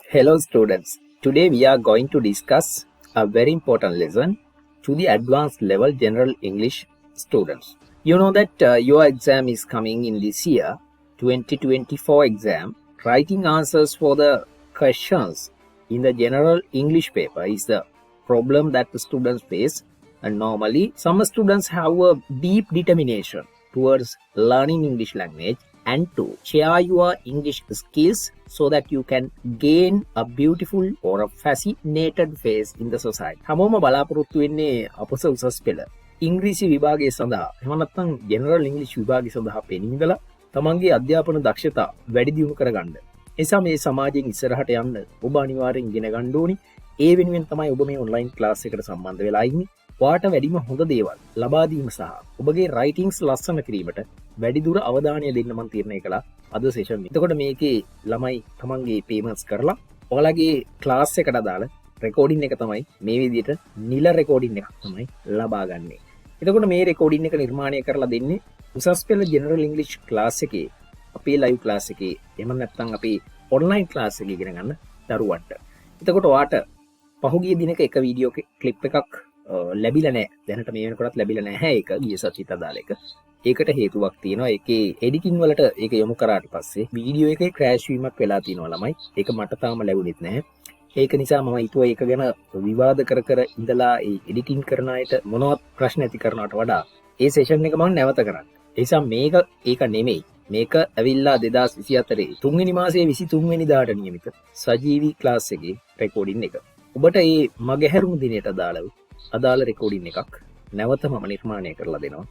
Hello students. Today we are going to discuss a very important lesson to the advanced level general English students. You know that your exam is coming in this year 2024 exam. Writing answers for the questions in the general English paper is the problem that the students face, and normally some students have a deep determination towards learning English language and to share your English skills so that you can gain a beautiful or a fascinated face in the society. හැමෝම බලාපොරොත්තු වෙන්නේ අපස උසස් පෙළ ඉංග්‍රීසි විභාගය සඳහා එහෙම නැත්නම් ජෙනරල් ඉංග්‍රීසි විභාගය සඳහා පෙනීමදලා තමන්ගේ අධ්‍යාපන දක්ෂතා වැඩි දියුණු කරගන්න. ඒ නිසා මේ සමාජයෙන් ඉස්සරහට යන්න ඔබ අනිවාර්යෙන් ඉගෙන ගන්න ඕනි. ඒ වෙනුවෙන් තමයි ඔබ මේ ඔන්ලයින් ක්ලාස් එකට සම්බන්ධ වෙලා ඉන්නේ. ඔයාට වැඩිම හොඳ දේවල් ලබා දීම සහ ඔබගේ රයිටින්ග්ස් ලස්සන කිරීමට වැඩිදුර අවධානය දෙන්න මම තීරණය කළා අද සෙෂන් එක. එතකොට මේකේ ළමයි තමන්ගේ පේමන්ට්ස් කරලා ඔයාලගේ ක්ලාස් එකට අදාළ රෙකෝඩින් එක තමයි මේ විදිහට නිල රෙකෝඩින් එකක් තමයි ලබා ගන්නෙ. එතකොට මේ රෙකෝඩින් එක නිර්මාණය කරලා දෙන්නේ උසස් පෙළ ජෙනරල් ඉංග්‍රීසි ක්ලාස් එකේ අපේ ලයිව් ක්ලාස් එකේ එහෙම නැත්නම් අපේ ඔන්ලයින් ක්ලාස් එකේ ඉගෙන ගන්න දරුවන්ට. එතකොට ඔයාට පහුගිය දිනක එක වීඩියෝ ක්ලිප් එකක් ලැබිලා නැහැ. දැනට මේ වෙනකොටත් ලැබිලා නැහැ ඒක ගිය සතියට අදාළ එක. ඒකට හේතුවක් තියෙනවා. ඒකේ එඩිටින් වලට ඒක යොමු කරාට පස්සේ වීඩියෝ එකේ ක්‍රෑෂ් වීමක් වෙලා තියෙනවා ළමයි. ඒක මට තාම ලැබුණෙත් නැහැ. ඒක නිසා මම හිතුවා ඒක ගැන විවාද කර කර ඉඳලා ඒ එඩිටින් කරන අයට මොනවත් ප්‍රශ්න ඇති කරනවට වඩා ඒ සෙෂන් එක මම නැවත කරන්න. ඒ නිසා මේක ඒක නෙමෙයි. මේක ඇවිල්ලා 2024 තුන්වෙනි මාසයේ 23 වෙනිදාට නියමිත සජීවී ක්ලාස් එකේ රෙකෝඩින් එක. ඔබට මේ මගහැරුණු දිනයට අදාළ රෙකෝඩින් එකක් නැවත මම නිර්මාණය කරලා දෙනවා.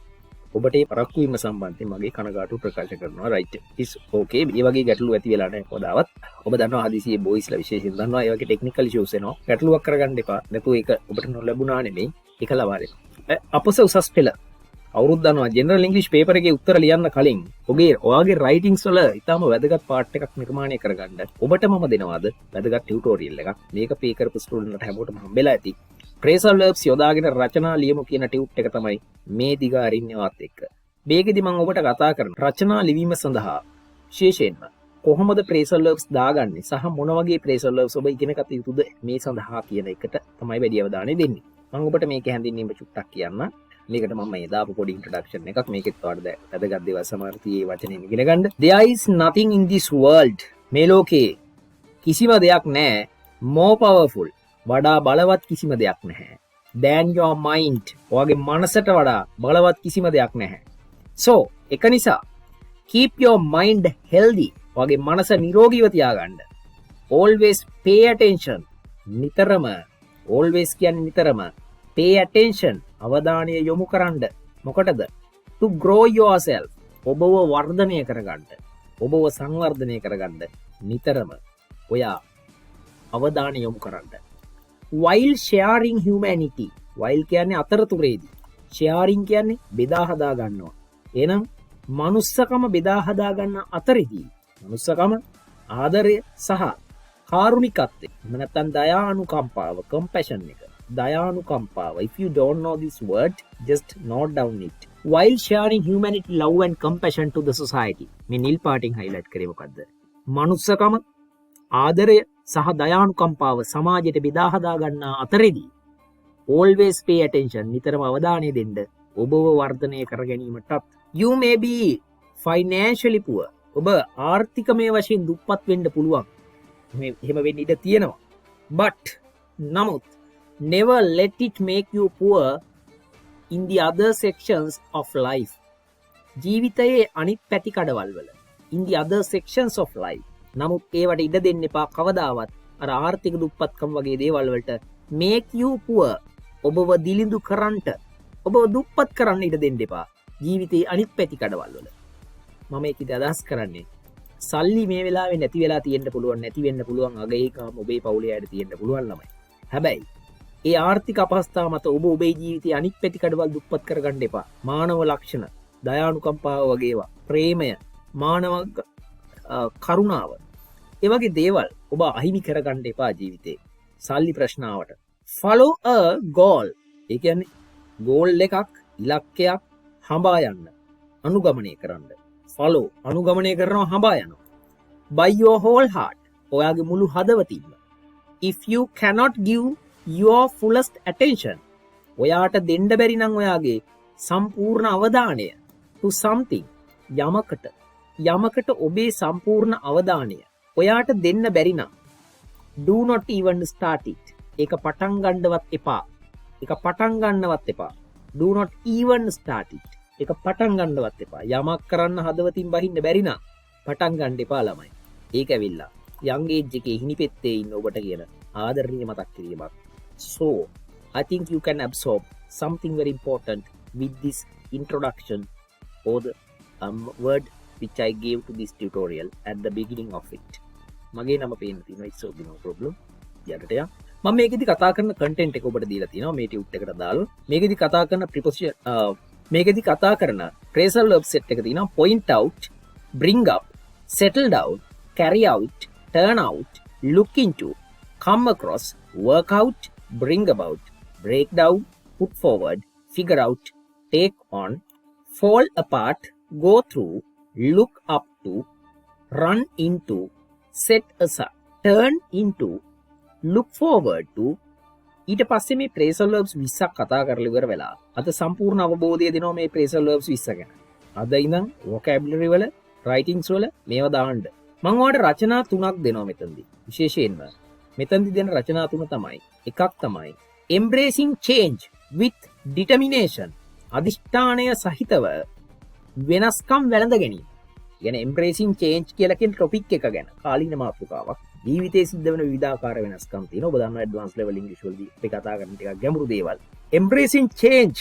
ඔබට මේ පරක්කු වීම සම්බන්ධයෙන් මගේ කනගාටු ප්‍රකාශ කරනවා. right is okay. මේ වගේ ගැටලු ඇති වෙලා නැහැ කොහොදාවත්. ඔබ දන්නවා හදිසියේ බොයිස්ලා විශේෂයෙන් දන්නවා ඒ වගේ ටෙක්නිකල් ඉෂුස් එනවා. ගැටලුවක් කරගන්න එපා. නැතු ඒක ඔබට නොලැබුණා නෙමෙයි. ඒක ලබා දෙන්න. අපස උසස් පෙළ අවුරුද්ද දන්නවා ජෙනරල් ඉංග්‍රීසි පේපර් එකේ උත්තර ලියන්න කලින් ඔයාගේ රයිටින්ග්ස් වල ඉතාම වැදගත් පාර්ට් එකක් නිර්මාණය කරගන්න ඔබට මම දෙනවාද වැදගත් ටියුටෝරියල් එකක්. මේක පේ කරපු ස්ටුඩන්ට්ලට හැමෝටම හම්බෙලා ඇති. Phrasal verbs යොදාගෙන රචනා ලියමු කියන ටියුට් එක තමයි මේ දිගාරින්නවත් එක්ක. මේකෙදි මම ඔබට කතා කරන රචනා ලිවීම සඳහා විශේෂයෙන්ම කොහොමද phrasal verbs දාගන්නේ සහ මොන වගේ phrasal verbs ඔබ ඉගෙන ගත යුතුද මේ සඳහා කියන එකට තමයි වැඩි අවධානය දෙන්නේ. මම ඔබට මේක හැඳින්වීම චුට්ටක් කියන්න. මේකට මම මේ දාපු පොඩි ඉන්ට්‍රොඩක්ෂන් එකක්. මේකෙත් වඩා වැදගත් දේවල් සමහරතියේ වචනෙන් ඉගෙන ගන්න. There is nothing in this world. මේ ලෝකේ කිසිම දෙයක් නැහැ more powerful. වඩා බලවත් කිසිම දෙයක් නැහැ. than your mind. ඔයාගේ මනසට වඩා බලවත් කිසිම දෙයක් නැහැ. so එක නිසා keep your mind healthy. ඔයාගේ මනස නිරෝගීව තියාගන්න. always pay attention. නිතරම always කියන්නේ නිතරම pay attention. අවධානය යොමු කරන්න. මොකටද? to grow yourself. ඔබව වර්ධනය කරගන්න. ඔබව සංවර්ධනය කරගන්න. නිතරම ඔයා අවධානය යොමු කරන්න. while sharing humanity. while කියන්නේ අතරතුරේදී. sharing කියන්නේ බෙදා හදා ගන්නවා. එහෙනම් මනුස්සකම බෙදා හදා ගන්න අතරේදී මනුස්සකම ආදරය සහ කාරුණිකත්වය එහෙම නැත්නම් දයානුකම්පාව compassion එක. දයානුකම්පාව. if you don't know this word just note down it. while sharing humanity, love and compassion to the society. මේ නිල් පාටින් highlight කරේ මොකද්ද? මනුස්සකම ආදරය සහ දයානුකම්පාව සමාජයට බෙදා හදා ගන්නා අතරේදී always pay attention. නිතරම අවධානය දෙන්න ඔබව වර්ධනය කර ගැනීමටත්. you may be financially poor. ඔබ ආර්ථිකමය වශයෙන් දුප්පත් වෙන්න පුළුවන්. එහෙම වෙන්න ඉඩ තියෙනවා. but නමුත් never let it make you poor in the other sections of life. ජීවිතයේ අනිත් පැති කඩවල් වල in the other sections of life. නමුත් ඒවට ඉඩ දෙන්න එපා කවදාවත් අර ආර්ථික දුප්පත්කම් වගේ දේවල් වලට make you poor. ඔබව දිලිඳු කරන්නට ඔබව දුප්පත් කරන්න ඉඩ දෙන්න එපා ජීවිතයේ අනිත් පැති කඩවල් වල. මම ඒකද අදහස් කරන්නේ සල්ලි මේ වෙලාවේ නැති වෙලා තියෙන්න පුළුවන්, නැති වෙන්න පුළුවන්, අගේකම ඔබේ පවුලේ අයට තියෙන්න පුළුවන් ළමයි. හැබැයි ඒ ආර්ථික අපහසුතාව මත ඔබ ඔබේ ජීවිතයේ අනිත් පැති කඩවල් දුප්පත් කරගන්න එපා. මානව ලක්ෂණ, දයානුකම්පාව වගේ ඒවා, ප්‍රේමය, මානව කරුණාව, ඒ වගේ දේවල් ඔබ අහිමි කරගන්න එපා ජීවිතේ. සල්ලි ප්‍රශ්නාවට follow a goal. ඒ කියන්නේ goal එකක්, ඉලක්කයක් හඹා යන්න අනුගමනය කරන්න. follow අනුගමනය කරනවා හඹා යනවා. by your whole heart. ඔයාගේ මුළු හදවතින්ම. If you cannot give your fullest attention, ඔයාට දෙන්න බැරි නම් ඔයාගේ සම්පූර්ණ අවධානය to something, යමකට ඔබේ සම්පූර්ණ අවධානය ඔයාට දෙන්න බැරි නම් do not even start it. ඒක පටන් ගන්නවත් එපා. Do not even start it. ඒක පටන් ගන්නවත් එපා. යමක් කරන්න හදවතින් බහින්න බැරි නම් පටන් ගන්න එපා ළමයි. ඒක ඇවිල්ලා young age එකේ හිනිපෙත්තේ ඉන්න ඔබට කියන ආදරණීය මතක් කිරීමක්. So I think you can absorb something very important with this introduction or the word which I gave to this tutorial at the beginning of it. මගේ නම පේන්න තියෙනවා, it's okay, no problem. යටට යා. මම මේකෙදි කතා කරන content එක ඔබට දීලා තියෙනවා මේ tube එකට දාලා. මේකෙදි කතා කරන preposition මේකෙදි කතා කරන phrasal verb set එක තියෙනවා point out, bring up, settle down, carry out, turn out, look into, come across, work out, bring about, break down, put forward, figure out, take on, fall apart, go through, look up to, run into, set aside, turn into, look forward to. ඊට පස්සේ මේ phrasal verbs 20ක් කතා කරලා ඉවර වෙලා අද සම්පූර්ණ අවබෝධය දෙනවා මේ phrasal verbs 20 ගැන. අද ඉඳන් vocabulary වල, writings වල මේවා දාන්න. මම ඔයාලට රචනා 3ක් දෙනවා මෙතනදී. විශේෂයෙන්ම මෙතනදී දෙන රචනා 3 තමයි. එකක් තමයි embracing change with determination. අදිෂ්ඨානය සහිතව වෙනස්කම් වැළඳ ගැනීම. කියන්නේ embracing change කියලා කියන topic එක ගැන කාලීන මාතෘකාවක්. ජීවිතයේ සිද්ධ වෙන විවිධාකාර වෙනස්කම් තියෙනවා. ඔබ දන්නවා advanced level English වලදී අපි කතා කරන ටිකක් ගැඹුරු දේවල්. embracing change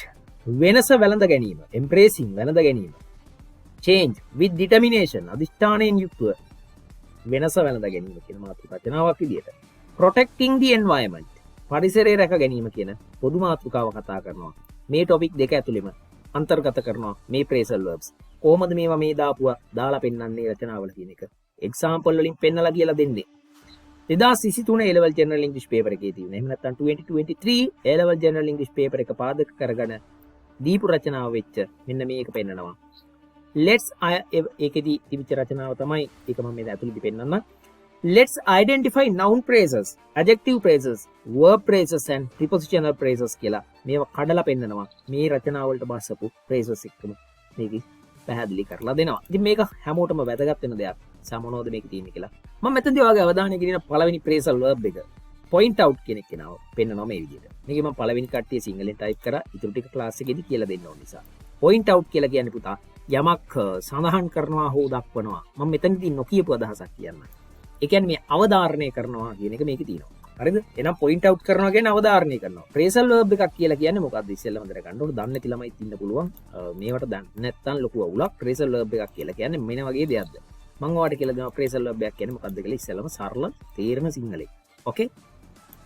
වෙනස වැළඳ ගැනීම. embracing වැළඳ ගැනීම. change with determination අදිෂ්ඨානයෙන් යුක්තව වෙනස වැළඳ ගැනීම කියන මාතෘකා රචනාවක් විදියට. protecting the environment පරිසරය රැක ගැනීම කියන පොදු මාතෘකාව කතා කරනවා. මේ topic දෙක ඇතුළෙම අන්තර්ගත කරනවා මේ phrasal verbs. කොහොමද මේවා මේ දාපුවා දාලා පෙන්නන්නේ රචනාවල කියන එක example වලින් පෙන්නලා කියලා දෙන්නේ. 2023 A level general English paper එකේ තියෙන. එහෙම නැත්නම් 2023 A level general English paper එක පාදක කරගෙන දීපු රචනාව වෙච්ච මෙන්න මේක පෙන්නනවා. let's ඒකෙදි තිබිච්ච රචනාව තමයි ඒක මම මේ ඇතුළේදී පෙන්නන්නම්. let's identify noun phrases, adjective phrases, verb phrases and prepositional phrases කියලා මේවා කඩලා පෙන්නනවා. මේ රචනාව වලට බස්සපු phrases එක්කම මේක පැහැදිලි කරලා දෙනවා. ඉතින් මේක හැමෝටම වැදගත් වෙන දෙයක්. සමනෝද මේක තියෙන්නේ කියලා. මම මෙතනදී ඔයාගේ අවධානය ගෙනියන පළවෙනි phrasal verb එක point out කියන එක නව පෙන්නනවා මේ විදිහට. මේක මම පළවෙනි කට්ටිය සිංහලෙන් type කරා. ඊටු ටික class එකේදී කියලා දෙන්න ඕන නිසා. point out කියලා කියන්නේ පුතා යමක් සඳහන් කරනවා හෝ දක්වනවා. මම මෙතනදී නොකියපු අදහසක් කියන්නම්. ඒ කියන්නේ මේ අවධාරණය කරනවා කියන එක මේකේ තියෙනවා. හරිද? එහෙනම් point out කරනවා කියන්නේ අවධාරණය කරනවා. phrasal verb එකක් කියලා කියන්නේ මොකක්ද? ඉස්සෙල්ලාම හොඳට ගන්න ඕනේ. දන්නේ නැති ළමයිත් ඉන්න පුළුවන්. මේවට දන්නේ නැත්නම් ලොකු අවුලක්. phrasal verb එකක් කියලා කියන්නේ මෙන්න වගේ දෙයක්ද? මම ඔයාලට කියලා දෙනවා phrasal verb එකක් කියන්නේ මොකක්ද කියලා ඉස්සෙල්ලාම සරල තේරෙන සිංහලෙන්. ඕකේ?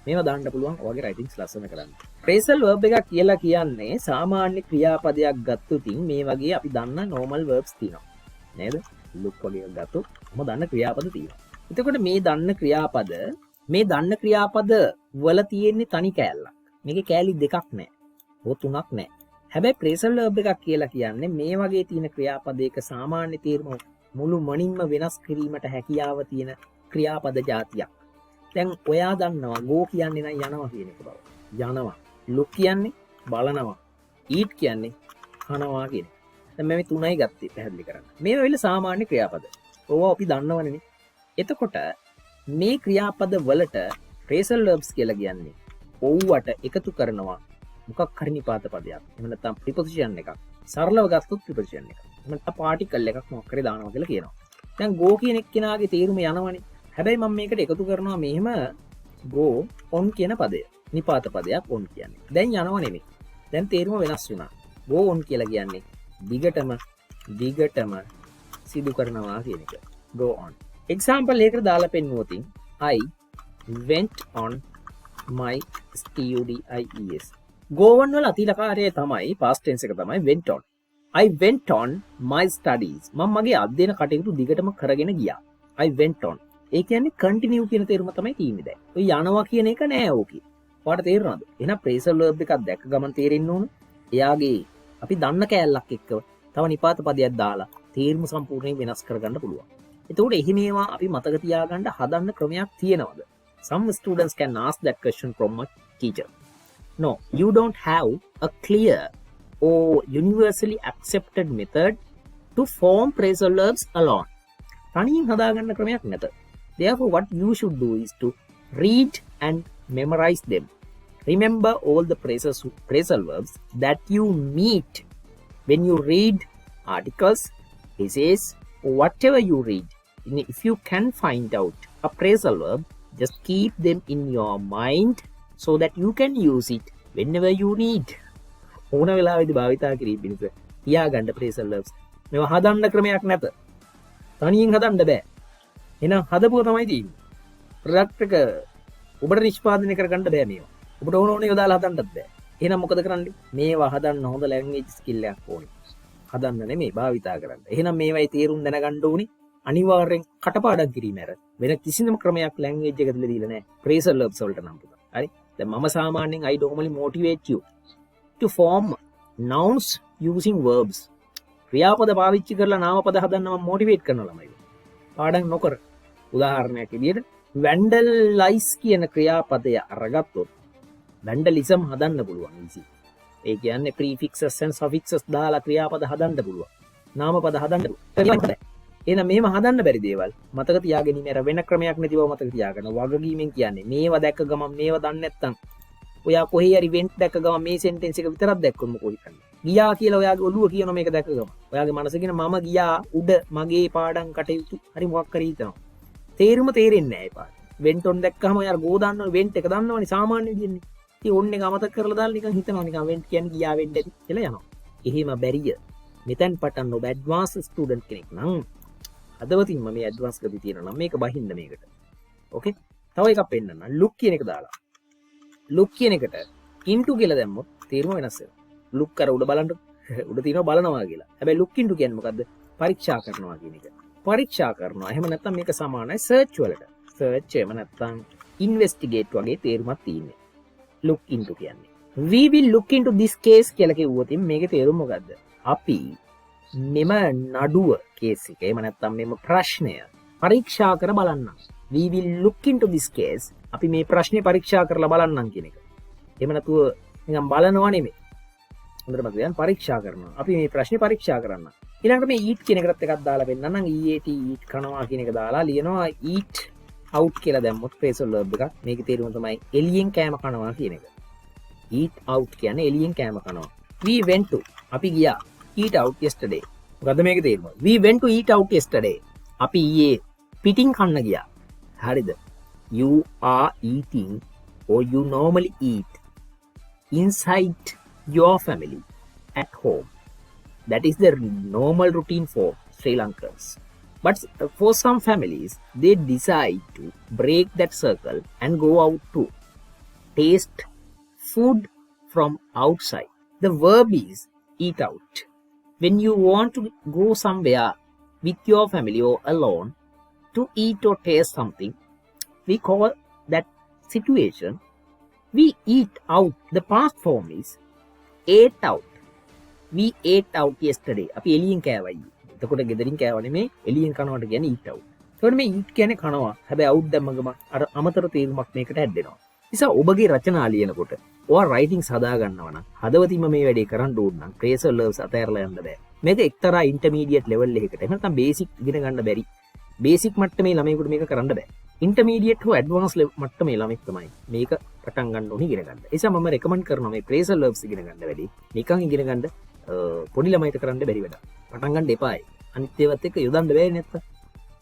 මේවා දාන්න පුළුවන් ඔයාගේ writings ලස්සන කරන්න. phrasal verb එකක් කියලා කියන්නේ සාමාන්‍ය ක්‍රියාපදයක් ගත්තොතින් මේ වගේ අපි දන්න normal verbs තියෙනවා. නේද? look වගේ ගත්තොත් මොකද දන්න ක්‍රියාපද තියෙනවා. එතකොට මේ දන්න ක්‍රියාපද වල තියෙන්නේ තනි කෑල්ලක්. මේකේ කෑලි දෙකක් නැහැ. හෝ තුනක් නැහැ. හැබැයි phrasal verb එකක් කියලා කියන්නේ මේ වගේ තියෙන ක්‍රියාපදයක සාමාන්‍ය තේරුම මුළු මනින්ම වෙනස් කිරීමට හැකියාව තියෙන ක්‍රියාපද જાතියක්. දැන් ඔයා දන්නවා go කියන්නේ නම් යනවා කියන එක බව. යනවා. look කියන්නේ බලනවා. eat කියන්නේ කනවා කියන එක. දැන් මේ තුනයි ගත්තේ පැහැදිලි කරන්න. මේවා වෙල සාමාන්‍ය ක්‍රියාපද. ඕවා අපි දන්නවනේ. එතකොට මේ ක්‍රියාපද වලට phrasal verbs කියලා කියන්නේ ඔව්වට එකතු කරනවා මොකක් හරි නිපාත පදයක්. එහෙම නැත්නම් preposition එකක්. සරලව ගත්තොත් preposition එකක්. එහෙම නැත්නම් particle එකක් මොකක් හරි දානවා කියලා කියනවා. දැන් go කියන එක්කෙනාගේ තේරුම යනවනේ. හැබැයි මම මේකට එකතු කරනවා මෙහෙම go on කියන පදය. නිපාත පදයක් on කියන්නේ. දැන් යනව නෙමෙයි. දැන් තේරුම වෙනස් වුණා. go on කියලා කියන්නේ දිගටම සිදු කරනවා කියන එක. go on. example එකකට දාලා පෙන්නුවොතින් I went on my studies. go on වල අතිලකාරය තමයි past tense එක තමයි went on. I went on my studies. මම මගේ අධ්‍යයන කටයුතු දිගටම කරගෙන ගියා. I went on. ඒ කියන්නේ continue කියන තේරුම තමයි තියෙන්නේ දැන්. ඔය යනවා කියන එක නෑ ඕකේ. ඔයාලට තේරෙනවද? එහෙනම් phrasal verb එකක් දැක්ක ගමන් තේරෙන්න ඕන. එයාගේ අපි දන්න කෑල්ලක් එක්ක තව නිපාත පදයක් දාලා තේරුම සම්පූර්ණයෙන් වෙනස් කරගන්න පුළුවන්. එතකොට එහි මේවා අපි මතක තියාගන්න හදන්න ක්‍රමයක් තියෙනවද? Some students can ask that question from a teacher. No, you don't have a clear or universally accepted method to form phrasal verbs alone. තනියෙන් හදාගන්න ක්‍රමයක් නැත. Therefore, what you should do is to read and memorize them. Remember all the phrasal verbs that you meet when you read articles, essays, or whatever you read. If you can find out a phrasal verb, just keep them in your mind so that you can use it whenever you need. ඕන වෙලාවෙදි භාවිතා කිරීම පිණිස තියාගන්න phrasal verbs. මේවා හදන්න ක්‍රමයක් නැත. තනියෙන් හදන්න බෑ. එහෙනම් හදපුවා තමයි තියෙන්නේ. ප්‍රොඩක්ට් එක ඔබට නිෂ්පාදනය කරගන්න බෑ මේවා. ඔබට ඕන ඒවා දාලා හදන්නත් බෑ. එහෙනම් මොකද කරන්නේ? මේවා හදන්න හොඳ ලැන්ග්වේජ් ස්කිල් එකක් ඕනේ. හදන්න නෙමෙයි භාවිතා කරන්න. එහෙනම් මේවයි තේරුම් දැනගන්න ඕනේ. අනිවාර්යෙන් කටපාඩම් කිරීම ඇර වෙන කිසිම ක්‍රමයක් ලැන්ග්වේජ් එකක දීලා නැහැ. phrasal verbs වලට නම් පුතා. හරි? දැන් මම සාමාන්‍යයෙන් I normally motivate you to form nouns using verbs. ක්‍රියාපද පාවිච්චි කරලා නාමපද හදන්න මම මොටිවේට් කරන ළමයි. පාඩම් නොකර. උදාහරණයක් විදියට vandalize කියන ක්‍රියාපදය අරගත්තොත් vandalism හදන්න පුළුවන් easy. ඒ කියන්නේ prefixes and suffixes දාලා ක්‍රියාපද හදන්න පුළුවන්. නාමපද හදන්න පුළුවන්. එහෙනම් මේව හදන්න බැරි දේවල් මතක තියාගැනීම ඇර වෙන ක්‍රමයක් නැතිව මතක තියාගන්න. වගකීමෙන් කියන්නේ මේවා දැක්ක ගමන් මේව දන්නේ නැත්නම් ඔයා කොහේ හරි ඉවෙන්ට් දැක්ක ගමන් මේ සෙන්ටෙන්ස් එක විතරක් දැක්කොත් මොකෝ හිතන්නේ? ගියා කියලා ඔයාගේ ඔළුව කියන මේක දැක්ක ගමන් ඔයාගේ මනස කියන මම ගියා උඩ මගේ පාඩම් කටයුතු හරි මොකක් හරි හිතනවා. තේරුම තේරෙන්නේ නැහැ ඒ පාඩ. වෙන්ට් ඔන් දැක්කම ඔයා ගෝ දාන්න ඕනේ වෙන්ට් එක දන්නවනේ සාමාන්‍ය විදිහනේ. ඉතින් ඔන්න එක අමතක කරලා දාලා නිකන් හිතනවා නිකන් වෙන්ට් කියන්නේ ගියා වෙන්ට් ඇති කියලා යනවා. එහෙම බැරිය. මෙතෙන් පටන් ඔබ ඇඩ්වාන්ස් ස්ටුඩන්ට් කෙනෙක් නම් අදවතින්ම මේ ඇඩ්වාන්ස් ගති තියෙනවා නම් මේක බහින්න මේකට. ඕකේ? තව එකක් පෙන්නන්න. look කියන එක දාලා. look කියන එකට into කියලා දැම්මොත් තේරුම වෙනස් වෙනවා. look කර උඩ බලන්න. උඩ තියෙනවා බලනවා කියලා. හැබැයි look into කියන්නේ මොකද්ද? පරීක්ෂා කරනවා කියන එක. පරීක්ෂා කරනවා. එහෙම නැත්නම් මේක සමානයි search වලට. search එහෙම නැත්නම් investigate වගේ තේරුමක් තියෙනවා. look into කියන්නේ. we will look into this case කියලා කිව්වොත් මේකේ තේරුම මොකද්ද? අපි මෙම නඩුව කේස් එක එහෙම නැත්නම් මෙම ප්‍රශ්නය පරීක්ෂා කර බලන්නම්. we will look into this case. අපි මේ ප්‍රශ්නේ පරීක්ෂා කරලා බලන්නම් කියන එක. එහෙම නැතුව නිකන් බලනවා නෙමෙයි. හොඳට මතක තියාගන්න පරීක්ෂා කරනවා. අපි මේ ප්‍රශ්නේ පරීක්ෂා කරන්න. ඊළඟට මේ eat කියන එකත් එකක් දාලා පෙන්නන්නම්. eat eat කනවා කියන එක දාලා ලියනවා eat out කියලා දැම්මොත් phrasal verb එකක්. මේකේ තේරුම තමයි එළියෙන් කෑම කනවා කියන එක. eat out කියන්නේ එළියෙන් කෑම කනවා. we went to අපි ගියා eat out yesterday. මොකද්ද මේකේ තේරුම? we went to eat out yesterday. අපි ඊයේ පිටින් කන්න ගියා. හරිද? you are eating or you normally eat inside your family at home. That is the normal routine for Sri Lankans. But for some families, they decide to break that circle and go out to taste food from outside. The verb is eat out. When you want to go somewhere with your family or alone to eat or taste something, we call that situation, we eat out. The past form is ate out. We ate out yesterday. අපි එළියෙන් කෑවයි. එතකොට ගෙදරින් කෑව නෙමෙයි එළියෙන් කනවට කියන්නේ eat out. ඒකට මේ eat කියන්නේ කනවා. හැබැයි out දැම්ම ගමන් අර අමතර තේරුමක් මේකට හැදෙනවා. නිසා ඔබගේ රචනා ලියනකොට ඔයා රයිටින්ග්ස් හදා ගන්නවා නම් හදවතින්ම මේ වැඩේ කරන්න ඕන නම් phrasal verbs අතහැරලා යන්න බෑ. මේක එක්තරා ඉන්ටර්මීඩියට් ලෙවල් එකකට. එහෙම නැත්නම් බේසික් ඉගෙන ගන්න බැරි. බේසික් මට්ටමේ ළමයෙකුට මේක කරන්න බෑ. ඉන්ටර්මීඩියට් හෝ ඇඩ්වාන්ස් මට්ටමේ ළමෙක් තමයි මේක පටන් ගන්න ඕනේ ඉගෙන ගන්න. ඒ නිසා මම රෙකමන්ඩ් කරනවා මේ phrasal verbs ඉගෙන ගන්න වැඩි. නිකන් ඉගෙන ගන්න පොඩි ළමයිට කරන්න බැරි වැඩක්. පටන් ගන්න එපායි. අනිත් ඒවත් එක්ක යොදන්න බෑනේ නැත්තම්.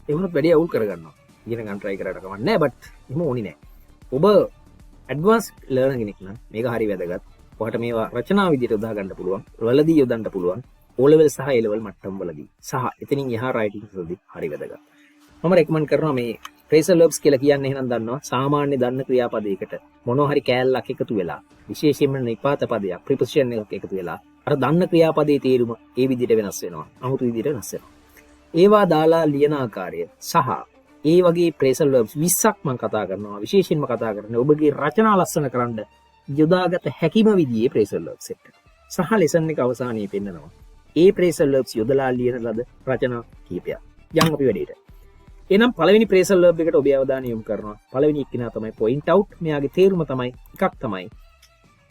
ඒ වුණත් වැඩි අවුල් කරගන්නවා. ඉගෙන ගන්න try කරාට කමක් නැහැ. බට් එහෙම ඕනේ නැහැ. ඔබ ඇඩ්වාන්ස් ලර්නර් කෙනෙක් නම් මේක හරි වැදගත්. ඔයාලට මේවා රචනා විදිහට යොදා ගන්න පුළුවන්. වලදී යොදන්න පුළුවන්. O level සහ A level මට්ටම් වලදී. සහ එතනින් එහා රයිටින්ග්ස් වලදී හරි වැදගත්. මම රෙකමන්ඩ් කරනවා මේ phrasal verbs කියලා කියන්නේ එහෙනම් දන්නවා සාමාන්‍ය දන්න ක්‍රියාපදයකට මොනවා හරි කෑල්ලක් එකතු වෙලා විශේෂයෙන්ම නිපාත පදයක් preposition එකක් එකතු වෙලා අර දන්න ක්‍රියාපදයේ තේරුම ඒ විදිහට වෙනස් වෙනවා. අමුතු විදිහට වෙනස් වෙනවා. ඒවා දාලා ලියන ආකාරය සහ ඒ වගේ phrasal verbs 20ක් මම කතා කරනවා. විශේෂයෙන්ම කතා කරන්නේ ඔබගේ රචනා ලස්සන කරන්න යොදාගත හැකිම විදිහේ phrasal verbs set එක. සහ lesson එක අවසානයේ පෙන්නනවා. ඒ phrasal verbs යොදලා ලියන ලද රචනා කීපයක්. යන් අපි වැඩේට. එහෙනම් පළවෙනි phrasal verb එකට ඔබේ අවධානය යොමු කරනවා. පළවෙනි එක්කිනා තමයි point out. මෙයාගේ තේරුම තමයි එකක් තමයි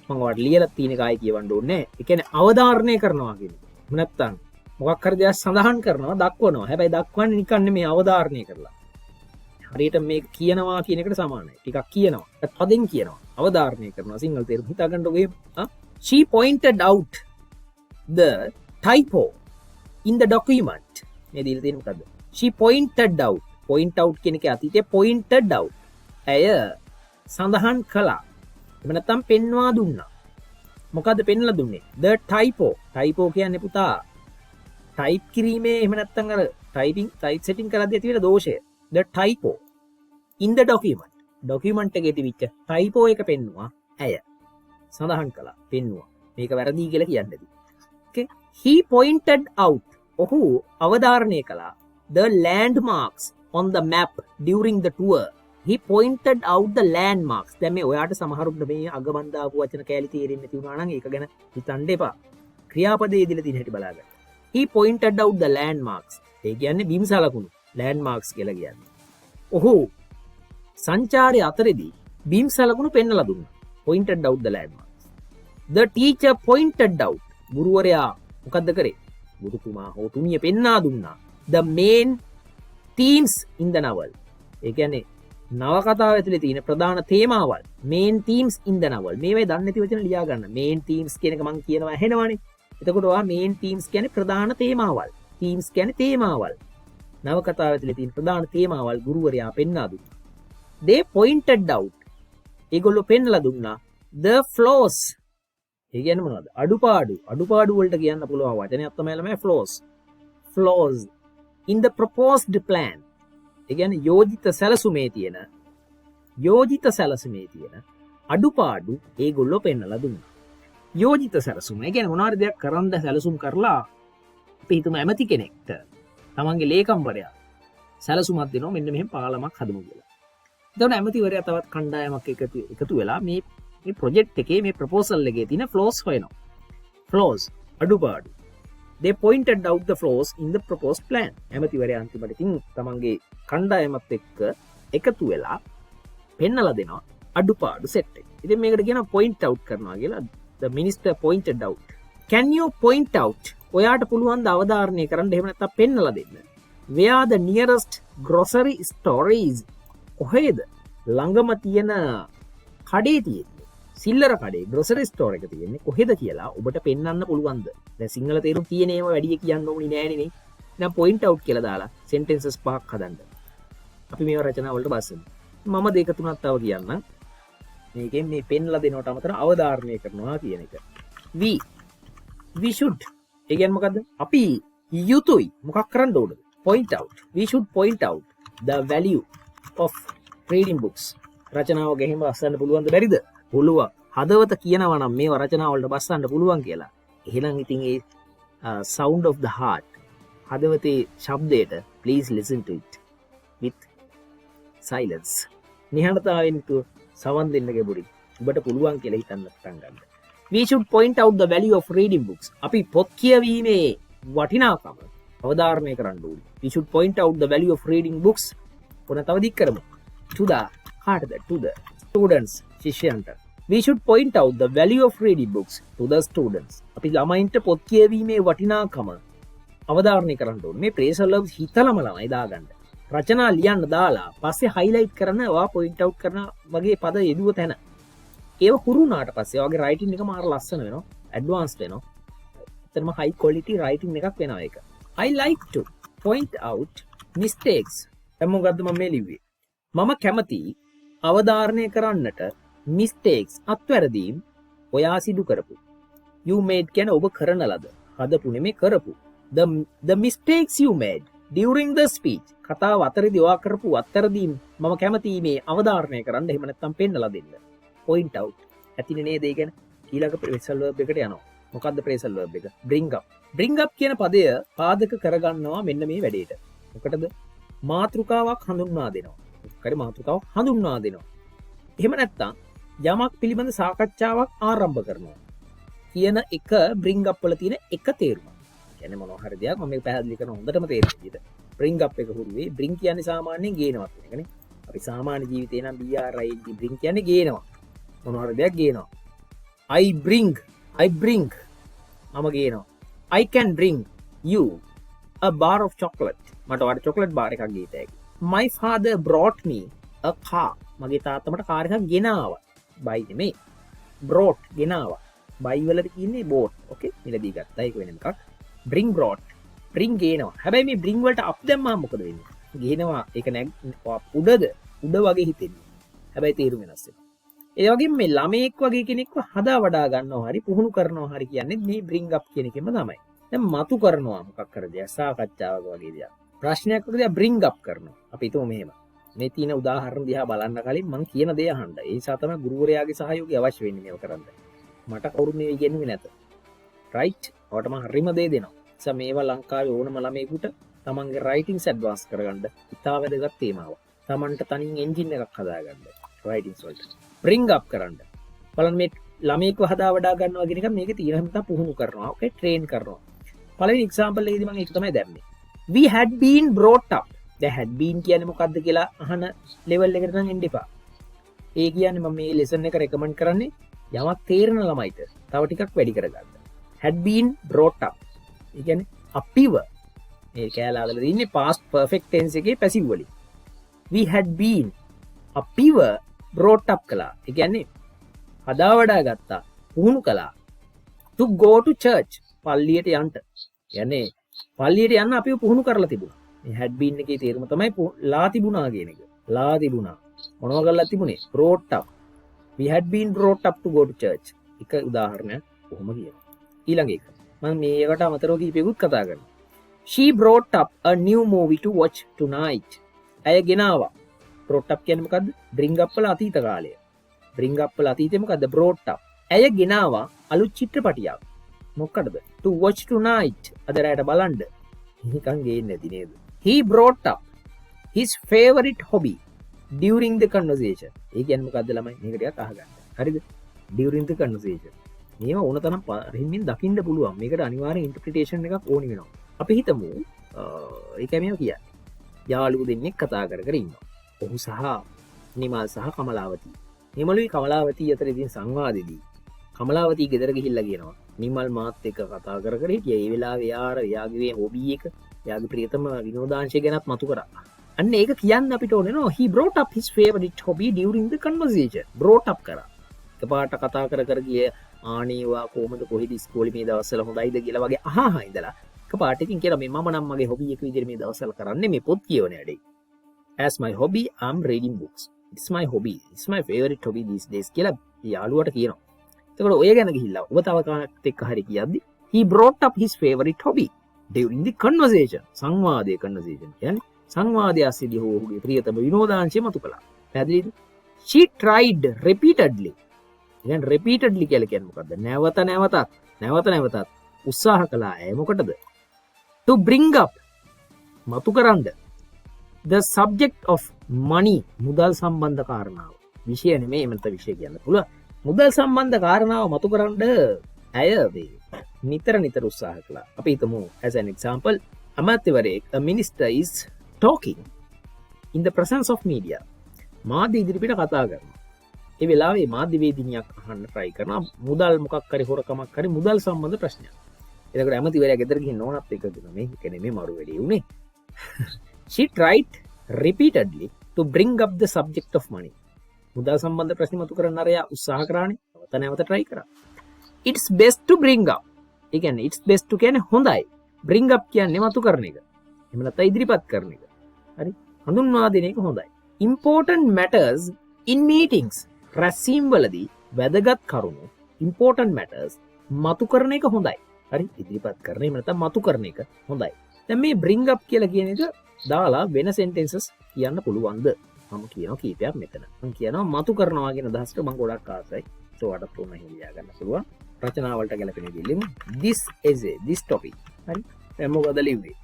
මම ඔයාලට ලියලා තියෙන එක ආයි කියවන්න ඕනේ නැහැ. ඒ කියන්නේ අවධාරණය කරනවා කියන්නේ. නැත්තම් මොකක් හරි දෙයක් සඳහන් කරනවා, දක්වනවා. හැබැයි දක්වන්නේ නිකන් නෙමෙයි අවධාරණය කරලා. හරියට මේක කියනවා කියන එකට සමානයි. ටිකක් කියනවා. පදෙන් කියනවා. අවධාරණය කරනවා. සිංහල තේරුම හිතා ගන්නකො she pointed out the typo in the document. මේ දීලා තියෙන මොකද්ද? she pointed out. point out කියන එක අතීතයේ pointed out. ඇය සඳහන් කළා. එහෙම නැත්නම් පෙන්වා දුන්නා. මොකද්ද පෙන්ලා දුන්නේ? the typo. typo කියන්නේ පුතා type කිරීමේ එහෙම නැත්නම් අර type setting කරද්දී ඇති වෙන දෝෂය. the typo in the document. document එකේ තිබිච්ච typo එක පෙන්නුවා ඇය. සඳහන් කළා, පෙන්නුවා. මේක වැරදි කියලා කියන්නේ. okay. he pointed out. ඔහු අවධාරණය කළා the landmarks on the map during the tour. He pointed out the landmarks. දැන් මේ ඔයාට සමහරුන්ට මේ අගමන් දාපු වචන කැලි තේරෙන්නේ නැති වුණා නම් ඒක ගැන හිතන්න එපා. ක්‍රියාපදයේ දීලා තියෙන හැටි බලාගන්න. He pointed out the landmarks. ඒ කියන්නේ බිම් සලකුණු. landmarks කියලා කියන්නේ. ඔහු සංචාරය අතරේදී බිම් සලකුණු පෙන්වලා දුන්නා. pointed out the landmarks. The teacher pointed out. ගුරුවරයා මොකද්ද කරේ? ගුරුතුමා හෝ තුමිය පෙන්වා දුන්නා. The main themes in the novel. ඒ කියන්නේ නවකතාව ඇතුලේ තියෙන ප්‍රධාන තේමාවල්. main themes in the novel. මේවයි දන්නේ නැති වචන ලියා ගන්න. main themes කියන එක මම කියනවා ඇහෙනවනේ. එතකොට ඔයා main themes කියන්නේ ප්‍රධාන තේමාවල්. themes කියන්නේ තේමාවල්. නවකතාව ඇතුලේ තියෙන ප්‍රධාන තේමාවල් ගුරුවරයා පෙන්වා දුන්නා. they pointed out. ඒගොල්ලෝ පෙන්ලා දුන්නා the flaws. ඒ කියන්නේ මොනවද? අඩුපාඩු. අඩුපාඩු වලට කියන්න පුළුවන් වචනයක් තමයි ළමයි flaws. flaws in the proposed plan. ඒ කියන්නේ යෝජිත සැලසුමේ තියෙන අඩුපාඩු ඒගොල්ලෝ පෙන්වලා දුන්නා. යෝජිත සැලසුම. ඒ කියන්නේ මොනවාරි දෙයක් කරන්න සැලසුම් කරලා අපි හිතමු ඇමති කෙනෙක්ට තමන්ගේ ලේකම්වරයා සැලසුමක් දෙනවා මෙන්න මෙහෙම පාලමක් හදමු කියලා. එතකොට ඇමතිවරයා තවත් කණ්ඩායමක් එකතු වෙලා මේ ප්‍රොජෙක්ට් එකේ මේ ප්‍රොපෝසල් එකේ තියෙන ෆ්ලෝස් හොයනවා. ෆ්ලෝස් අඩුපාඩු. They pointed out the flaws in the proposed plan. ඇමතිවරයා අන්තිමට ඉතින් තමන්ගේ කණ්ඩායමත් එක්ක එකතු වෙලා පෙන්නලා දෙනවා අඩුපාඩු සෙට් එක. ඉතින් මේකට කියනවා point out කරනවා කියලා. The minister pointed out. Can you point out? ඔයාට පුළුවන් ද අවධාරණය කරන්න එහෙම නැත්නම් පෙන්නලා දෙන්න. Where the nearest grocery store is? කොහෙද ළඟම තියෙන කඩේ තියෙන්නේ? සිල්ලර කඩේ grocery store එක තියෙන්නේ කොහෙද කියලා ඔබට පෙන්වන්න පුළුවන්ද? දැන් සිංහල තේරුම් තියෙන ඒවා වැඩි කියන්න ඕනේ නෑනේ නේ. දැන් point out කියලා දාලා sentences පහක් හදන්න. අපි මේවා රචනා වලට බස්සමු. මම දෙක තුනක් තව කියන්නම්. මේකෙන් මේ පෙන්ලා දෙනවට අමතරව අවධාරණය කරනවා කියන එක. we should. ඒ කියන්නේ මොකද්ද? අපි යුතුයි මොකක් කරන්න ඕනද? point out. We should point out the value of reading books. රචනාව ගෙහිම අස්සන්න පුළුවන්ද බැරිද? පුළුවන්. හදවත කියනවා නම් මේවා රචනා වලට බස්සන්න පුළුවන් කියලා. එහෙනම් ඉතින් ඒ sound of the heart හදවතේ ශබ්දයට please listen to it with silence. නිහඬතාවයෙන් යුතුව සවන් දෙන්න ගැඹුරින්. ඔබට පුළුවන් කියලා හිතන්න පටන් ගන්න. We should point out the value of reading books. අපි පොත් කියවීමේ වටිනාකම අවධාරණය කරන්න ඕනේ. We should point out the value of reading books. පොන තව දික් කරමු. To the students. ශිෂ්‍යයන්ට. We should point out the value of reading books to the students. අපි ළමයින්ට පොත් කියවීමේ වටිනාකම අවධාරණය කරන්න ඕනේ. මේ phrasal verbs හිතලම ළමයි දාගන්න. රචනා ලියන්න දාලා පස්සේ highlight කරන ඔයා point out කරන වගේ පද යෙදුව තැන. ඒව හුරු වුණාට පස්සේ ඔයාගේ writing එක මාර ලස්සන වෙනවා. advanced වෙනවා. එතනම high quality writing එකක් වෙනවා ඒක. I like to point out mistakes. දැන් මොකද්ද මම මේ ලිව්වේ? මම කැමති අවධාරණය කරන්නට mistakes අත්වැරදීම් ඔයා සිදු කරපු. You made කියන ඔබ කරන ලද. හදපු නෙමෙයි කරපු. The mistakes you made during the speech. කතාව අතරේදී ඔයා කරපු අත්වැරදීම් මම කැමති මේ අවධාරණය කරන්න. එහෙම නැත්නම් පෙන්නලා දෙන්න. point out. ඇතිනේ නේද ඒ කියන්නේ? ඊළඟ phrasal verb එකට යනවා. මොකද්ද phrasal verb එක? bring up. bring up කියන පදය පාදක කරගන්නවා මෙන්න මේ වැඩේට. මොකටද? මාතෘකාවක් හඳුන්වා දෙනවා. කරේ මාතෘකාවක් හඳුන්වා දෙනවා. එහෙම නැත්නම් යමක් පිළිබඳ සාකච්ඡාවක් ආරම්භ කරනවා. කියන එක bring up වල තියෙන එක තේරුම. කියන්නේ මොනවා හරි දෙයක් මම මේක පැහැදිලි කරන හොඳටම තේරෙන විදිහට. bring up එක හුරු වෙයි. bring කියන්නේ සාමාන්‍යයෙන් ගේනවා කියන එකනේ. අපි සාමාන්‍ය ජීවිතේ නම් bring කියන්නේ ගේනවා. මොනවා හරි දෙයක් ගේනවා. I bring මම ගේනවා. I can bring you a bar of chocolate. මට ඔයාලට chocolate bar එකක් ගේත හැකියි. My father brought me a car. මගේ තාත්තා මට කාර් එකක් ගෙනාවා. buy නෙමෙයි. brought ගෙනාවා. buy වලට කියන්නේ bought. okay මිලදී ගත්තා. ඒක වෙන එකක්. bring brought. bring ගේනවා. හැබැයි මේ bring වලට up දැම්මම මොකද වෙන්නේ? ගේනවා ඒක නැග උඩ වගේ හිතෙන්නේ. හැබැයි තේරුම වෙනස් වෙනවා. ඒ වගේම මේ ළමයෙක් වගේ කෙනෙක්ව හදා වඩා ගන්නවා හරි පුහුණු කරනවා හරි කියන්නේ මේ bring up කියන එකෙම තමයි. දැන් මතු කරනවා මොකක් කර දෙයක් සාකච්ඡාවක වගේ දෙයක්. ප්‍රශ්නයක් වගේ දෙයක් bring up කරනවා. අපි හිතමු මෙහෙම. මේ තියෙන උදාහරණ දිහා බලන්න කලින් මම කියන දේ අහන්න. ඒ නිසා තමයි ගුරුවරයාගේ සහයෝගය අවශ්‍ය වෙන්නේ මේක කරන්න. මට කවුරුත් මේ ඉගෙනුවේ නැත. right? ඔයාලට මම හරිම දේ දෙනවා. නිසා මේවා ලංකාවේ ඕනම ළමයෙකුට තමන්ගේ writings advance කරගන්න ඉතා වැදගත් තේමාවක්. තමන්ට තනියෙන් engine එකක් හදාගන්න. writings වලට. bring up කරන්න. බලන්න මේ ළමයෙක්ව හදා වඩා ගන්නවා කියන එක මේකේ තියෙන හැම පුහුණු කරනවා. okay train කරනවා. පළවෙනි example එකේදී මම ඒක තමයි දැම්මේ. We had been brought up. දැන් had been කියන්නේ මොකක්ද කියලා අහන level එකට නම් එන්න එපා. ඒ කියන්නේ මම මේ lesson එක recommend කරන්නේ යමක් තේරෙන ළමයිට තව ටිකක් වැඩි කරගන්න. had been brought up. ඒ කියන්නේ අපිව මේ කැලෑවල ඉන්නේ past perfect tense එකේ passive වලින්. We had been අපිව brought up කළා. ඒ කියන්නේ හදා වඩා ගත්තා. පුහුණු කළා. to go to church. පල්ලියට යන්න. කියන්නේ පල්ලියට යන්න අපිව පුහුණු කරලා තිබුණා. මේ had been එකේ තේරුම තමයි ලා තිබුණා කියන එක. ලා තිබුණා. මොනවා කරලා තිබුණේ? brought up. We had been brought up to go to church. එක උදාහරණයක් කොහොම කියනවා. ඊළඟ එක. මම මේකට අමතරව කීපයකුත් කතා කරනවා. She brought up a new movie to watch tonight. ඇය ගෙනාවා. brought up කියන්නේ මොකද්ද? bring up වල අතීත කාලය. bring up වල අතීතේ මොකද්ද? brought up. ඇය ගෙනාවා අලුත් චිත්‍රපටියක්. මොකටද? to watch tonight. අද රාට බලන්න. නිකන් ගේන්නේ නැති නේද? He brought up his favorite hobby during the conversation. ඒ කියන්නේ මොකද්ද ළමයි? මේක ටිකක් අහගන්න. හරිද? during the conversation. මේව ඕන තරම් පරිමින් දකින්න පුළුවන්. මේකට අනිවාර්යෙන් ඉන්ටර්ප්‍රිටේෂන් එකක් ඕනි වෙනවා. අපි හිතමු ඒකයි මේව කියන්නේ. යාළුවෝ දෙන්නෙක් කතා කර කර ඉන්නවා. ඔහු සහ නිමල් සහ කමලාවතී. නිමලුයි කමලාවතී අතර ඉතින් සංවාදෙදී කමලාවතී ගෙදර ගිහිල්ලා කියනවා නිමල් මාත් එක්ක කතා කර කර හිටියා. ඒ වෙලාවේ එයාගේ හොබි එක, එයාගේ ප්‍රියතම විනෝදාංශය ගැනත් මතු කරා. අන්න ඒක කියන්න අපිට ඕනේ නෝ. he brought up his favorite hobby during the conversation. brought up කරා. එකපාරට කතා කර කර ගිය ආනීවා කොහොමද කොහෙද ඉස්කෝලේ මේ දවස්වල හොඳයිද කියලා වගේ අහහා ඉඳලා එකපාරට ඉතින් කියලා මේ මම නම් මගේ හොබි එක විදිහට මේ දවස්වල කරන්නේ මේ පොත් කියවන වැඩේ. as my hobby I'm reading books. it's my hobby. it's my favorite hobby these days කියලා යාළුවාට කියනවා. එතකොට ඔය ගැන ගිහිල්ලා ඔබ තව කෙනෙක් එක්ක හරි කියද්දි he brought up his favorite hobby during the conversation. සංවාදයේ conversation කියන්නේ සංවාදය ASCII හෝ ඔහුගේ ප්‍රියතම විනෝදාංශය මතු කළා. පැහැදිලිද? she tried repeatedly. දැන් repeatedly කියලා කියන්නේ මොකද්ද? නැවත නැවතත් උත්සාහ කළා. ඒ මොකටද? to bring up මතු කරන්න the subject of money මුදල් සම්බන්ධ කාරණාව. විෂය නෙමෙයි මන්ට විෂය කියන්න පුළුවන්. මුදල් සම්බන්ධ කාරණාව මතු කරන්න ඇය නිතර උත්සාහ කළා. අපි හිතමු as an example අමාත්‍යවරයෙක් a minister is talking in the presence of media. මාධ්‍ය ඉදිරිපිට කතා කරනවා. ඒ වෙලාවේ මාධ්‍යවේදිනියක් අහන්න try කරනවා මුදල් මොකක් හරි හොරකමක් හරි මුදල් සම්බන්ධ ප්‍රශ්නයක්. එතකොට ඇමතිවරයා ගෙදර ගිහින් ඕනත් එක දෙනවා මේක නෙමෙයි මරු වැඩේ උනේ. she tried repeatedly to bring up the subject of money. මුදල් සම්බන්ධ ප්‍රශ්න මතු කරන්න අරයා උත්සාහ කරානේ. නැවත try කරා. it's best to bring up. ඒ කියන්නේ it's best to කියන්නේ හොඳයි. bring up කියන්නේ මතු කරන එක. එහෙම නැත්නම් ඉදිරිපත් කරන එක. හරි? හඳුන්වා දෙන එක හොඳයි. important matters in meetings. රැස්වීම් වලදී වැදගත් කරුණු important matters මතු කරන එක හොඳයි. හරි? ඉදිරිපත් කරන එහෙම නැත්නම් මතු කරන එක හොඳයි. දැන් මේ bring up කියලා කියන එක දාලා වෙන sentences කියන්න පුළුවන්ද? මම කියනවා කීපයක් මෙතන. මම කියනවා මතු කරනවා කියන අදහසට මම ගොඩක් ආසයි. ඒකට තුන හිලියා ගන්න පුළුවන්. රචනා වලට ගැලපෙන දෙයක්. this essay, this topic. හරි? දැන් මොකද ලිව්වේ?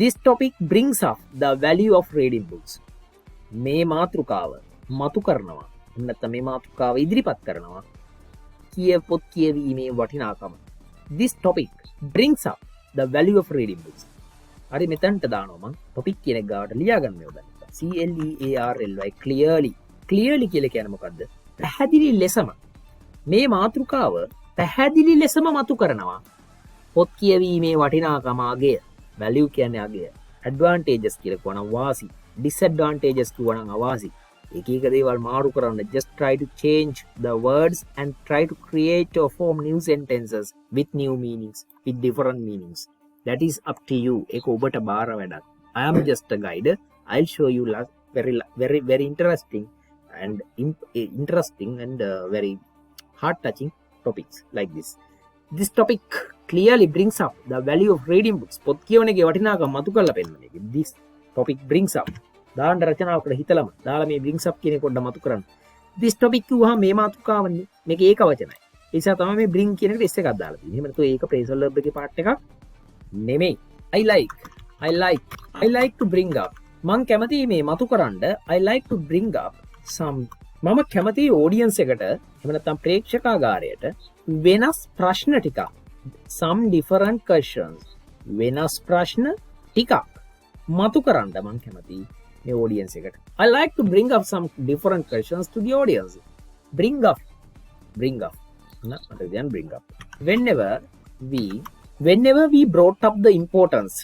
this topic brings up the value of reading books. මේ මාතෘකාව මතු කරනවා. නැත්නම් මේ මාතෘකාව ඉදිරිපත් කරනවා. පොත් කියවීමේ වටිනාකම. this topic brings up the value of reading books. හරි මෙතනට දානවා මම topic කියන එක ගාවට ලියා ගන්න ඕනේ. CLEARLY clearly. clearly කියලා කියන්නේ මොකද්ද? පැහැදිලි ලෙසම මේ මාතෘකාව පැහැදිලි ලෙසම මතු කරනවා. පොත් කියවීමේ වටිනාකම අගය. value කියන්නේ අගය. advantages කියලා කියනවා වාසි. disadvantages කියනවා අවාසි. එක එක දේවල් මාරු කරන්න. just try to change the words and try to create or form new sentences with new meanings, with different meanings. That is up to you. ඒක ඔබට බාර වැඩක්. I am just a guide. I'll show you very interesting and very heart touching topics like this. This topic clearly brings up the value of reading books. පොත් කියවන එකේ වටිනාකම මතු කරලා පෙන්නන එක. This topic brings up. දාන්න රචනාවකට හිතලම දාලා මේ brings up කියන එක පොඩ්ඩක් මතු කරන්න. This topic කිව්වහම මේ මාතෘකාවන්නේ මේක ඒක වචනයි. ඒ නිසා තමයි මේ bring කියන එකට s එකක් දාලා තියෙන්නේ. එහෙම නැත්නම් ඒක phrasal verb එකේ part එකක් නෙමෙයි. I like to bring up. මං කැමති මේ මතු කරන්න. I like to bring up some. මම කැමති audience එකට එහෙම නැත්නම් ප්‍රේක්ෂකාගාරයට වෙනස් ප්‍රශ්න ටිකක්. Some different questions. වෙනස් ප්‍රශ්න ටිකක් මතු කරන්න මං කැමති මේ audience එකට. I like to bring up some different questions to the audience. Bring up. Bring up. Whenever we brought up the importance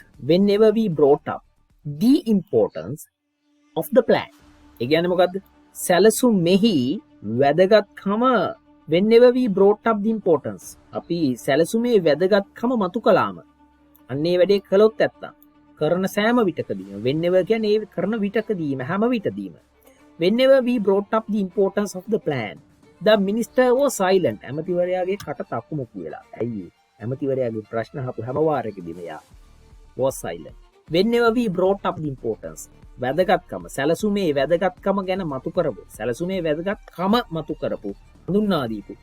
of the plan. ඒ කියන්නේ මොකද්ද? සැලසුමෙහි වැදගත්කම. Whenever we brought up the importance. අපි සැලසුමේ වැදගත්කම මතු කළාම. අන්නේ වැඩේ කළොත් නැත්තම් කරන සෑම විටකදීම. Whenever කියන්නේ ඒ කරන විටකදීම හැම විටදීම. Whenever we brought up the importance of the plan. The minister was silent. ඇමතිවරයාගේ කට තක්කු මුක්කු වෙලා. ඇයි? ඇමතිවරයාගේ ප්‍රශ්න අහපු හැම වාරයකදීම යා was silent. Whenever we brought up the importance. වැදගත්කම. සැලසුමේ වැදගත්කම ගැන මතු කරපු. සැලසුමේ වැදගත්කම මතු කරපු. හඳුන්වා දීපු.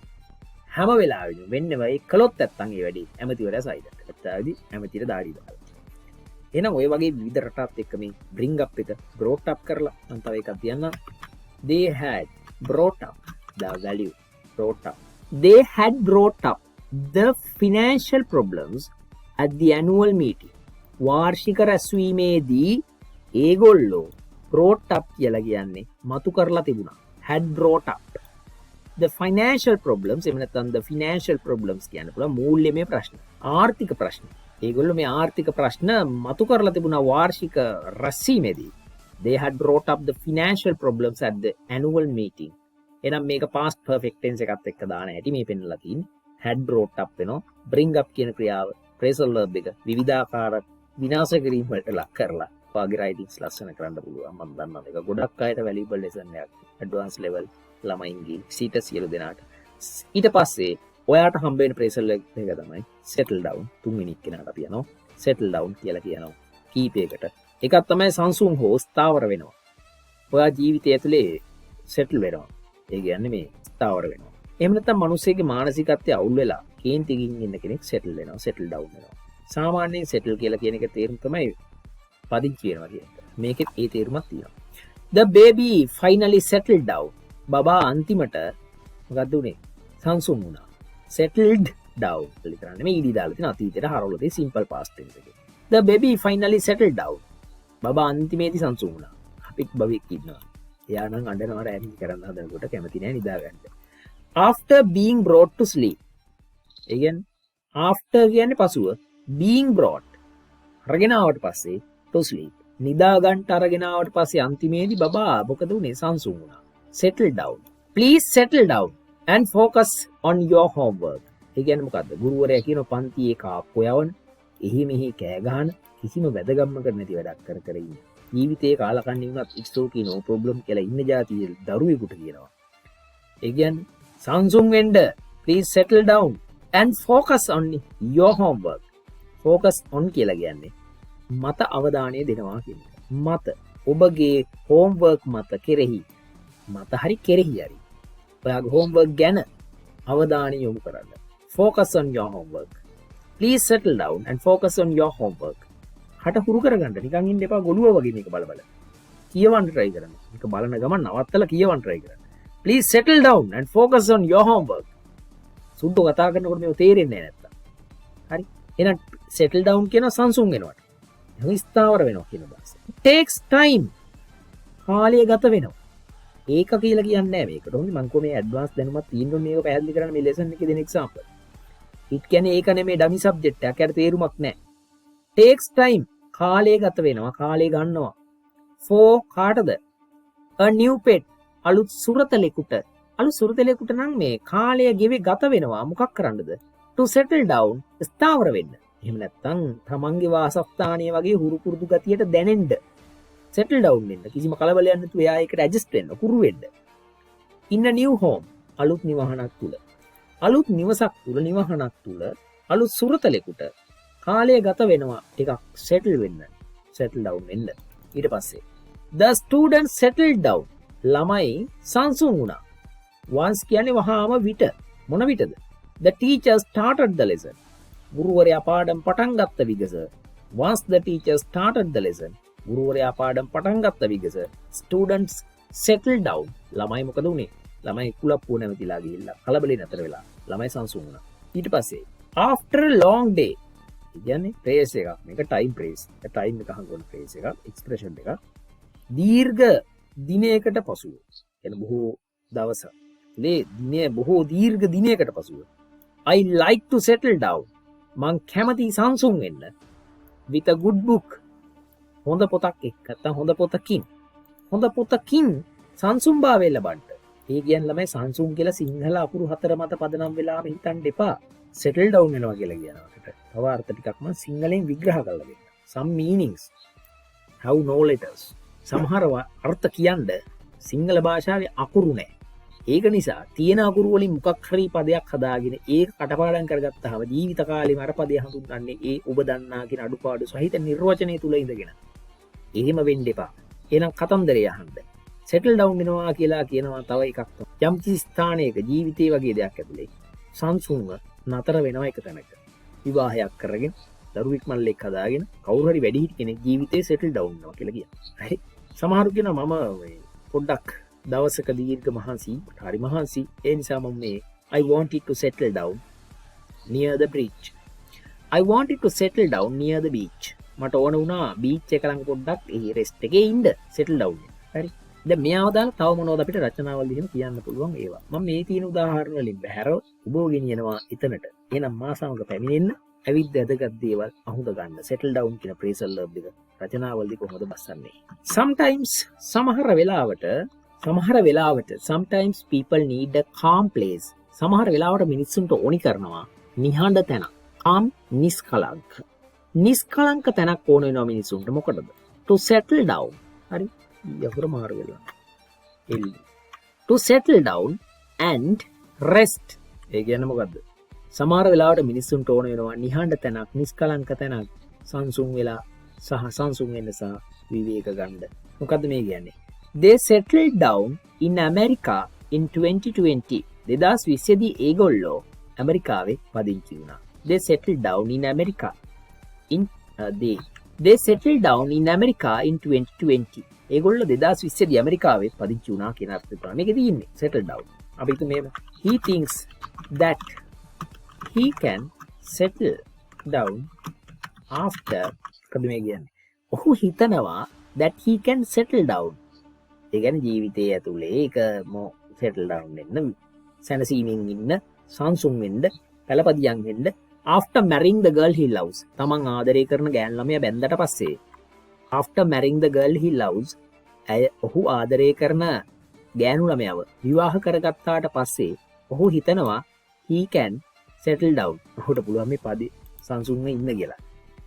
හැම වෙලාවෙම whenever ඒ කළොත් නැත්තම් ඒ වැඩේ ඇමතිවරයා silent. එතනදී ඇමතිට දාඩි දාලා. එහෙනම් ඔය වගේ විවිධ රටාත් එක්ක මේ bring up එක brought up කරලා මම තව එකක් කියන්නම්. They had brought up the value. They had brought up the financial problems at the annual meeting. වාර්ෂික රැස්වීමේදී ඒගොල්ලෝ brought up කියලා කියන්නේ මතු කරලා තිබුණා. had brought up the financial problems. එහෙම නැත්නම් the financial problems කියන්නේ පුළුවන් මූල්‍යමය ප්‍රශ්න. ආර්ථික ප්‍රශ්න. ඒගොල්ලෝ මේ ආර්ථික ප්‍රශ්න මතු කරලා තිබුණා වාර්ෂික රැස්වීමේදී. They had brought up the financial problems at the annual meeting. එහෙනම් මේක past perfect tense එකත් එක්ක දාන හැටි මේ පෙන්නලා තියෙන්නේ. had brought up වෙනවා. bring up කියන ක්‍රියාව phrasal verb එක විවිධාකාර විනාශ කිරීම වලට ලක් කරලා වාගේ writings ලස්සන කරන්න පුළුවන්. මම දන්නවා මේක ගොඩක් අයට valuable lesson එකක්. advanced level ළමයින්ගේ සීට සියලු දෙනාට. ඊට පස්සේ ඔයාට හම්බ වෙන phrasal එක තමයි settle down. තුන්වෙනි කෙනාට අපි යනවා settle down කියලා කියනවා කීපයකට. එකක් තමයි සංසුන් හෝ ස්ථාවර වෙනවා. ඔයා ජීවිතය ඇතුලේ settle වෙනවා. ඒ කියන්නේ මේ ස්ථාවර වෙනවා. එහෙම නැත්නම් මිනිස්සෙගේ මානසිකත්වය අවුල් වෙලා කේන්තිකින් ඉන්න කෙනෙක් settle වෙනවා, settle down වෙනවා. සාමාන්‍යයෙන් settle කියලා කියන එක තේරුම තමයි පදිංචි වෙනවා කියන එක. මේකෙත් ඒ තේරුමක් තියෙනවා. The baby finally settled down. බබා අන්තිමට මොකද්ද උනේ? සංසුන් වුණා. settled down කියලා කරන්නේ මේ ඉදි දාලා තියෙන අතීතයට හරවලා තියෙන simple past tense එකේ. The baby finally settled down. බබා අන්තිමේදී සංසුන් වුණා. අපිත් බබෙක් ඉන්නවා. එයා නම් අඬනවා රැඳි කරන්න හදනකොට කැමති නෑ නිදා ගන්න. After being brought to sleep. again after කියන්නේ පසුව being brought අරගෙන ආවට පස්සේ to sleep නිදා ගන්නට අරගෙන ආවට පස්සේ අන්තිමේදී බබා මොකද උනේ සංසුන් වුණා. settle down. Please settle down and focus on your homework. ඒ කියන්නේ මොකද්ද? ගුරුවරයා කියන පන්තියේ කාප්පෝ යවන එහි මෙහි කෑ ගහන කිසිම වැදගම්මකට නැති වැඩක් කර කර ඉන්න. ජීවිතේ කාලකන්ණි වුණත් it's okay no problem කියලා ඉන්න જાතිය දරුවෙකුට කියනවා. ඒ කියන්නේ සංසුන් වෙන්න please settle down and focus on your homework. focus on කියලා කියන්නේ මත අවධානය දෙනවා කියන එක. මත ඔබගේ homework මත කෙරෙහි මත හරි කෙරෙහි හරි ඔයාගේ homework ගැන අවධානය යොමු කරන්න. focus on your homework. please settle down and focus on your homework. හට හුරු කරගන්න නිකන් ඉන්න එපා ගොළුව වගේ මේක බල බල. කියවන්න try කරන්න. මේක බලන ගමන් නවත්තලා කියවන්න try කරන්න. please settle down and focus on your homework. සුද්ධ කතා කරනකොට මේක තේරෙන්නේ නැහැ නැත්තම්. හරි. එහෙනම් settle down කියන සංසුන් වෙනවට. ස්ථාවර වෙනවා කියන අදහස. takes time කාලය ගත වෙනවා. ඒක කියලා කියන්නේ නැහැ මේකට. ඕනේ මම කොහේ මේ ඇඩ්වාන්ස් දැනුමක් තියෙනවා මේක පැහැදිලි කරන්න මේ ලෙසන් එකේ දෙන එක්සැම්පල්. it කියන්නේ ඒක නෙමෙයි ඩමි සබ්ජෙක්ට් එකක්. ඒකට තේරුමක් නැහැ. takes time කාලය ගත වෙනවා. කාලය ගන්නවා. for කාටද? a new pet අලුත් සුරතලෙකුට. අලුත් සුරතලෙකුට නම් මේ කාලය ගෙවේ ගත වෙනවා. මොකක් කරන්නද? to settle down ස්ථාවර වෙන්න. එහෙම නැත්නම් තමන්ගේ වාසස්ථානයේ වගේ හුරු පුරුදු ගතියට දැනෙන්න. settle down වෙන්න. කිසිම කලබලයක් නැතුව එයා ඒකට adjust වෙන්න, කුරු වෙන්න. in a new home අලුත් නිවහනක් තුල. අලුත් නිවසක් තුල, නිවහනක් තුල අලුත් සුරතලෙකුට කාලය ගත වෙනවා. ටිකක් settle වෙන්න. settle down වෙන්න. ඊට පස්සේ the students settled down ළමයි සංසුන් වුණා. once කියන්නේ වහාම විට. මොන විටද? the teacher started the lesson ගුරුවරයා පාඩම් පටන් ගත්ත විගස. once the teacher started the lesson ගුරුවරයා පාඩම් පටන් ගත්ත විගස. students settled down ළමයි මොකද උනේ? ළමයි කුලප්පුව නැවතිලා ගිහිල්ලා කලබලේ නැතර වෙලා ළමයි සංසුන් වුණා. ඊට පස්සේ after a long day කියන්නේ phrase එකක්. මේක time phrase. ඒ time එක හංගන phrase එකක්, expression එකක්. දීර්ඝ දිනයකට පසුව. එන බොහෝ දවසක්. දිනේ බොහෝ දීර්ඝ දිනයකට පසුව. I like to settle down. මං කැමති සංසුන් වෙන්න. with a good book. හොඳ පොතක් එක්ක නැත්නම් හොඳ පොතකින්. හොඳ පොතකින් සංසුන්භාවය ලබන්න. ඒ කියන්නේ ළමයි සංසුන් කියලා සිංහල අකුරු හතර මත පදනම් වෙලාම හිතන්න එපා. settle down වෙනවා කියලා කියනවාකට. තව අර්ථ ටිකක් මම සිංහලෙන් විග්‍රහ කරලා දෙන්න. some meanings have no letters. සමහර අර්ථ කියන්නේ සිංහල භාෂාවේ අකුරු නැහැ. ඒක නිසා තියෙන අකුරු වලින් මොකක් හරි පදයක් හදාගෙන ඒක කටපාඩම් කරගත්තාම ජීවිත කාලෙම අර පදය හඳුන්වන්නේ ඒ ඔබ දන්නා කියන අඩුපාඩු සහිත නිර්වචනය තුල ඉඳගෙන. එහෙම වෙන්න එපා. එහෙනම් කතන්දරය අහන්න. settle down වෙනවා කියලා කියනවා තව එකක් තමයි. යම් කිසි ස්ථානයක ජීවිතේ වගේ දෙයක් ඇතුලේ සංසුන්ව නතර වෙනවා එක තැනක. විවාහයක් කරගෙන දරුවෙක් මල්ලෙක් හදාගෙන කවුරු හරි වැඩිහිටි කෙනෙක් ජීවිතේ settle down වෙනවා කියලා කියනවා. හරි. සමහරු කියනවා මම පොඩ්ඩක් දවසක දීර්ඝ මහන්සි හරි මහන්සි ඒ නිසා මම මේ I wanted to settle down near the beach. I wanted to settle down near the beach. මට ඕන වුණා බීච් එක ළඟ පොඩ්ඩක් ඒ රෙස්ට් එකේ ඉන්න settle down වෙන්න. හරි. දැන් මෙයාව දාලා තව මොනවද අපිට රචනාවල් එහෙම කියන්න පුළුවන් ඒවා. මම මේ තියෙන උදාහරණ වලින් බහැරව උබව ගෙනියනවා එතනට. එහෙනම් මා සමග පැමිණෙන්න ඇවිත් වැදගත් දේවල් අහුඳ ගන්න. settle down කියන phrasal verb එක රචනාවල්දී කොහොමද බස්සන්නේ? sometimes සමහර වෙලාවට sometimes people need a calm place. සමහර වෙලාවට මිනිස්සුන්ට ඕනි කරනවා නිහඬ තැනක්. calm නිස්කලංක. නිස්කලංක තැනක් ඕන වෙනවා මිනිස්සුන්ට. මොකටද? to settle down. හරි. යහුර මාරු වෙලා. to settle down and rest. ඒ කියන්නේ මොකද්ද? සමහර වෙලාවට මිනිස්සුන්ට ඕන වෙනවා නිහඬ තැනක්, නිස්කලංක තැනක්, සංසුන් වෙලා සහ සංසුන් වෙන්න සහ විවේක ගන්න. මොකද්ද මේ කියන්නේ? They settled down in America in 2020. 2020 දී ඒගොල්ලෝ ඇමරිකාවේ පදිංචි වුණා. They settled down in America in they settled down in America in 2020. ඒගොල්ලෝ 2020 දී ඇමරිකාවේ පදිංචි වුණා කියන අර්ථය තමයි මේකේ තියෙන්නේ. settle down. අපි හිතමු මේක. He thinks that he can settle down after කද මේ කියන්නේ. ඔහු හිතනවා that he can settle down. ඒ කියන්නේ ජීවිතයේ ඇතුලේ ඒක settle down වෙන්න, සැනසීමෙන් ඉන්න, සංසුන් වෙන්න, පළපදියම් වෙන්න after marrying the girl he loves. තමන් ආදරය කරන ගෑන් ළමයා බැන්දට පස්සේ after marrying the girl he loves ඔහු ආදරය කරන ගෑනු ළමයාව විවාහ කරගත්තාට පස්සේ ඔහු හිතනවා he can settle down. ඔහුට පුළුවන් මේ පදේ සංසුන්ව ඉන්න කියලා.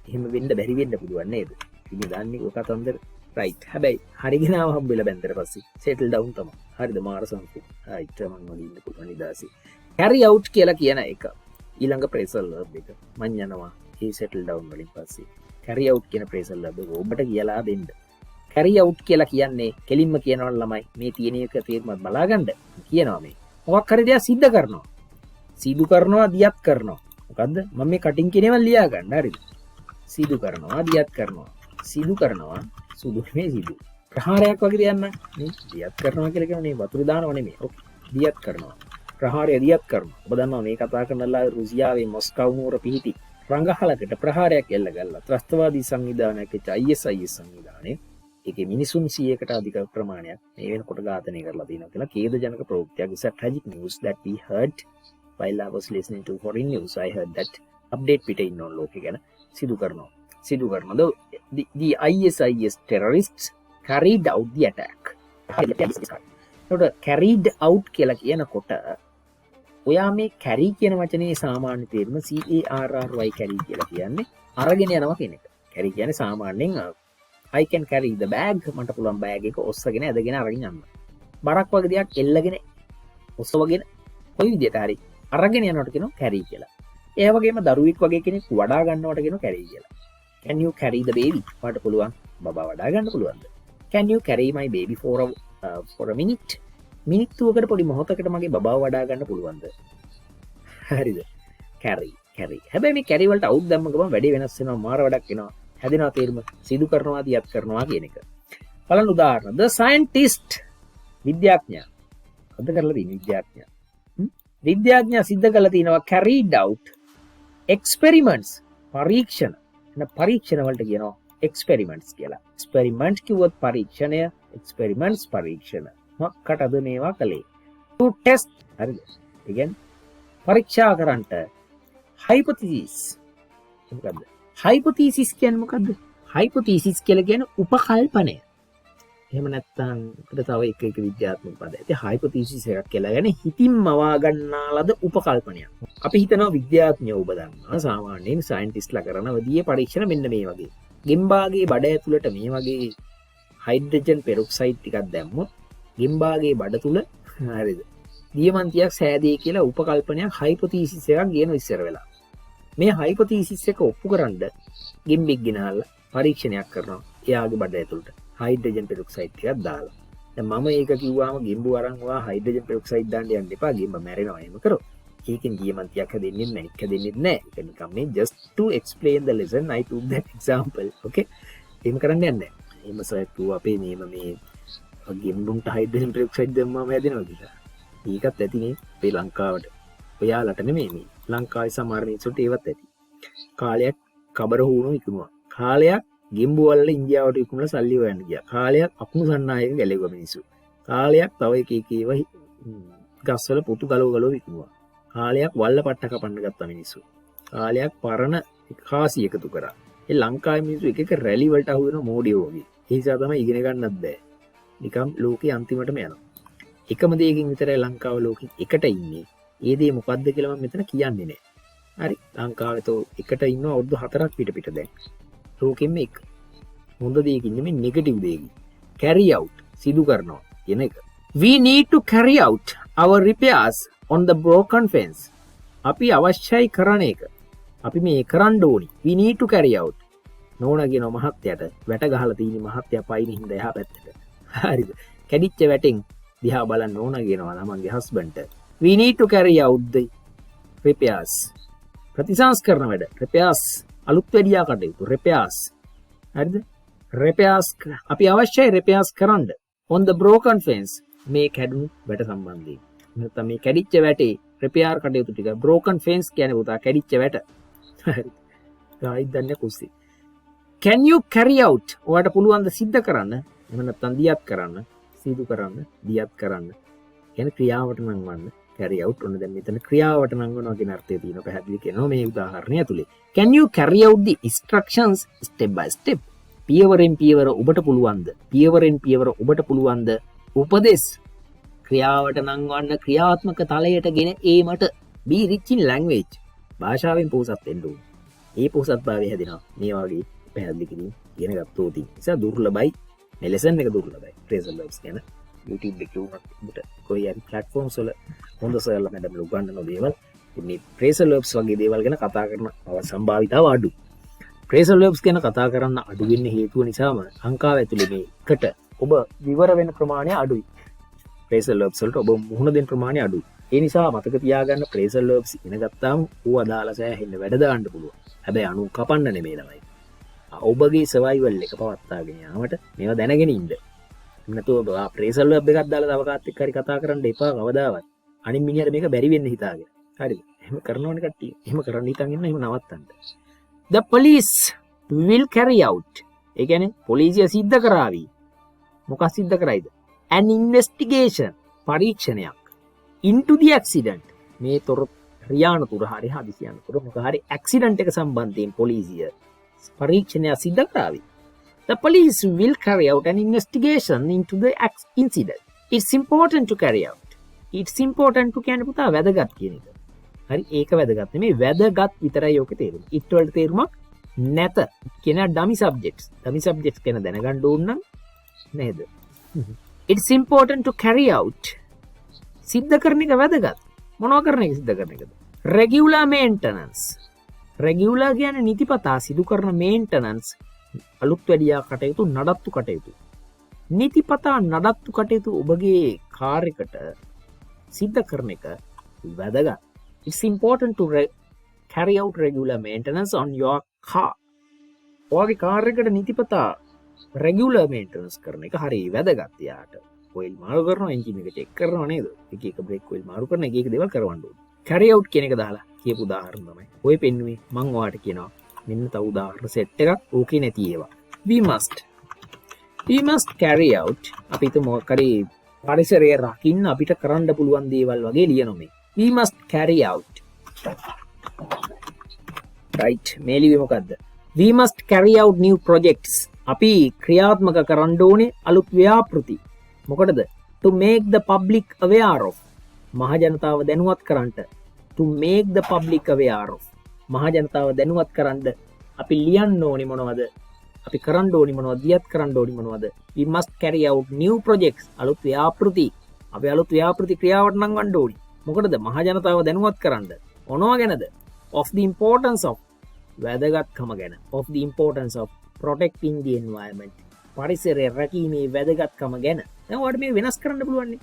එහෙම වෙන්න බැරි වෙන්න පුළුවන් නේද? ඉතින් දන්නේ ඔය කතන්දර right. හැබැයි හරිගෙන ආව හම්බෙලා බැන්දට පස්සේ settle down තමයි. හරිද? මාර සංසුන්. right. මම වගේ ඉන්න පුළුවන් නිදාසි. carry out කියලා කියන එක. ඊළඟ phrasal verb එක. මං යනවා he settle down වලින් පස්සේ. carry out කියන phrasal verb එක ඔබට කියලා දෙන්න. carry out කියලා කියන්නේ කෙලින්ම කියනවා ළමයි මේ තියෙන එක තේරුමත් බලාගන්න කියනවා මේ. මොකක් හරි දෙයක් සිද්ධ කරනවා. සිදු කරනවා දියත් කරනවා. මොකද්ද? මම මේ කටින් කියනේවල් ලියා ගන්න. හරිද? සිදු කරනවා දියත් කරනවා. සිදු කරනවා සුදු මේ සිදු. ප්‍රහාරයක් වගේ දෙයක් නෑ. මේ දියත් කරනවා කියලා කියන්නේ වතුර දානව නෙමෙයි. ඔව්. දියත් කරනවා. ප්‍රහාරය දියත් කරනවා. ඔබ දන්නවා මේ කතා කරනලා රුසියාවේ මොස්කව් නුවර පිහිටි රංගහලකට ප්‍රහාරයක් එල්ල කළා. ත්‍රස්තවාදී සංවිධානයක් ISIS සංවිධානය. ඒකේ මිනිසුන් 100කට අධික ප්‍රමාණයක් මේ වෙනකොට ඝාතනය කරලා තියෙනවා කියලා ඛේදජනක ප්‍රවෘත්තියක්. It's a tragic news that we heard while I was listening to foreign news. I heard that update පිටේ ඉන්න ලෝකෙ ගැන සිදු කරනවා. The ISIS terrorists carried out the attack. carried out කියලා කියනකොට ඔයා මේ carry කියන වචනේ සාමාන්‍ය තේරුම CARRY carry කියලා කියන්නේ අරගෙන යනවා කියන එක. carry කියන්නේ සාමාන්‍යයෙන් I can carry the bag මට පුළුවන් බෑග් එක ඔස්සගෙන ඇදගෙන අරගෙන යන්න. බරක් වගේ දෙයක් එල්ලගෙන ඔස්සවගෙන කොයි විදියට හරි අරගෙන යනවට කියනවා carry කියලා. ඒ වගේම දරුවෙක් වගේ කෙනෙක් වඩා ගන්නවට කියනවා carry කියලා. Can you carry the baby? මට පුළුවන් බබා වඩා ගන්න පුළුවන්ද? Can you carry my baby for a minute? මිනිත්තුවකට පොඩි මොහොතකට මගේ බබාව වඩා ගන්න පුළුවන්ද? හරිද? carry. හැබැයි මේ carry වලට අවුත් දැම්ම ගමන් වැඩි වෙනස් වෙනවා, මාර වැඩක් වෙනවා. හැදෙනවා තේරුම සිදු කරනවා දියත් කරනවා කියන එක. බලන්න උදාහරණ. The scientist විද්‍යාඥයා. අද කරලා තියෙන විද්‍යාඥයා. විද්‍යාඥයා සිද්ධ කළා තිනවා carried out experiments පරීක්ෂණ. පරීක්ෂණ වලට කියනවා experiments කියලා. experiment කිව්වොත් පරීක්ෂණය, experiments පරීක්ෂණ. මොකටද මේවා කළේ? to test හරිද? ඒ කියන්නේ පරීක්ෂා කරන්නට hypothesis. මොකද්ද? hypothesis කියන්නේ මොකද්ද? hypothesis කියලා කියන්නේ උපකල්පනය. එහෙම නැත්නම් අපිට තව එක විද්‍යාත්මක පදයක්. ඒ hypothesis එකක් කියලා කියන්නේ හිතින් මවා ගන්නා ලද උපකල්පනයක්. අපි හිතනවා විද්‍යාඥයෝ ඔබ දන්නවා සාමාන්‍යයෙන් සයන්ටිස්ට්ලා කරන විදියේ පරීක්ෂණ මෙන්න මේ වගේ. ගෙම්බාගේ බඩ ඇතුළට මේ වගේ හයිඩ්‍රජන් පෙරොක්සයිඩ් ටිකක් දැම්මොත් ගෙම්බාගේ බඩ තුල හරිද? දියමන්තියක් සෑදේ කියලා උපකල්පනයක් hypothesis එකක් කියන ඉස්සර වෙලා. මේ hypothesis එක ඔප්පු කරන්න ගෙම්බෙක් ගෙනල්ලා පරීක්ෂණයක් කරනවා. එයාගේ බඩ ඇතුළට හයිඩ්‍රජන් පෙරොක්සයිඩ් ටිකක් දාලා. දැන් මම ඒක කිව්වම ගෙම්බු අරන් ඔයා හයිඩ්‍රජන් පෙරොක්සයිඩ් දාන්න යන්න එපා. ගෙම්බ මැරෙනවා එහෙම කරොත්. ඒකෙන් දියමන්තියක් හැදෙන්නේ නැහැ. ඒක නිකන් මේ just to explain the lesson I took that example. Okay. එහෙම කරන්න යන්නේ නැහැ. එහෙම සයිතු අපේ මේ ගෙම්බුන්ට හයිඩ්‍රජන් පෙරොක්සයිඩ් දැම්මම හැදෙනවා කියලා. ඒකත් ඇතිනේ අපේ ලංකාවට. ඔයාලට නෙමෙයි මේ. ලංකාවේ සමහර මිනිස්සුන්ට ඒවත් ඇති. කාලයක් කබර හුණු විකුණුවා. කාලයක් ගෙම්බු වල ඉන්දියාවට විකුණලා සල්ලි හොයන්න ගියා. කාලයක් අකුණු සන්නායක ගැලෙව්වා මිනිස්සු. කාලයක් තව එක ඒවා ගස්වල පුතු ගලව විකුණුවා. කාලයක් වල්ල පට්ට කපන්න ගත්තා මිනිස්සු. කාලයක් පරණ කාසි එකතු කරා. ඒ ලංකාවේ මිනිස්සු එක රැලි වලට අහු වෙන මෝඩියෝ වගේ. ඒ නිසා තමයි ඉගෙන ගන්නත් බෑ. නිකම් ලෝකේ අන්තිමටම යනවා. එකම දෙයකින් විතරයි ලංකාව ලෝකෙ එකට ඉන්නේ. ඒ දේ මොකද්ද කියලා මම මෙතන කියන්නේ නෑ. හරි. ලංකාවේ තෝ එකට ඉන්නවා අවුරුදු 4ක් පිට දැන්. ලෝකෙම එක. හොඳ දෙයකින් නෙමෙයි නෙගටිව් දෙයකින්. carry out සිදු කරනවා කියන එක. We need to carry out our repairs on the broken fence. අපි අවශ්‍යයි කරන එක. අපි මේ කරන්න ඕනි. We need to carry out. නෝනා කියන මහත්තයාට වැට ගහලා තියෙන මහත්තයා පයින් හින්දා එහා පැත්තට. හරිද? කැඩිච්ච වැටෙන් දිහා බලන්න නෝනා කියනවා ළමන්ගේ හස්බන්ඩ්ට. We need to carry out the repairs. ප්‍රතිසංස්කරණ වැඩ. repairs අලුත් වැඩියා කටයුතු. repairs. හරිද? repairs අපි අවශ්‍යයි repairs කරන්න. on the broken fence මේ කැඩුණු වැට සම්බන්ධයෙන්. නැත්නම් මේ කැඩිච්ච වැටේ repair කටයුතු ටික broken fence කියන්නේ පුතා කැඩිච්ච වැට. හරිද? ආයිත් දන්නේ කුස්සේ. Can you carry out? ඔයාලට පුළුවන් ද සිද්ධ කරන්න? එහෙම නැත්නම් දියත් කරන්න, සිදු කරන්න, දියත් කරන්න. කියන්නේ ක්‍රියාවට නම් වන්න. carry out ඔන්න දැන් මෙතන ක්‍රියාවට නම් වනවා කියන අර්ථය තියෙනවා පැහැදිලි කියනවා මේ උදාහරණය ඇතුලේ. Can you carry out the instructions step by step? පියවරෙන් පියවර ඔබට පුළුවන්ද? පියවරෙන් පියවර ඔබට පුළුවන්ද? උපදෙස් ක්‍රියාවට නම් වන්න ක්‍රියාත්මක තලයට ගෙන ඒමට be rich in language. භාෂාවෙන් පොහොසත් වෙන්න ඕනේ. ඒ පොහොසත්භාවය හැදෙනවා. මේ වගේ පැහැදිලි කිරීම ඉගෙන ගත්තොත් නිසා දුර්ලභයි. මේ ලෙසන් එක දුර්ලභයි. Phrasal verbs ගැන YouTube එකේ උනත් ඔබට කොයි හරි platforms වල හොඳ සර්ලා මැඩම් උගන්වන දේවල් මේ Phrasal verbs වගේ දේවල් ගැන කතා කරන සම්භාවිතාව අඩුයි. Phrasal verbs ගැන කතා කරන්න අඩු වෙන්න හේතුව නිසාම ලංකාව ඇතුලේ මේකට ඔබ විවර වෙන ප්‍රමාණය අඩුයි. Phrasal verbs වලට ඔබ මුහුණ දෙන ප්‍රමාණය අඩුයි. ඒ නිසා මතක තියාගන්න Phrasal verbs ඉගෙන ගත්තාම ඌ අදාළ සෑහෙන්න වැඩ දාන්න පුළුවන්. හැබැයි අනු කපන්න නෙමෙයි ළමයි. ඔබගේ survival එක පවත්වාගෙන යාමට මේවා දැනගෙන ඉන්න. නැතුව Phrasal verb එකක් දාලා තව කාත් එක්ක හරි කතා කරන්න එපා කවදාවත්. අනිත් මිනිහට මේක බැරි වෙන්න හිතාගෙන. හරිද? එහෙම කරනවනේ කට්ටිය. එහෙම කරන්න හිතන් ඉන්න එහෙම නවත්තන්න. The police will carry out. ඒ කියන්නේ පොලිසිය සිද්ධ කරાવી. මොකක් සිද්ධ කරයිද? An investigation. පරීක්ෂණයක්. Into the accident. මේ රියානතුර හරි හදිසි යනතුර මොකක් හරි ඇක්සිඩන්ට් එක සම්බන්ධයෙන් පොලිසිය පරීක්ෂණයක් සිද්ධ කරાવી. The police will carry out an investigation into the incident. It's important to carry out. It's important to කියන්නේ පුතා වැදගත් කියන එක. හරි ඒක වැදගත් නෙමෙයි වැදගත් විතරයි ඔකේ තේරුම. it වලට තේරුමක් නැත කියන dummy subjects. dummy subjects කියන දැනගන්න ඕන නම් නේද? It's important to carry out. සිද්ධ කරන එක වැදගත්. මොනවා කරන එක සිද්ධ කරන එකද? Regular maintenance. Regular කියන්නේ නිතිපතා සිදු කරන maintenance අලුත් වැඩියා කටයුතු නඩත්තු කටයුතු. නිතිපතා නඩත්තු කටයුතු ඔබගේ කාර් එකට සිද්ධ කරන එක වැදගත්. It's important to carry out regular maintenance on your car. ඔයාගේ කාර් එකට නිතිපතා regular maintenance කරන එක හරිය වැදගත් යාට. ඔයිල් මාරු කරනවා, එන්ජින් එක චෙක් කරනවා නේද? එක එක බ්‍රේක් ඔයිල් මාරු කරන එක එක දේවල් කරවන්න ඕනේ. carry out කියන එක දාලා කියපු උදාහරණ තමයි. ඔය පෙන්නුවේ මම ඔයාලට කියනවා. මෙන්න තව උදාහරණ සෙට් එකක් ඕකේ නැති ඒවා. We must carry out. අපි හිතමු මොකක් හරි පරිසරය රකින්න අපිට කරන්න පුළුවන් දේවල් වගේ ලියනවා මේ. We must carry out. right. මේ ලිව්වේ මොකද්ද? We must carry out new projects. අපි ක්‍රියාත්මක කරන්න ඕනේ අලුත් ව්‍යාපෘති. මොකටද? To make the public aware of. මහ ජනතාව දැනුවත් කරන්නට. To make the public aware of. මහ ජනතාව දැනුවත් කරන්න අපි ලියන්න ඕනේ මොනවද? අපි කරන්න ඕනේ මොනවද? දියත් කරන්න ඕනේ මොනවද? We must carry out new projects. අලුත් ව්‍යාපෘති. අපි අලුත් ව්‍යාපෘති ක්‍රියාවට නම් ගන්න ඕනේ. මොකටද? මහ ජනතාව දැනුවත් කරන්න. මොනවා ගැනද? Of the importance of. වැදගත්කම ගැන. Of the importance of protecting the environment. පරිසරය රැකීමේ වැදගත්කම ගැන. දැන් ඔයාලට මේ වෙනස් කරන්න පුළුවන් නේ.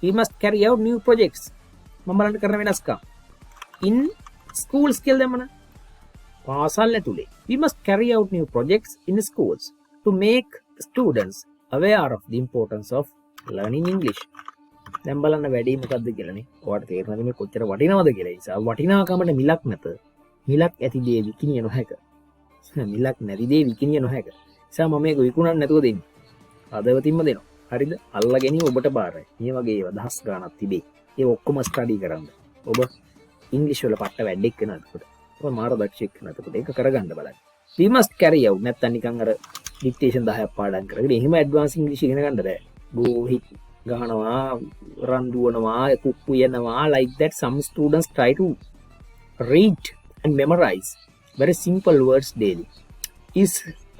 We must carry out new projects. මම බලන්න කරන වෙනස්කම්. In schools කියලා දැම්මන. පාසල් ඇතුලේ. We must carry out new projects in schools to make students aware of the importance of learning English. දැන් බලන්න වැඩි මොකද්ද කියලානේ. ඔයාලට තේරෙනවද මේ කොච්චර වටිනවද කියලා. ඒ නිසා වටිනාකමට මිලක් නැත. මිලක් ඇති දේ විකිනිය නොහැක. මිලක් නැති දේ විකිනිය නොහැක. නිසා මම මේක විකුණන්න නැතුව දෙන්නේ. අදවතින්ම දෙනවා. හරිද? අල්ලා ගැනීම ඔබට බාරයි. මේ වගේ ඒවා දහස් ගාණක් තිබේ. ඒ ඔක්කොම ස්ටඩි කරන්න. ඔබ ඉංග්‍රීසි වල පට්ට වැඩක් කරනකොට. ඔබ මාර දක්ෂයෙක් කරනකොට ඒක කරගන්න බලන්න. We must carry out. නැත්තම් නිකන් අර ඩික්ටේෂන් 10ක් පාඩම් කරගෙන එහෙම ඇඩ්වාන්ස් ඉංග්‍රීසි ඉගෙන ගන්න බෑ. go hit ගහනවා, රන් දුවනවා, කුප්පු යනවා like that. Some students try to read and memorize very simple words daily. Is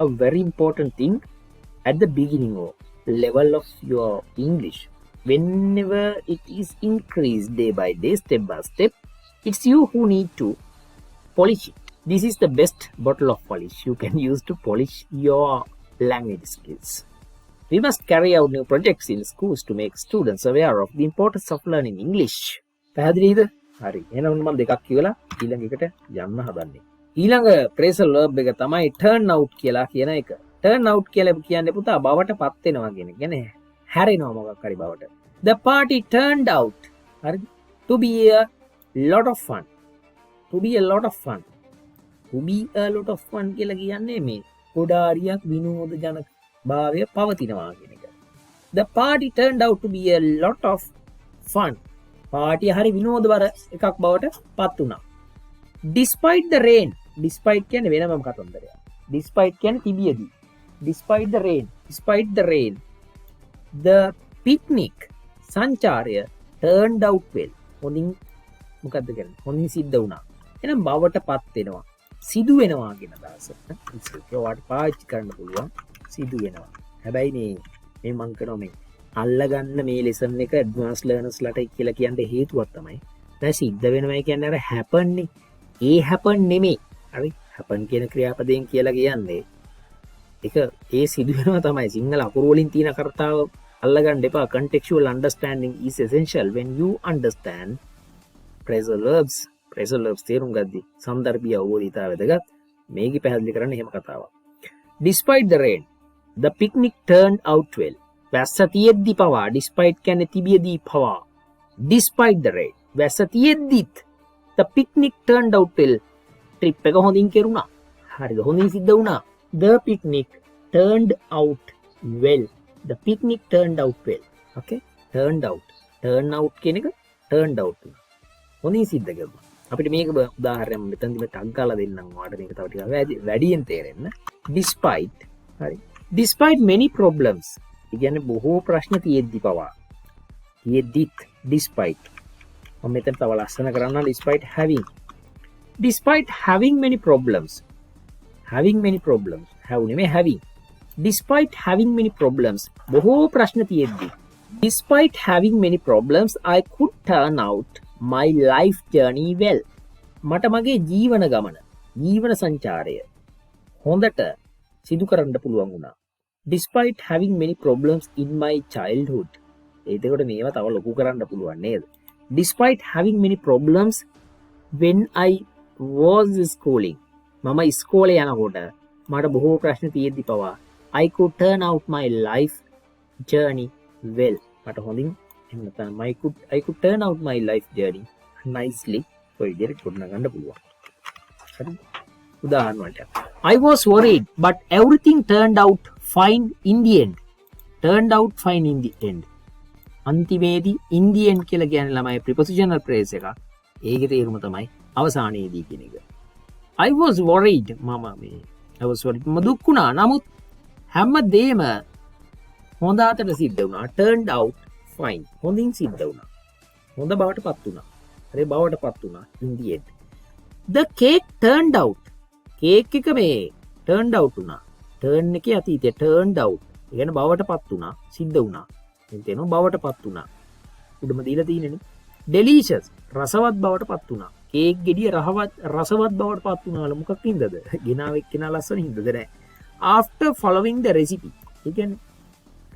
a very important thing at the beginning of level of your English. Whenever it is increased day by day, step by step, it's you who need to polish it. This is the best bottle of polish you can use to polish your language skills. We must carry out new projects in schools to make students aware of the importance of learning English. පැහැදිලිද? හරි. එහෙනම් මම දෙකක් කියලා ඊළඟ එකට යන්න හදන්නේ. ඊළඟ phrasal verb එක තමයි turn out කියලා කියන එක. turn out කියලා කියන්නේ පුතා බවට පත් වෙනවා කියන එක. කියන්නේ හැරෙනවා මොකක් හරි බවට. The party turned out. හරිද? To be a lot of fun. To be a lot of fun. To be a lot of fun කියලා කියන්නේ මේ කොඩාරියක් විනෝදජනක භාවය පවතිනවා කියන එක. The party turned out to be a lot of fun. පාටිය හරි විනෝදවර එකක් බවට පත් වුණා. Despite the rain. Despite කියන්නේ වෙනම කතන්දරයක්. Despite කියන්නේ තිබියදී. Despite the rain. Despite the rain. The picnic සංචාරය turned out well. හොඳින් මොකද්ද කියන්නේ? හොඳින් සිද්ධ වුණා. එහෙනම් බවට පත් වෙනවා. සිදු වෙනවා කියන අදහස. ඒක වාට පාවිච්චි කරන්න පුළුවන්. සිදු වෙනවා. හැබැයි මේ මං කරනවා මේ අල්ලගන්න මේ ලෙසන් එක ඇඩ්වාන්ස් ලර්නර්ස් ලට කියලා කියන්න හේතුවක් තමයි. දැන් සිද්ධ වෙනවා කියන්නේ අර හැපන් නේ. ඒ හැපන් නෙමෙයි. හරි? හැපන් කියන ක්‍රියාපදයෙන් කියලා කියන්නේ ඒක ඒ සිදු වෙනවා තමයි. සිංහල අකුරු වලින් තියෙන කර්තාව අල්ලගන්න එපා. Contextual understanding is essential when you understand phrasal verbs. phrasal verbs තේරුම් ගද්දී සන්දර්භීය අවබෝධිතා වැදගත්. මේකයි පැහැදිලි කරන්න එහෙම කතාවක්. Despite the rain, the picnic turned out well. වැස්ස තියෙද්දි පවා despite කියන්නේ තිබියදී පවා. Despite the rain. වැස්ස තියෙද්දිත් The picnic turned out well. Trip එක හොඳින් කෙරුණා. හරිද? හොඳින් සිද්ධ වුණා. The picnic turned out well. The picnic turned out well. Okay? Turned out. Turn out කියන එක turned out. හොඳින් සිද්ධ කරුණා. අපිට මේක උදාහරණයක් මෙතනදි මම ටග් ගාලා දෙන්නම් ඔයාලට මේක තව ටිකක් වැඩියෙන් තේරෙන්න. Despite හරි. Despite many problems. ඒ කියන්නේ බොහෝ ප්‍රශ්න තියෙද්දි පවා. තියෙද්දිත් despite. මම මෙතන තව ලස්සන කරන්න despite having. Despite having many problems. Having many problems. Have නෙමෙයි having. Despite having many problems. බොහෝ ප්‍රශ්න තියෙද්දි. Despite having many problems, I could turn out my life journey well. මට මගේ ජීවන ගමන, ජීවන සංචාරය හොඳට සිදු කරන්න පුළුවන් වුණා. Despite having many problems in my childhood. ඒකට මේවා තව ලොකු කරන්න පුළුවන් නේද? Despite having many problems when I was schooling. මම ඉස්කෝලේ යනකොට මට බොහෝ ප්‍රශ්න තියෙද්දි පවා I could turn out my life journey well. මට හොඳින් එහෙම නැත්නම් I could turn out my life journey nicely. ඔය විදිහට ගොඩනගන්න පුළුවන්. හරිද? උදාහරණ වලට I was worried but everything turned out fine in the end. Turned out fine in the end. අන්තිමේදී in the end කියලා කියන්නේ ළමයි prepositional phrase එක. ඒකේ තේරුම තමයි අවසානයේදී කියන එක. I was worried I was worried. මම දුක් වුණා. නමුත් හැමදේම හොඳ අතට සිද්ධ වුණා. Turned out fine. හොඳින් සිද්ධ වුණා. හොඳ බවට පත් වුණා. හරි බවට පත් වුණා in the end. The cake turned out. cake එක මේ turned out වුණා. turn එකේ අතීතය turned out. ඒ කියන්නේ බවට පත් වුණා, සිද්ධ වුණා. එතන බවට පත් වුණා. උඩම දීලා තියෙනනේ. delicious රසවත් බවට පත් වුණා. කේක් ගෙඩිය රසවත් බවට පත් වුණාල මොකක් හින්දාද? ගෙනාව එක්කෙනා ලස්සන හින්දාද නෑ. After following the recipe. ඒ කියන්නේ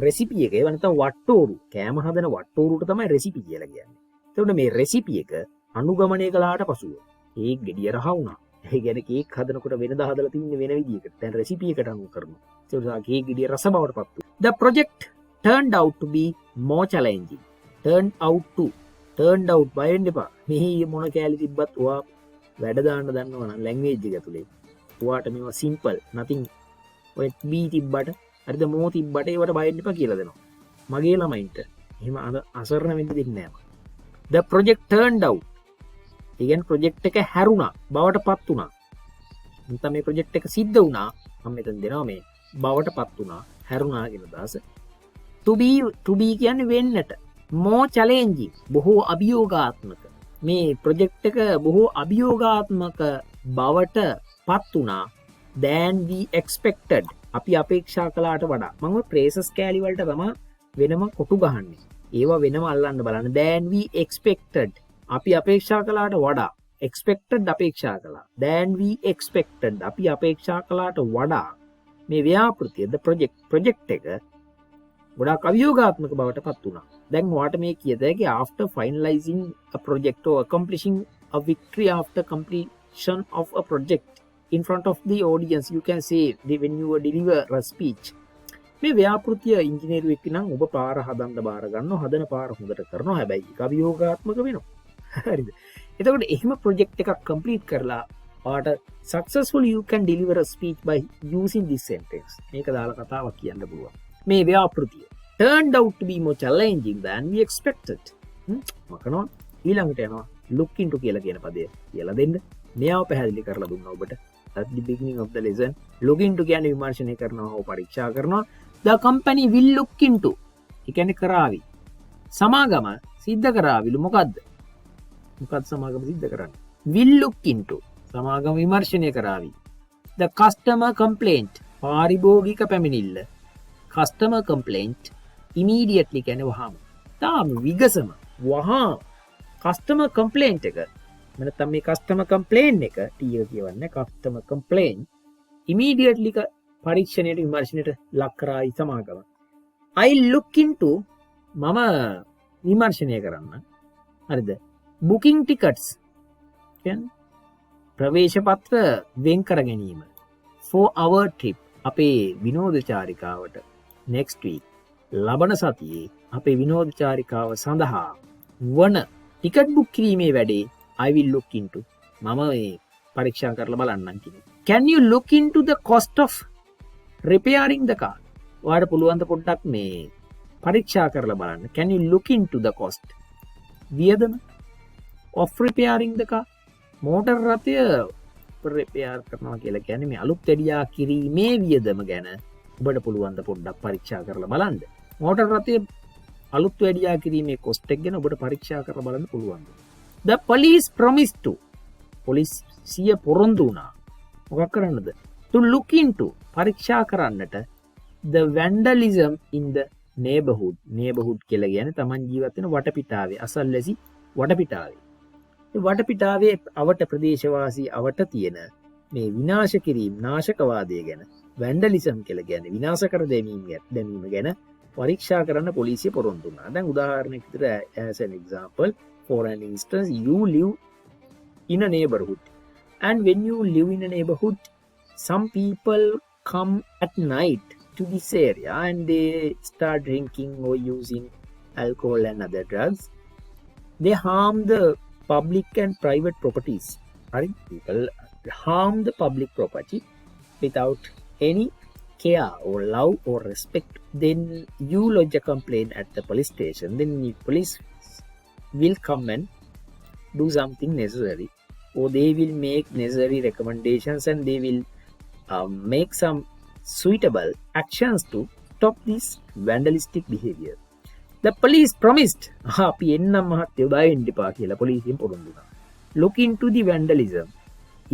recipe එක ඒව නැත්නම් වට්ටෝරු. කෑම හදන වට්ටෝරුට තමයි recipe කියලා කියන්නේ. එතකොට මේ recipe එක අනුගමනය කළාට පසුව කේක් ගෙඩිය රහ වුණා. ඒ කියන්නේ කේක් හදනකොට වෙනදා හදලා තින්නේ වෙන විදියකට. දැන් recipe එකට අනුව කරනවා. ඒ නිසා කේක් ගෙඩිය රස බවට පත් වුණා. The project turned out to be more challenging. Turned out බය වෙන්න එපා. මෙහි මොන කැලි තිබ්බත් ඔයා වැඩ දාන්න දන්නවා නම් ලැන්ග්වේජ් එක ඇතුලේ. ඔයාට මේවා simple nothing. ඔය B තිබ්බට හරිද more තිබ්බට ඒවට බය වෙන්න එපා කියලා දෙනවා. මගේ ළමයින්ට එහෙම අසරණ වෙන්න දෙන්නේ නැහැ. The project turned out. ඒ කියන්නේ project එක හැරුණා, බවට පත් වුණා. නැත්නම් මේ project එක සිද්ධ වුණා. මම මෙතන දෙනවා මේ බවට පත් වුණා, හැරුණා කියන අදහස. To be කියන්නේ වෙන්නට. more challenging බොහෝ අභියෝගාත්මක. මේ project එක බොහෝ අභියෝගාත්මක බවට පත් වුණා than we expected. අපි අපේක්ෂා කළාට වඩා. මම ඔය phrases කැලි වලට තමයි වෙනම කොටු ගහන්නේ. ඒවා වෙනම අල්ලන්න බලන්න. than we expected. අපි අපේක්ෂා කළාට වඩා. expected අපේක්ෂා කළා. than we expected. අපි අපේක්ෂා කළාට වඩා මේ ව්‍යාපෘතිය the project එක ගොඩාක් අභියෝගාත්මක බවට පත් වුණා. දැන් ඔයාට මේ කියද හැකි after finalizing a project or accomplishing a victory after completion of a project in front of the audience you can say when you deliver a speech. මේ ව්‍යාපෘතිය ඉංජිනේරුවෙක් නම් ඔබ පාර හදන්න බාර ගන්නවා, හදන පාර හොඳට කරනවා. හැබැයි ඒක අභියෝගාත්මක වෙනවා. හරිද? එතකොට එහෙම project එකක් complete කරලා ඔයාට successfully you can deliver a speech by using this sentence. මේක දාලා කතාවක් කියන්න පුළුවන්. මේ ව්‍යාපෘතිය turned out to be more challenging than we expected. මකනවා ඊළඟට යනවා look into කියලා කියන පදය කියලා දෙන්න. මෙයාව පැහැදිලි කරලා දුන්නා ඔබට at the beginning of the lesson. look into කියන්නේ විමර්ශනය කරනවා හෝ පරීක්ෂා කරනවා. the company will look into ඒ කියන්නේ කරાવી. සමාගම සිද්ධ කරાવીලු මොකද්ද සමාගම සිද්ධ කරන්නේ? will look into සමාගම විමර්ශනය කරાવી. the customer complaint පාරිභෝගික පැමිණිල්ල. customer complaint immediately කියන්නේ වහාම. තාම විගසම වහාම customer complaint එක නැත්නම් මේ customer complaint එක T එක කියවන්නේ customer complaint immediately පරීක්ෂණයට විමර්ශනයට ලක් කරાવી සමාගම. I look into මම විමර්ශනය කරන්න. හරිද? booking tickets කියන්නේ ප්‍රවේශ පත්‍ර වෙන් කර ගැනීම for our trip අපේ විනෝද චාරිකාවට next week ලබන සතියේ අපේ විනෝද චාරිකාව සඳහා වන ටිකට් බුක් කිරීමේ වැඩේ I will look into. මම මේ පරීක්ෂා කරලා බලන්නම් කියන්නේ. Can you look into the cost of repairing the car? ඔයාලට පුළුවන් ද පොඩ්ඩක් මේ පරීක්ෂා කරලා බලන්න. Can you look into the cost? වියදම of repairing the car. Motor රථය repair කරනවා කියලා කියන්නේ මේ අලුත් වැඩියා කිරීමේ වියදම ගැන ඔබට පුළුවන් ද පොඩ්ඩක් පරීක්ෂා කරලා බලන්න. මෝටර් රථය අලුත් වැඩියා කිරීමේ cost එක ගැන ඔබට පරීක්ෂා කරලා බලන්න පුළුවන්. The police promised to. පොලිසිය පොරොන්දු වුණා. මොකක් කරන්නද? To look into පරීක්ෂා කරන්නට the vandalism in the neighborhood. neighborhood කියලා කියන්නේ තමන් ජීවත් වෙන වටපිටාවේ අසල්වැසි වටපිටාවේ. මේ වටපිටාවේ අවට ප්‍රදේශවාසී අවට තියෙන මේ විනාශ කිරීම නාශකවාදය ගැන vandalism කියලා කියන්නේ විනාශ කර දැමීම ගැන පරීක්ෂා කරන්න පොලිසිය පොරොන්දු වුණා. දැන් උදාහරණයක් විදිහට as an example, for an instance, you live in a neighborhood, and when you live in a neighborhood, some people come at night to this area and they start drinking or using alcohol and other drugs. They harm the public and private properties. Right? People harm the public property without any care or love or respect. Then you lodge a complaint at the police station. Then the police will come and do something necessary, or they will make necessary recommendations and they will make some suitable actions to stop this vandalistic behavior. The police promised. අපි එන්නම් මහත්තයෝ බය වෙන්න එපා කියලා පොලිසියෙන් පොරොන්දු වුණා. Look into the vandalism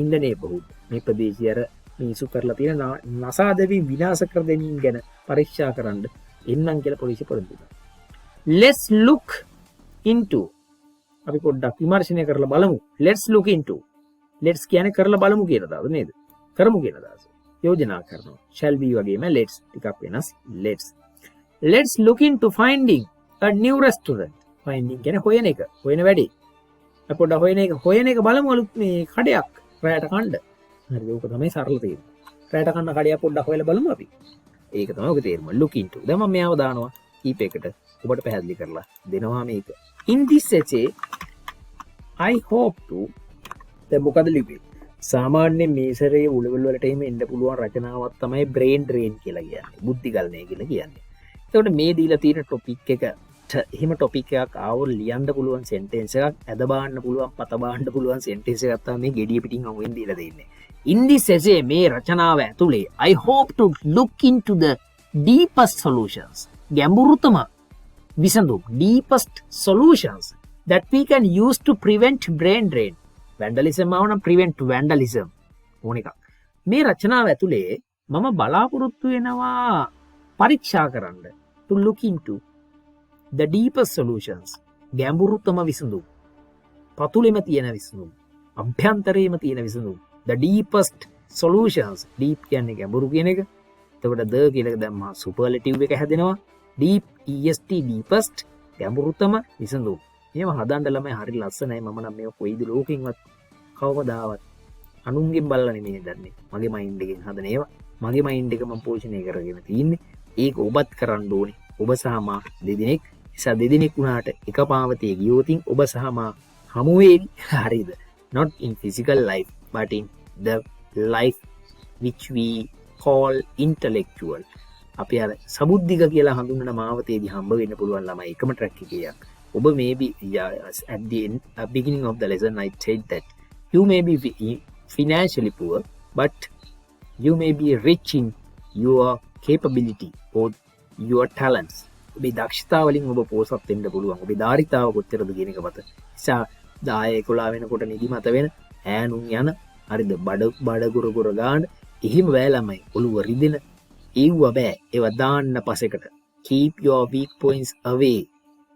in the neighborhood. මේ ප්‍රදේශය අර මිනිසු කරලා තියෙන නසාදෙවි විනාශ කර දැමීම ගැන පරීක්ෂා කරන්න එන්නම් කියලා පොලිසිය පොරොන්දු වුණා. Let's look into. අපි පොඩ්ඩක් විමර්ශනය කරලා බලමු. Let's look into. Let's කියන්නේ කරලා බලමු කියන දාද නේද? කරමු කියන දාස. යෝජනා කරනවා. Shall be වගේම let's ටිකක් වෙනස්. Let's look into finding a new restaurant. Finding කියන්නේ හොයන එක. හොයන වැඩේ. අපි පොඩ්ඩක් හොයන එක බලමු අලුත් මේ කඩයක් රැයට කන්න. හරිද? ඕක තමයි සරල තේරුම. රැයට කන්න කඩයක් පොඩ්ඩක් හොයලා බලමු අපි. ඒක තමයි ඔක තේරුම. Look into. දැන් මම මෙයාව දානවා කීපයකට. ඔබට පැහැදිලි කරලා දෙනවා මේක. In this essay, I hope to. දැන් මොකද ලිව්වේ? සාමාන්‍ය මේසරේ උළවල් වලට එහෙම එන්න පුළුවන් රචනාවක් තමයි brain drain කියලා කියන්නේ. බුද්ධි ගලණය කියලා කියන්නේ. එතකොට මේ දීලා තියෙන ටොපික් එක එහෙම ටොපික් එකක් ආවොත් ලියන්න පුළුවන් සෙන්ටෙන්ස් එකක් ඇද බාන්න පුළුවන් පත බාන්න පුළුවන් සෙන්ටෙන්ස් එකක් තමයි මේ gediya පිටින් අමුවෙන් දීලා දෙන්නේ. In this essay මේ රචනාව ඇතුලේ I hope to look into the deepest solutions. ගැඹුරුතම විසඳුම් deepest solutions that we can use to prevent brain drain. Vandalism ආවනම් prevent vandalism ඕන එකක්. මේ රචනාව ඇතුලේ මම බලාපොරොත්තු වෙනවා පරීක්ෂා කරන්න to look into the deepest solutions. ගැඹුරුතම විසඳුම්. පතුලෙම තියෙන විසඳුම්. අභ්‍යන්තරයේම තියෙන විසඳුම්. The deepest solutions. deep කියන්නේ ගැඹුරු කියන එක. එතකොට the කියලා දැම්මා superlative එක හැදෙනවා. deep est deepest ගැඹුරුතම විසඳුම්. මේව හදන්න ළමයි හරි ලස්සනයි. මම නම් මේක කොයිද ලෝකෙන්වත් කවමදාවත් අනුන්ගෙන් බලලා නෙමෙයි දන්නේ. මගේ මයින්ඩ් එකෙන් හදන ඒවා. මගේ මයින්ඩ් එක මම පෝෂණය කරගෙන තියෙන්නේ. ඒක ඔබත් කරන්න ඕනේ. ඔබ සහ මා දෙදෙනෙක්. නිසා දෙදෙනෙක් වුණාට එක පාවතේ ගියොතින් ඔබ සහ මා හමු වෙවි. හරිද? Not in physical life but in the life which we call intellectual. අපි අර සබුද්ධික කියලා හඳුන්වන මාවතේදී හම්බ වෙන්න පුළුවන් ළමයි එකම ට්‍රැක් එකක්. Oba maybe at the beginning of the lesson I said that you may be financially poor, but you may be rich in your capability or your talents. ඔබේ දක්ෂතාවලින් ඔබ පෝසත් වෙන්න පුළුවන්. ඔබේ ධාරිතාව කොච්චරද කියන එක මත. නිසා 10 11 වෙනකොට නිදි මත වෙන ඈනුන් යන හරිද බඩ ගුර ගාන එහිම බෑ ළමයි ඔළුව රිදෙන ඒව බෑ. ඒව දාන්න පසෙකට. Keep your weak points away.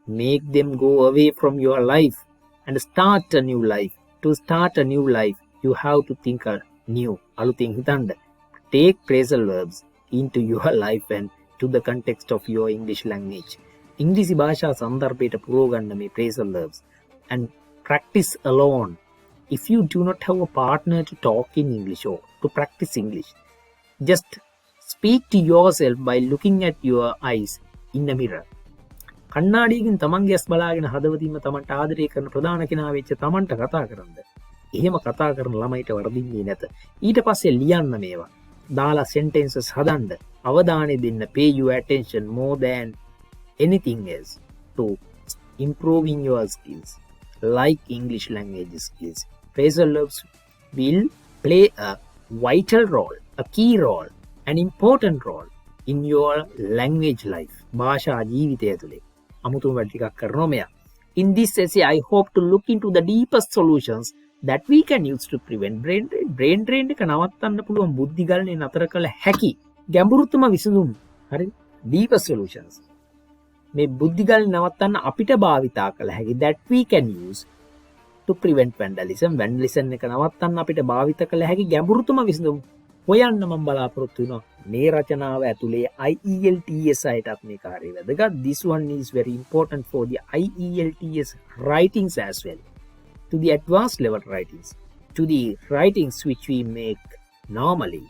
Make them go away from your life and start a new life. To start a new life, you have to think new. Aluthin hitanda. Take phrasal verbs into your life and to the context of your English language. English භාෂා සන්දර්භයට පුරව ගන්න මේ phrasal verbs and practice alone. If you do not have a partner to talk in English or to practice English, just speak to yourself by looking at your eyes in the mirror. කණ්ණාඩියකින් තමන්ගේ ඇස් බලාගෙන හදවතින්ම තමන්ට ආදරය කරන ප්‍රධාන කෙනා වෙච්ච තමන්ට කතා කරන්න. එහෙම කතා කරන ළමයිට වරදින්නේ නැත. ඊට පස්සේ ලියන්න මේවා. දාලා sentences හදන්න. අවධානය දෙන්න. Pay your attention more than anything else to improving your skills. Like English language skills, phrasal verbs will play a vital role, a key role, an important role in your language life. භාෂා ජීවිතය තුළ අමුතුම වැඩ ටිකක් කරනවා මෙයා. In this essay, I hope to look into the deepest solutions that we can use to prevent brain drain. Brain drain එක නවත්තන්න පුළුවන් බුද්ධි ගලණය නතර කළ හැකි ගැඹුරුතම විසඳුම්. හරිද? Deepest solutions. මේ බුද්ධි ගලණය නවත්තන්න අපිට භාවිතා කළ හැකි that we can use to prevent vandalism. Vandalism එක නවත්තන්න අපිට භාවිත කළ හැකි ගැඹුරුතම විසඳුම් හොයන්න මම බලාපොරොත්තු වෙනවා. මේ රචනාව ඇතුලේ IELTS අයටත් මේ කාර්යය වැදගත්. This one is very important for the IELTS writings as well. To the advanced level writings. To the writings which we make normally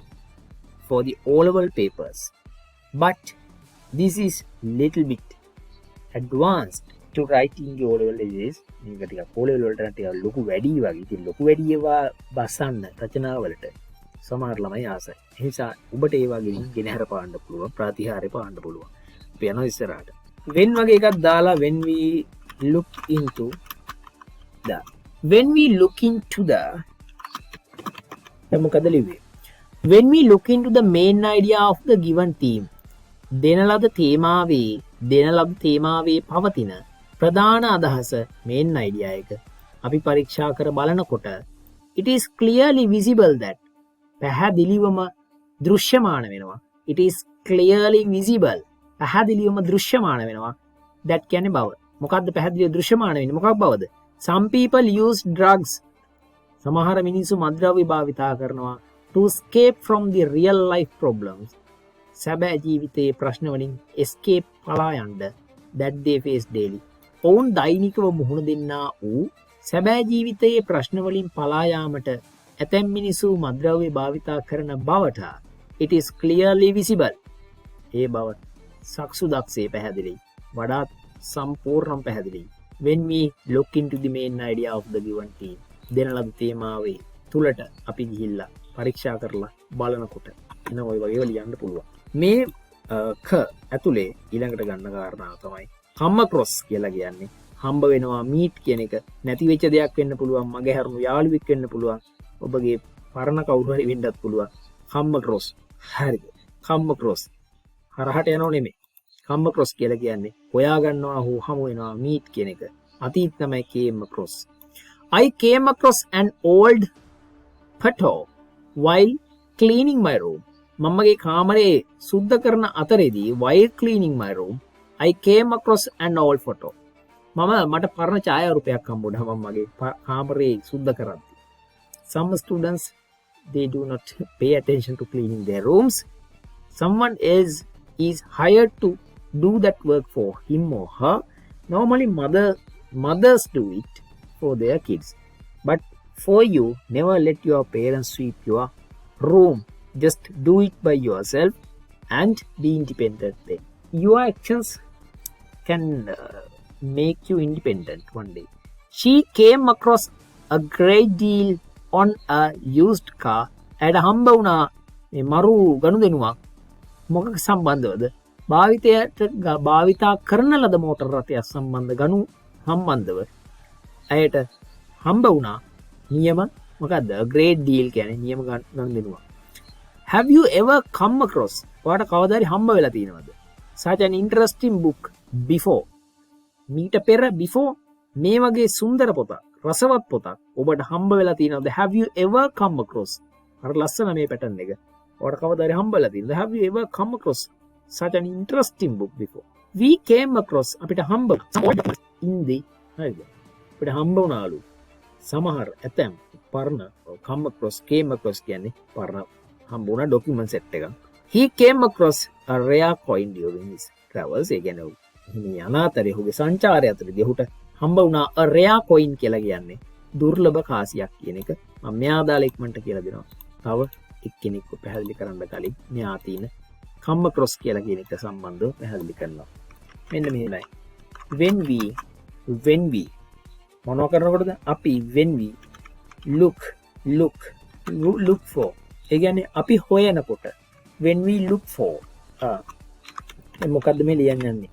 for the O-level papers. But this is little bit advanced to writing the O-level essays. මේක ටිකක් O-level වලට ටිකක් ලොකු වැඩි වගේ. ඉතින් ලොකු වැඩි ඒවා බසන්න රචනාවලට සමහර ළමයි ආසයි. ඒ නිසා ඔබට ඒ වගේ ගෙනහැර පාන්න පුළුවන්, ප්‍රතිහාරය පාන්න පුළුවන්. අපි යනවා ඉස්සරහට. when වගේ එකක් දාලා when we look into the මොකද ලිව්වේ? when we look into the main idea of the given theme. දෙන ලද තේමාවේ පවතින ප්‍රධාන අදහස main idea එක අපි පරීක්ෂා කර බලනකොට it is clearly visible that පැහැදිලිවම දෘශ්‍යමාන වෙනවා. It is clearly visible. පැහැදිලිවම දෘශ්‍යමාන වෙනවා. that කියන්නේ බව. මොකක්ද පැහැදිලිව දෘශ්‍යමාන වෙන්නේ? මොකක් බවද? Some people use drugs. සමහර මිනිස්සු මත්ද්‍රව්‍ය භාවිතා කරනවා to escape from the real life problems. සැබෑ ජීවිතයේ ප්‍රශ්න වලින් escape පලා යන්න that they face daily. ඔවුන් දෛනිකව මුහුණ දෙන්නා වූ සැබෑ ජීවිතයේ ප්‍රශ්න වලින් පලා යාමට ඇතැම් මිනිසු මත්ද්‍රව්‍ය භාවිතා කරන බවට it is clearly visible. ඒ බව සක්සුදක්සේ පැහැදිලි. වඩාත් සම්පූර්ණ පැහැදිලි. when we look into the main idea of the given theme. දෙන ලද තේමාවේ තුලට අපි ගිහිල්ලා පරීක්ෂා කරලා බලනකොට එන ඔය වගේ ලියන්න පුළුවන්. මේ ක ඇතුලේ ඊළඟට ගන්න කාරණාව තමයි come across කියලා කියන්නේ. හම්බ වෙනවා meet කියන එක නැති වෙච්ච දෙයක් වෙන්න පුළුවන්, මගේ හැරුණු යාළුවෙක් වෙන්න පුළුවන්, ඔබගේ පරණ කවුරු හරි වෙන්නත් පුළුවන්. come across. හරිද? come across. හරහට යනව නෙමෙයි. come across කියලා කියන්නේ හොයා ගන්නවා හෝ හමු වෙනවා meet කියන එක. අතීත තමයි came across. I came across an old photo while cleaning my room. මම්මගේ කාමරේ සුද්ධ කරන අතරේදී while cleaning my room I came across an old photo. මට පරණ ඡායාරූපයක් හම්බුණා මම්මගේ කාමරේ සුද්ධ කරද්දී. Some students they do not pay attention to cleaning their rooms. Someone else is hired to do that work for him or her. Normally mothers do it for their kids. But for you, never let your parents sweep your room. Just do it by yourself and be independent then. Your actions can make you independent one day. She came across a great deal on a used car. ඇයට හම්බ වුණා මේ මරු ගනුදෙනුවක්. මොකක් සම්බන්ධවද? භාවිතා කරන ලද මෝටර රථයක් සම්බන්ධව ඇයට හම්බ වුණා නියම මොකද්ද? great deal කියන්නේ නියම ගනුදෙනුවක්. Have you ever come across? ඔයාට කවදා හරි හම්බ වෙලා තියෙනවද? such an interesting book before. මීට පෙර before මේ වගේ සුන්දර පොතක්, රසවත් පොතක් ඔබට හම්බ වෙලා තියෙනවද? Have you ever come across? අර ලස්සන මේ පැටර්න් එක. ඔයාට කවදා හරි හම්බ වෙලා තියෙනවද? Have you ever come across such an interesting book before? We came across අපිට හම්බ in the හරිද? අපිට හම්බ වුණාලු. සමහර ඇතැම් පරණ come across came across කියන්නේ පරණ හම්බ වුණ ඩොකියුමන්ට් සෙට් එකක්. He came across a rare coin during his travels. ඒ කියන්නේ මේ අනාතරේ ඔහුගේ සංචාරය අතරදී ඔහුට හම්බ වුණා a rare coin කියලා කියන්නේ දුර්ලභ කාසියක් කියන එක. මම මෙයා දාලා ඉක්මනට කියලා දෙනවා. තව එක්කෙනෙක්ව පැහැදිලි කරන්න කලින් මෙයා තියෙන come across කියලා කියන එක සම්බන්ධව පැහැදිලි කරනවා. මෙන්න මෙහෙමයි. when we මොනවා කරනකොටද අපි when we look for ඒ කියන්නේ අපි හොයනකොට when we look for මොකද්ද මේ ලියන්න යන්නේ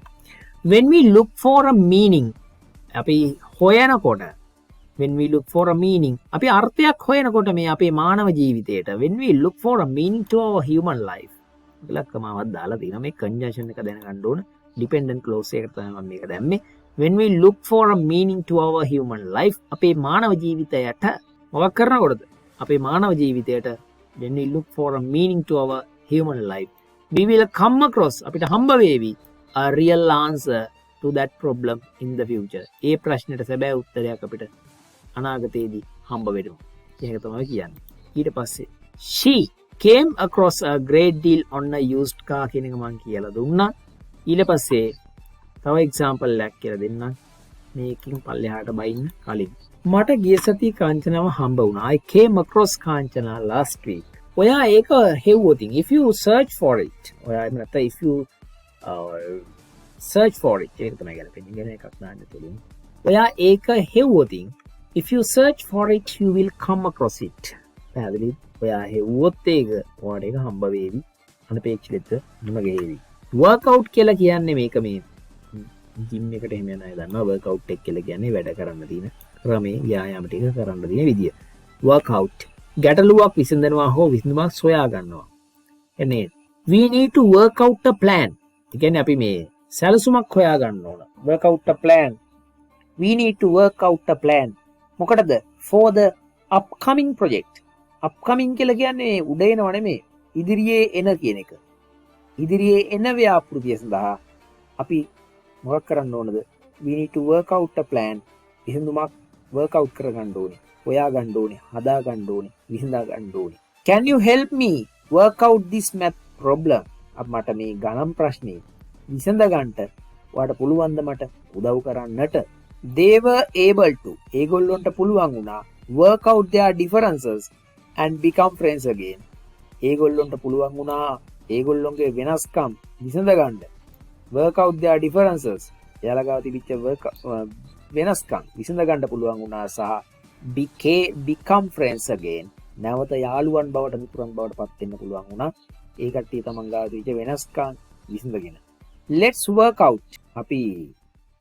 when we look for a meaning අපි හොයනකොට when we look for a meaning අපි අර්ථයක් හොයනකොට මේ අපේ මානව ජීවිතයට when we look for a meaning to our human life ඉලක්කමාවක් දාලා තියෙනවා මේ conjunction එක දැනගන්න ඕන dependent clause එකට තමයි මම මේක දැම්මේ when we look for a meaning to our human life අපේ මානව ජීවිතයට මොකක් කරනකොටද අපේ මානව ජීවිතයට when we look for a meaning to our human life we will come across අපිට හම්බ වේවි a real answer to that problem in the future ඒ ප්‍රශ්නෙට සැබෑ උත්තරයක් අපිට අනාගතයේදී හම්බ වෙනවා ඒක තමයි කියන්නේ ඊට පස්සේ she came across a great deal on a used car කියන එක මම කියලා දුන්නා ඊට පස්සේ තව එක්සැම්පල් එකක් කියලා දෙන්නම් මේකකින් පල්ලෙහාට බයින්න කලින් මට ගිය සතියේ කාංචනාව හම්බ වුණා I came across Kanchana last week ඔයා ඒක හෙව්වොතින් if you search for it ඔයා එහෙම නැත්නම් if you search for it ඒක තමයි ගැලපෙන්නේ ඉගෙන එකක් දාන්න පුළුවන් ඔයා ඒක හෙව්වොතින් if you search for it you will come across it පැහැදිලි ඔයා හෙව්වොත් ඒක ඔයාට ඒක හම්බ වේවි අනපේක්ෂිත නිම ගෙහෙවි workout කියලා කියන්නේ මේක මේ ජිම් එකට එහෙම යන අය දන්නවා workout එක කියලා කියන්නේ වැඩ කරන්න තියෙන ක්‍රමේ ව්‍යායාම ටික කරන්න තියෙන විදිය workout ගැටලුවක් විසඳනවා හෝ විසඳුමක් සොයා ගන්නවා එන්නේ we need to work out a plan ඒ කියන්නේ අපි මේ සැලසුමක් හොයා ගන්න ඕන work out a plan we need to work out a plan මොකටද for the upcoming project upcoming කියලා කියන්නේ උඩ එනව නෙමෙයි ඉදිරියේ එන කියන එක ඉදිරියේ එන ව්‍යාපෘතිය සඳහා අපි මොකක් කරන්න ඕනද we need to work out a plan විසඳුමක් work out කර ගන්න ඕනේ හොයා ගන්න ඕනේ හදා ගන්න ඕනේ විසඳා ගන්න ඕනේ can you help me work out this math problem මට මේ ගණන් ප්‍රශ්නේ විසඳ ගන්නට ඔයාලට පුළුවන්ද මට උදව් කරන්නට they were able to ඒගොල්ලොන්ට පුළුවන් වුණා work out their differences and become friends again ඒගොල්ලොන්ට පුළුවන් වුණා ඒගොල්ලොන්ගේ වෙනස්කම් විසඳ ගන්න work out their differences එයාලා ගාව තිබිච්ච වෙනස්කම් විසඳ ගන්න පුළුවන් වුණා සහ become friends again නැවත යාළුවන් බවට මිතුරන් බවට පත් වෙන්න පුළුවන් වුණා ඒ කට්ටිය තමන් ගාව තිබිච්ච වෙනස්කම් විසඳගෙන let's work out අපි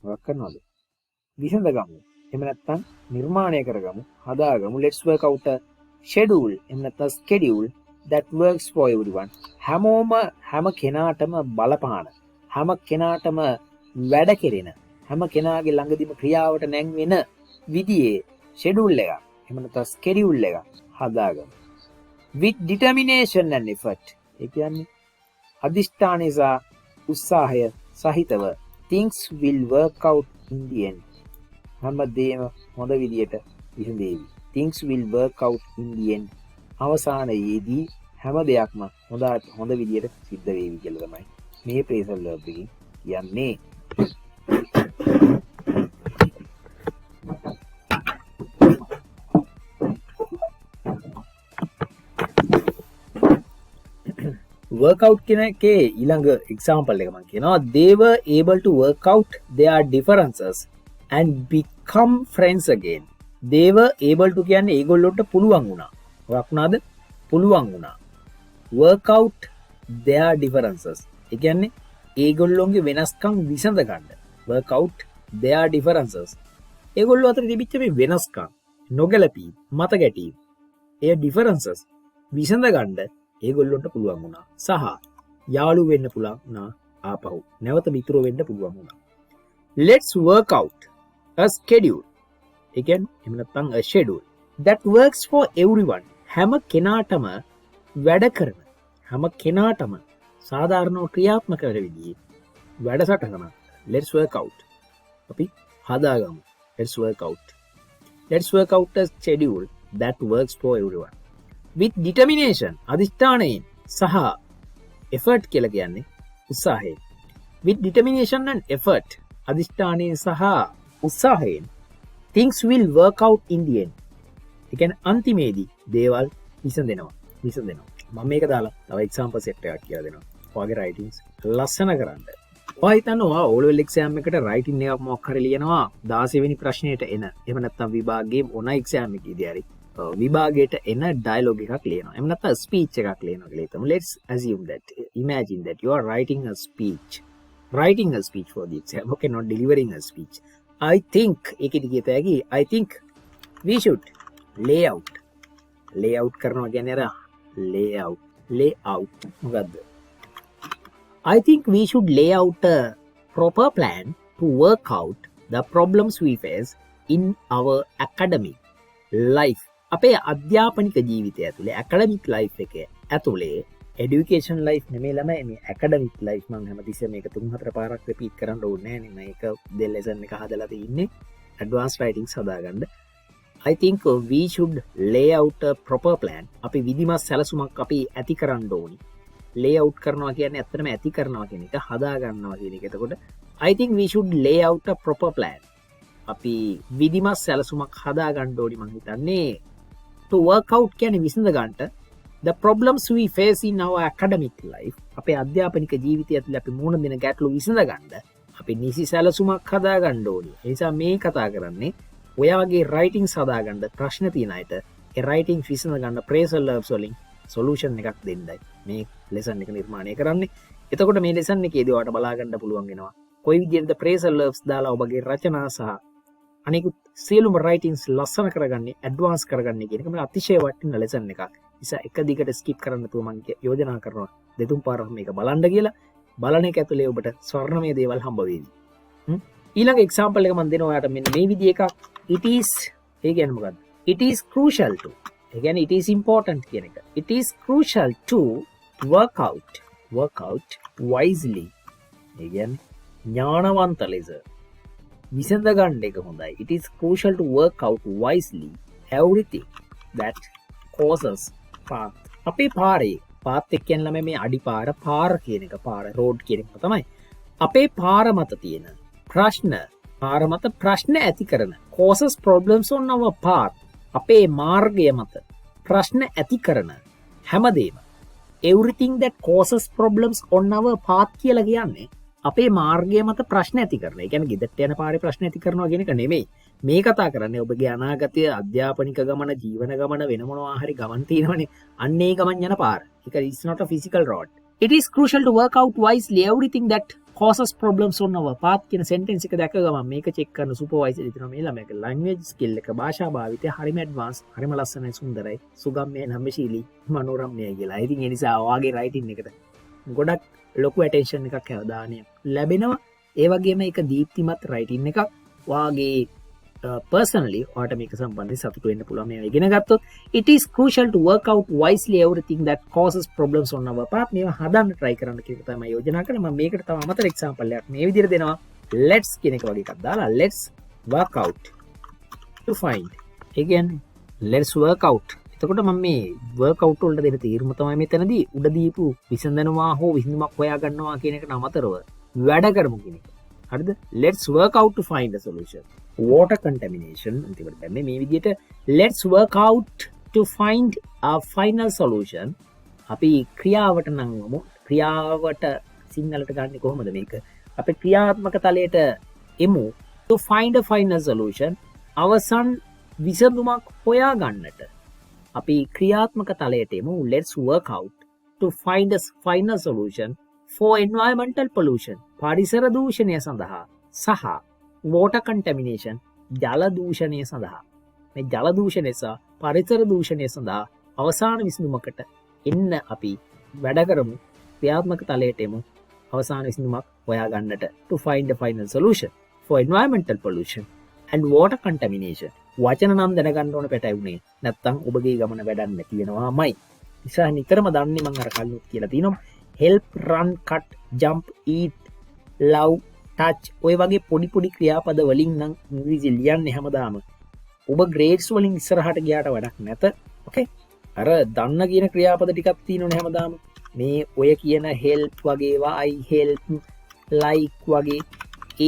මොකක් කරනවද විසඳගමු එහෙම නැත්නම් නිර්මාණය කරගමු හදාගමු let's work out a schedule එහෙම නැත්නම් schedule that works for everyone හැම කෙනාටම බලපාන හැම කෙනාටම වැඩ කෙරෙන හැම කෙනාගේ ළඟදීම ක්‍රියාවට නැංවෙන විදිහේ schedule එකක් එහෙම නැත්නම් schedule එකක් හදාගමු with determination and effort ඒ කියන්නේ අදිෂ්ඨානය සහ උත්සාහය සහිතව things will work out in the end හැමදේම හොඳ විදියට විසඳේවි things will work out in the end අවසානයේදී හැම දෙයක්ම හොඳ විදියට සිද්ධ වේවි කියලා තමයි මේ phrasal verb එකකින් කියන්නේ workout කියන එකේ ඊළඟ example එක මම කියනවා they were able to work out their differences and become friends again they were able to කියන්නේ ඒගොල්ලොන්ට පුළුවන් වුණා මොකක් වුණාද පුළුවන් වුණා work out their differences ඒ කියන්නේ ඒගොල්ලොන්ගේ වෙනස්කම් විසඳ ගන්න work out their differences ඒගොල්ලෝ අතර තිබිච්ච මේ වෙනස්කම් නොගැලපී මත ගැටීම් ඒ differences විසඳ ගන්න ඒගොල්ලොන්ට පුළුවන් වුණා සහ යාළු වෙන්න පුළුවන් වුණා ආපහු නැවත මිතුරෝ වෙන්න පුළුවන් වුණා let's work out a schedule ඒ කියන්නේ එහෙම නැත්නම් a schedule that works for everyone හැම කෙනාටම වැඩ කරන හැම කෙනාටම සාධාරණව ක්‍රියාත්මක වෙන විදිහේ වැඩසටහනක් let's work out අපි හදාගමු let's work out a schedule that works for everyone with determination අදිෂ්ඨානයෙන් සහ effort කියලා කියන්නේ උත්සාහයෙන් with determination and effort අදිෂ්ඨානයෙන් සහ උත්සාහයෙන් things will work out in the end ඒ කියන්නේ අන්තිමේදී දේවල් විසඳෙනවා මම මේක දාලා තව example set එකක් කියලා දෙනවා ඔයාගේ writings ලස්සන කරන්න ඔය හිතනවා O level exam එකට writing එකක් මොකක් හරි ලියනවා 16 වෙනි ප්‍රශ්නෙට එන. එහෙම නැත්නම් විභාගයේ ඕන exam එකේදී හරි විභාගයට එන dialogue එකක් ලියනවා. එහෙම නැත්නම් speech එකක් ලියනවා කියලා හිතමු. Let's assume that, imagine that you are writing a speech. Writing a speech for the exam. Okay, not delivering a speech. I think ඒකෙදි කියත හැකි I think we should lay out. Lay out කරනවා කියන්නේ අර lay out මොකද්ද? I think we should lay out a proper plan to work out the problems we face in our academic life. අපේ අධ්‍යාපනික ජීවිතය ඇතුලේ academic life එකේ ඇතුලේ education life නෙමෙයි ළමයි මේ academic life මම හැමතිස්සෙම මේක 3-4 පාරක් repeat කරන්න ඕනේ නෑනේ මේක දෙල් lesson එක හදලා තින්නේ advanced writing හදාගන්න. I think we should lay out a proper plan. අපි විධිමත් සැලසුමක් අපි ඇති කරන්න ඕනි. layout කරනවා කියන්නේ ඇත්තටම ඇති කරනවා කියන එක හදා ගන්නවා කියන එක. එතකොට I think we should lay out a proper plan. අපි විධිමත් සැලසුමක් හදා ගන්න ඕනි මං හිතන්නේ. To work out කියන්නේ විසඳ ගන්නට the problems we face in our academic life. අපේ අධ්‍යාපනික ජීවිතය ඇතුළේ අපි මුහුණ දෙන ගැටලු විසඳ ගන්න අපි නිසි සැලසුමක් හදා ගන්න ඕනි. ඒ නිසා මේ කතා කරන්නේ ඔයාගේ writing හදා ගන්න ප්‍රශ්න තියෙන අයට ඒ writing විසඳ ගන්න phrasal verbs වලින් solution එකක් දෙන්නයි මේ lesson එක නිර්මාණය කරන්නේ. එතකොට මේ lesson එකේදී ඔයාලට බලා ගන්න පුළුවන් වෙනවා කොයි විදිහටද phrasal verbs දාලා ඔබගේ රචනා සහ අනිකුත් සියලුම writings ලස්සන කරගන්නේ advance කරගන්නේ කියන එක මේ අතිශය වටිනා lesson එකක්. නිසා එක දිගට skip කරන්න නැතුව මම යෝජනා කරනවා දෙතුන් පාරක් මේක බලන්න කියලා. බලන එක ඇතුලේ ඔබට ස්වර්ණමය දේවල් හම්බ වෙවි. ඊළඟ example එක මම දෙනවා ඔයාලට මෙන්න මේ විදිහ එකක්. It is ඒ කියන්නේ මොකද්ද? It is crucial to. ඒ කියන්නේ it is important කියන එක. It is crucial to work out wisely. ඒ කියන්නේ ඥානවන්ත ලෙස විසඳ ගන්න එක හොඳයි. It is crucial to work out wisely everything that causes path. අපේ පාරේ path එක කියන්නේ ළමයි මේ අඩිපාර පාර කියන එක පාර road කියන එක තමයි. අපේ පාර මත තියෙන ප්‍රශ්න පාර මත ප්‍රශ්න ඇති කරන causes problems on our path. අපේ මාර්ගය මත ප්‍රශ්න ඇති කරන හැමදේම everything that causes problems on our path කියලා කියන්නේ අපේ මාර්ගය මත ප්‍රශ්න ඇති කරන. ඒ කියන්නේ ගෙදරට යන පාරේ ප්‍රශ්න ඇති කරනවා කියන එක නෙමෙයි. මේ කතා කරන්නේ ඔබගේ අනාගතයේ අධ්‍යාපනික ගමන, ජීවන ගමන වෙන මොනවා හරි ගමන් තියෙනවනේ. අන්න ඒ ගමන් යන පාර. ඒක is not a physical road. It is crucial to work out wisely everything that causes problems on our path කියන sentence එක දැක ගමන් මේක check කරන supervisor ඉතන මේ ළමයාගේ language skill එක භාෂා භාවිතය හරිම advanced, හරිම ලස්සනයි, සුන්දරයි, සුගම්‍ය, නම්‍යශීලී, මනෝරම්‍යයි කියලා. ඉතින් ඒ නිසා ඔයාගේ writing එකට ගොඩක් ලොකු attention එකක් දාන්න ලැබෙනවා. ඒ වගේම ඒක දීප්තිමත් writing එකක්. ඔයාගේ personally ඔයාට මේක සම්බන්ධයෙන් සතුටු වෙන්න පුළුවන් මේවා ඉගෙන ගත්තොත්. It is crucial to work out wisely everything that causes problems on our path. මේවා හදන්න try කරන්න කියන එක තමයි යෝජනා කරන්නේ. මම මේකට තව අමතර example එකක් මේ විදිහට දෙනවා. Let's කියන එක වගේ එකක් දාලා let's work out to find. ඒ කියන්නේ let's work out. එතකොට මම මේ work out වලට දෙන තීරම තමයි මෙතනදී උඩ දීපු විසඳනවා හෝ විසඳුමක් හොයා ගන්නවා කියන එකට අමතරව වැඩ කරමු කියන එක. හරිද? Let's work out to find a solution. Water contamination අන්තිමට දැම්මේ මේ විදිහට let's work out to find a final solution. අපි ක්‍රියාවට නංවමු. ක්‍රියාවට සිංහලට ගන්න කොහොමද මේක? අපි ක්‍රියාත්මක තලයට එමු to find a final solution. අවසන් විසඳුමක් හොයා ගන්නට අපි ක්‍රියාත්මක තලයට එමු. Let's work out to find a final solution for environmental pollution. පරිසර දූෂණය සඳහා සහ water contamination ජල දූෂණය සඳහා. මේ ජල දූෂණය සහ පරිසර දූෂණය සඳහා අවසාන විසඳුමකට එන්න අපි වැඩ කරමු. ක්‍රියාත්මක තලයට එමු. අවසාන විසඳුමක් හොයා ගන්නට to find a final solution for environmental pollution and water contamination. වචන නම් දැනගන්න ඕන පැටවුනේ. නැත්තම් ඔබගේ ගමන වැඩක් නැති වෙනවාමයි. නිසා නිතරම දන්නේ මම අර කලින් කියලා තිනවා help, run, cut, jump, eat, love, touch ඔය වගේ පොඩි පොඩි ක්‍රියාපද වලින් නම් ඉංග්‍රීසි ලියන්නේ හැමදාම. ඔබ grades වලින් ඉස්සරහට ගියාට වැඩක් නැත. okay? අර දන්න කියන ක්‍රියාපද ටිකක් තියෙනවනේ හැමදාම. මේ ඔය කියන help වගේ ඒවා I help, like වගේ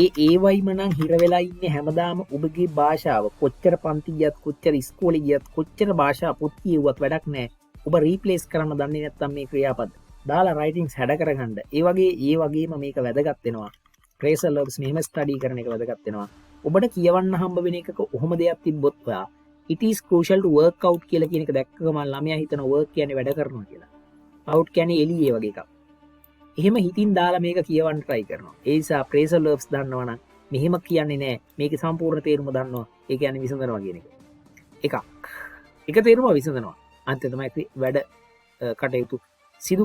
ඒ වයිම නම් හිර වෙලා ඉන්නේ හැමදාම ඔබගේ භාෂාව. කොච්චර පන්ති ගියත්, කොච්චර ඉස්කෝලේ ගියත්, කොච්චර භාෂා පොත් කියුවත් වැඩක් නැහැ. ඔබ රීප්ලේස් කරන්න දන්නේ නැත්නම් මේ ක්‍රියාපද දාලා writings හැඩ කරගන්න. ඒ වගේම මේක වැදගත් වෙනවා. phrasal verbs මෙහෙම study කරන එක වැදගත් වෙනවා. ඔබට කියවන්න හම්බ වෙන එකක ඔහොම දෙයක් තිබ්බොත් ඔයා it is crucial to work out කියලා කියන එක දැක්කම ළමයා හිතන work කියන්නේ වැඩ කරනවා කියලා. out කියන්නේ එළියේ වගේ එකක්. එහෙම හිතින් දාලා මේක කියවන්න try කරනවා. ඒ නිසා phrasal verbs දන්නවා නම් මෙහෙම කියන්නේ නෑ. මේකේ සම්පූර්ණ තේරුම දන්නවා. ඒ කියන්නේ විසඳනවා කියන එක. එකක්. එක තේරුම විසඳනවා. අන්තිම තමයි වැඩ කටයුතු සිදු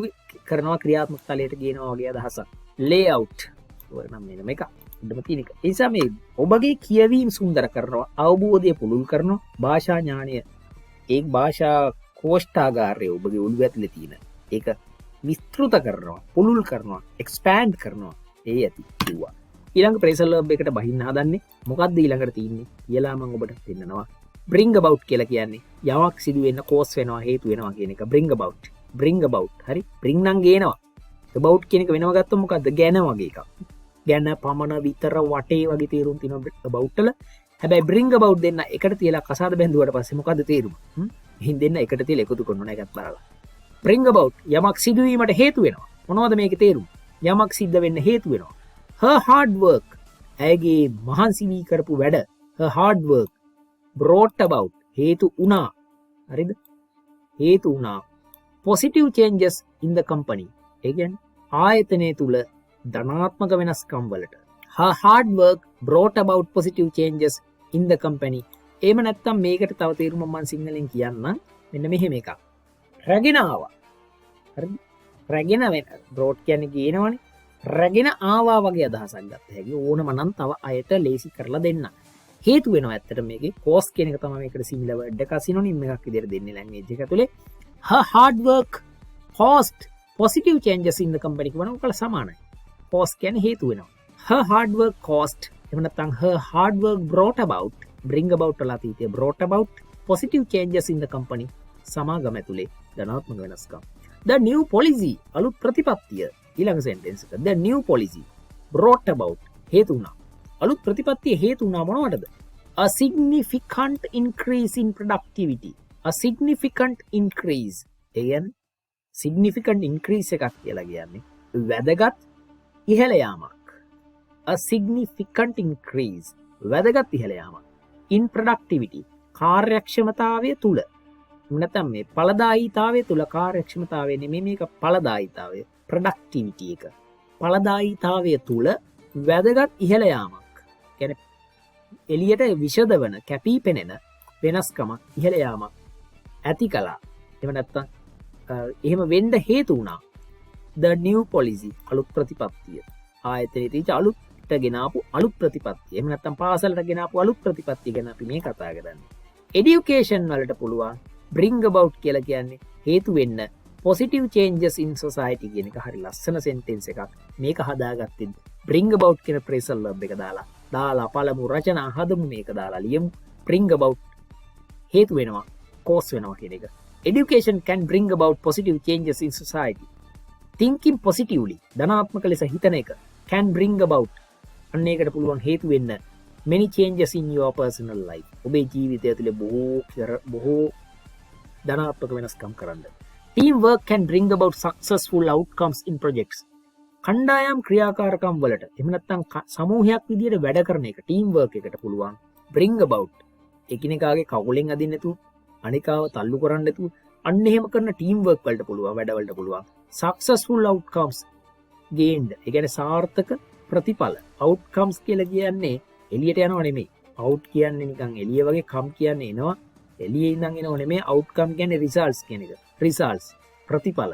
කරනවා ක්‍රියාත්මක තලයට ගේනවා වගේ අදහසක්. layout නම් මෙන්න මේක. ඉන්නම තියෙන එක. ඒ නිසා මේ ඔබගේ කියවීම සුන්දර කරනවා, අවබෝධය පුළුල් කරනවා, භාෂා ඥානය ඒ භාෂා කෝෂ්ඨාගාරය ඔබගේ ඔළුව ඇතුලේ තියෙන. ඒක විස්තෘත කරනවා, පුළුල් කරනවා, expand කරනවා. ඒ ඇති කිව්වා. ඊළඟ phrasal verb එකට බහින්න හදන්නේ මොකක්ද ඊළඟට තියෙන්නේ කියලා මම ඔබට පෙන්නනවා. bring about කියලා කියන්නේ යමක් සිදු වෙන්න cause වෙනවා, හේතු වෙනවා කියන එක. bring about. හරි? bring නම් ගේනවා. about කියන එක වෙනව ගත්තොත් මොකද්ද? ගැන වගේ එකක්. ගැන පමණ විතර වටේ වගේ තේරුම් තියෙනවා about වල. හැබැයි bring about දෙන්න එකට තියලා කසාද බැඳුවට පස්සේ මොකද්ද තේරුම? එහෙන් දෙන්න එකට තියලා එකතු කරනවා නේ එකත් බලලා. bring about යමක් සිදු වීමට හේතු වෙනවා. මොනවද මේකේ තේරුම? යමක් සිද්ධ වෙන්න හේතු වෙනවා. her hard work ඇගේ මහන්සි වී කරපු වැඩ her hard work brought about හේතු වුණා. හරිද? හේතු වුණා positive changes in the company. ඒ කියන්නේ ආයතනය තුල ධනාත්මක වෙනස්කම් වලට. her hard work brought about positive changes in the company. එහෙම නැත්නම් මේකට තව තේරුමක් මම සිංහලෙන් කියන්නම්. මෙන්න මෙහෙම එකක්. රැගෙන ආවා. හරිද? රැගෙන වෙන brought කියන්නේ ගේනවනේ. රැගෙන ආවා වගේ අදහසක් ගත්ත හැකි. ඕනම නම් තව අයට ලේසි කරලා දෙන්න. හේතු වෙනවා ඇත්තට මේකේ cause කියන එක තමයි මේකට similar word එකක් සිනොනිම් එකක් විදිහට දෙන්නේ language එක ඇතුලේ. her hard work caused positive changes in the company කියනවා ඔකලා සමානයි. cause කියන්නේ හේතු වෙනවා. her hard work caused එහෙම නැත්නම් her hard work brought about bring about වල අතීතය brought about positive changes in the company සමාගම ඇතුලේ ධනාත්මක වෙනස්කම්. the new policy අලුත් ප්‍රතිපත්තිය ඊළඟ sentence එක. the new policy brought about හේතු වුණා. අලුත් ප්‍රතිපත්තිය හේතු වුණා මොනවටද? a significant increase in productivity. a significant increase. ඒ කියන්නේ significant increase එකක් කියලා කියන්නේ වැදගත් ඉහළ යාමක්. a significant increase වැදගත් ඉහළ යාමක් in productivity කාර්යක්ෂමතාවය තුල. නැත්නම් මේ ඵලදායීතාවය තුල කාර්යක්ෂමතාවය නෙමෙයි මේක ඵලදායීතාවය productivity එක. ඵලදායීතාවය තුල වැදගත් ඉහළ යාමක්. කියන්නේ එළියට විෂදවන කැපී පෙනෙන වෙනස්කමක් ඉහළ යාමක් ඇති කළා. එහෙම නැත්නම් එහෙම වෙන්න හේතු වුණා. the new policy අලුත් ප්‍රතිපත්තිය. ආයතනයේ තියෙන අලුත්ට ගෙනාපු අලුත් ප්‍රතිපත්තිය. එහෙම නැත්නම් පාසලට ගෙනාපු අලුත් ප්‍රතිපත්තිය ගැන අපි මේ කතා කරන්නේ. education වලට පුළුවන් bring about කියලා කියන්නේ හේතු වෙන්න positive changes in society කියන එක හරි ලස්සන sentence එකක්. මේක හදාගත්තේ bring about කියන phrasal verb එක දාලා පළමු රචනා හදමු මේක දාලා ලියමු. bring about හේතු වෙනවා cause වෙනවා කියන එක. education can bring about positive changes in society. thinking positively ධනාත්මක ලෙස හිතන එක can bring about අන්න ඒකට පුළුවන් හේතු වෙන්න many changes in your personal life. ඔබේ ජීවිතය ඇතුලේ බොහෝ ධනාත්මක වෙනස්කම් කරන්න. teamwork can bring about successful outcomes in projects. කණ්ඩායම් ක්‍රියාකාරකම් වලට එහෙම නැත්නම් සමූහයක් විදියට වැඩ කරන එක teamwork එකට පුළුවන් bring about එකිනෙකාගේ කකුලෙන් අදින්න නැතුව අනිකාව තල්ලු කරන්න නැතුව අන්න එහෙම කරන teamwork වලට පුළුවන් වැඩ වලට පුළුවන් successful outcomes gained. ඒ කියන්නේ සාර්ථක ප්‍රතිඵල. outcomes කියලා කියන්නේ එළියට යනව නෙමෙයි. out කියන්නේ නිකන් එළිය වගේ come කියන්නේ එනවා. එළියේ ඉඳන් එනව නෙමෙයි. outcome කියන්නේ results කියන එක. results ප්‍රතිඵල.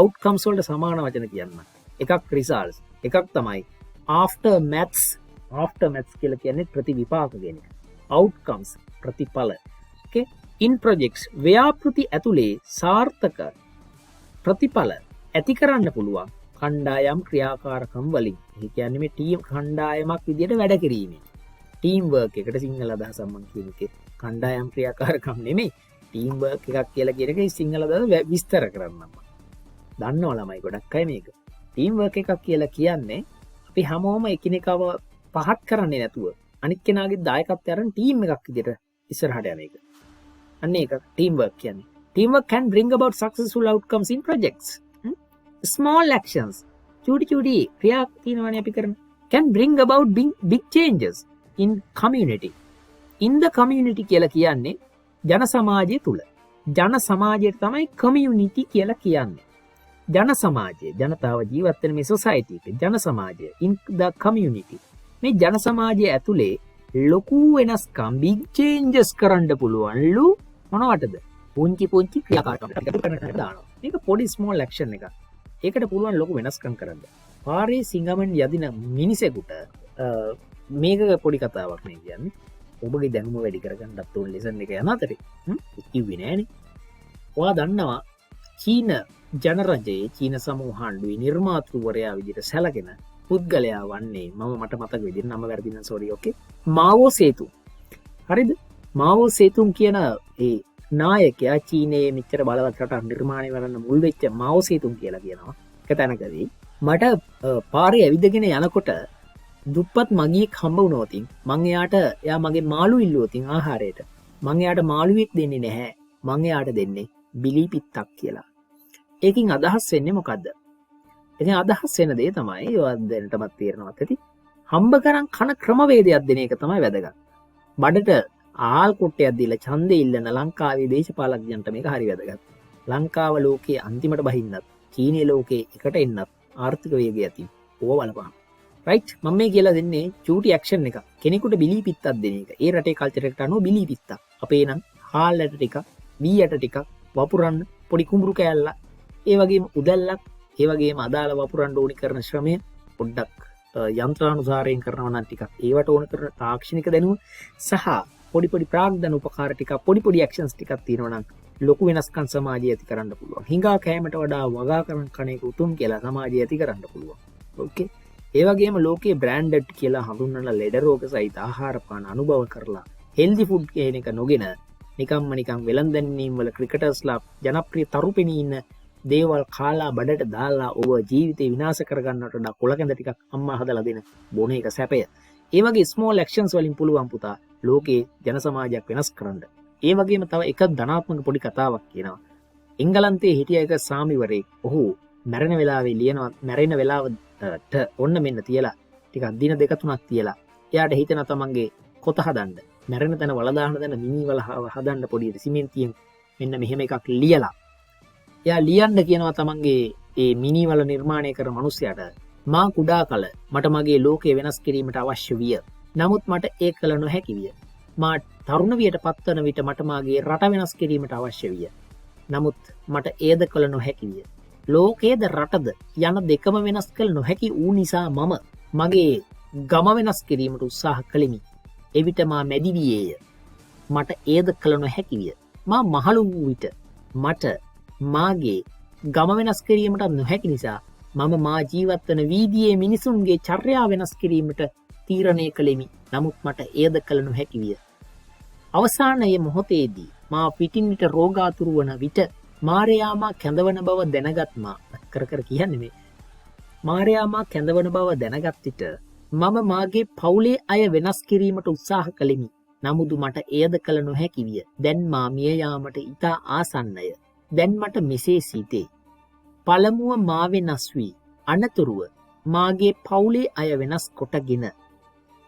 outcomes වලට සමාන වචන කියන්න. එකක් results. එකක් තමයි aftermaths. aftermaths කියලා කියන්නේ ප්‍රතිවිපාක කියන එක. outcomes ප්‍රතිඵල. okay in projects ව්‍යාපෘති ඇතුලේ සාර්ථක ප්‍රතිඵල ඇති කරන්න පුළුවන් කණ්ඩායම් ක්‍රියාකාරකම් වලින්. ඒ කියන්නේ මේ ටීම් කණ්ඩායමක් විදියට වැඩ කිරීමෙන්. ටීම් වර්ක් එකට සිංහල අදහසක් මම කියන එකේ කණ්ඩායම් ක්‍රියාකාරකම් නෙමෙයි ටීම් වර්ක් එකක් කියලා කියන එකේ සිංහල අදහස විස්තර කරන්නම්. දන්නව ළමයි ගොඩක් අය මේක. ටීම් වර්ක් එකක් කියලා කියන්නේ අපි හැමෝම එකිනෙකව පහත් කරන්නේ නැතුව අනිත් කෙනාගේ දායකත්වය අරන් ටීම් එකක් විදියට ඉස්සරහට යන එක. අන්න ඒක ටීම් වර්ක් කියන්නේ. teamwork can bring about successful outcomes in projects. small actions චූටි ක්‍රියා තියෙනවානේ අපි කරන can bring about big changes in community. in the community කියලා කියන්නේ ජන සමාජය තුල. ජන සමාජයට තමයි community කියලා කියන්නේ. ජන සමාජය, ජනතාව ජීවත් වෙන මේ society එකේ ජන සමාජය in the community. මේ ජන සමාජය ඇතුලේ ලොකු වෙනස්කම් big changes කරන්න පුළුවන්ලු මොනවටද? පුංචි ක්‍රියාකාරකම් කරන්න දානවා. මේක පොඩි small action එකක්. ඒකට පුළුවන් ලොකු වෙනස්කම් කරන්න. පාරේ සිංගමෙන් යදින මිනිසෙකුට මේක පොඩි කතාවක් නේ කියන්නේ. ඔබගේ දැනුම වැඩි කරගන්නත් ඕන ලෙසන් එක යන අතරේ කිව්වේ නෑනේ. ඔයා දන්නවා චීන ජනරජයේ චීන සමූහාණ්ඩුවේ නිර්මාතෘවරයා විදිහට සැලකෙන පුද්ගලයා වන්නේ මට මතක විදිහට නම වැරදි නම් සෝරි ඕකේ. මාවෝ සේතුන්. හරිද? මාවෝ සේතුන් කියන ඒ නායකයා චීනයේ මෙච්චර බලවත් රටක් නිර්මාණය කරන්න මුල් වෙච්ච මාවෝ සේතුන් කියලා කියනවා. එක තැනකදී මට පාරේ ඇවිදගෙන යනකොට දුප්පත් මගියෙක් හම්බ වුණොතින් මං එයා මගේ මාළු ඉල්ලුවොතින් ආහාරයට මං එයාට මාළුවෙක් දෙන්නේ නැහැ. මං එයාට දෙන්නේ බිලි පිත්තක් කියලා. ඒකින් අදහස් වෙන්නේ මොකද්ද? ඉතින් අදහස් වෙන දේ තමයි ඔය දැනටමත් තේරෙනවත් ඇති. හම්බ කරන් කන ක්‍රමවේදයක් දෙන එක තමයි වැදගත්. බඩට ආල් කුට්ටයක් දීලා ඡන්දේ ඉල්ලන ලංකාවේ දේශපාලකයන්ට මේක හරි වැදගත්. ලංකාව ලෝකයේ අන්තිමට බහින්නත් චීනයේ ලෝකයේ එකට එන්නත් ආර්ථික වේගය ඇති. ඕව බලපන්. රයිට් මම මේ කියලා දෙන්නේ චූටි ඇක්ෂන් එක. කෙනෙකුට බිලි පිත්තක් දෙන එක. ඒ රටේ කල්චර් එකට අනුව බිලි පිත්තක්. අපේ නම් හාල් ඇට ටිකක්, වී ඇට ටිකක් වපුරන්න පොඩි කුඹුරු කෑල්ලක්, ඒ වගේම උදැල්ලක්, ඒ වගේම අදාළ වපුරන්න ඕනි කරන ශ්‍රමය පොඩ්ඩක් යන්ත්‍රානුසාරයෙන් කරනවා නම් ටිකක් ඒවට ඕන කරන තාක්ෂණික දැනුම සහ පොඩි ප්‍රාග්ධන උපකාර ටිකක් පොඩි ඇක්ෂන්ස් ටිකක් තියෙනවා නම් ලොකු වෙනස්කම් සමාජය ඇති කරන්න පුළුවන්. හිඟා කෑමට වඩා වගා කරන කණේක උතුම් කියලා සමාජය ඇති කරන්න පුළුවන්. ඕකේ. ඒ වගේම ලෝකයේ බ්‍රෑන්ඩඩ් කියලා හඳුන්වන ලෙඩ රෝග සහිත ආහාර පාන අනුභව කරලා හෙල්දි ෆුඩ් කියන එක නොගෙන නිකන් වෙලන්දැන්වීම් වල ක්‍රිකටර්ස්ලා ජනප්‍රිය තරුපෙණී ඉන්න දේවල් කාලා බඩට දාලා ඔබ ජීවිතේ විනාශ කරගන්නට වඩා කොළකැඳ ටිකක් අම්මා හදලා දෙන බොන එක සැපය. ඒ වගේ ස්මෝල් ඇක්ෂන්ස් වලින් පුළුවන් පුතා ලෝකේ ජන සමාජයක් වෙනස් කරන්න. ඒ වගේම තව එක ධනාත්මක පොඩි කතාවක් කියනවා. එංගලන්තයේ හිටිය එක සාමිවරයෙක් ඔහු මැරෙන වෙලාවේ ලියනවා මැරෙන වෙලාවට ඔන්න මෙන්න තියලා ටිකක් දින දෙක තුනක් තියලා එයාට හිතෙන තමන්ගේ කොත හදන්න මැරෙන තැන වල දාන්න තැන මිනි වල හදන්න පොඩි සිමෙන්තියෙන් මෙන්න මෙහෙම එකක් ලියලා එයා ලියන්න කියනවා තමන්ගේ ඒ මිනි වල නිර්මාණය කරන මිනිසයාට මා කුඩා කල මට මගේ ලෝකය වෙනස් කිරීමට අවශ්‍ය විය. නමුත් මට ඒ කළ නොහැකි විය. මා තරුණ වියට පත්වන විට මට මාගේ රට වෙනස් කිරීමට අවශ්‍ය විය. නමුත් මට ඒද කළ නොහැකි විය. ලෝකයේද රටද යන දෙකම වෙනස් කළ නොහැකි වූ නිසා මම මගේ ගම වෙනස් කිරීමට උත්සාහ කළෙමි. එවිට මා මැදි වියේය. මට ඒද කළ නොහැකි විය. මා මහලු වූ විට මට මාගේ ගම වෙනස් කිරීමට නොහැකි නිසා මම මා ජීවත් වන වීදියේ මිනිසුන්ගේ චර්යාව වෙනස් කිරීමට තීරණය කළෙමි. නමුත් මට ඒද කළ නොහැකි විය. අවසානයේ මොහොතේදී මා පිටින් විට රෝගාතුරු වන විට මාරයාමා කැඳවන බව දැනගත් මා කර කියන්නේ මේ මාරයාමා කැඳවන බව දැනගත් විට මම මාගේ පවුලේ අය වෙනස් කිරීමට උත්සාහ කළෙමි. නමුත් මට එයද කළ නොහැකි විය. දැන් මා මිය යාමට ඉතා ආසන්නය. දැන් මට මෙසේ සිතේ. පළමුව මා වෙනස් වී අනතුරුව මාගේ පවුලේ අය වෙනස් කොටගෙන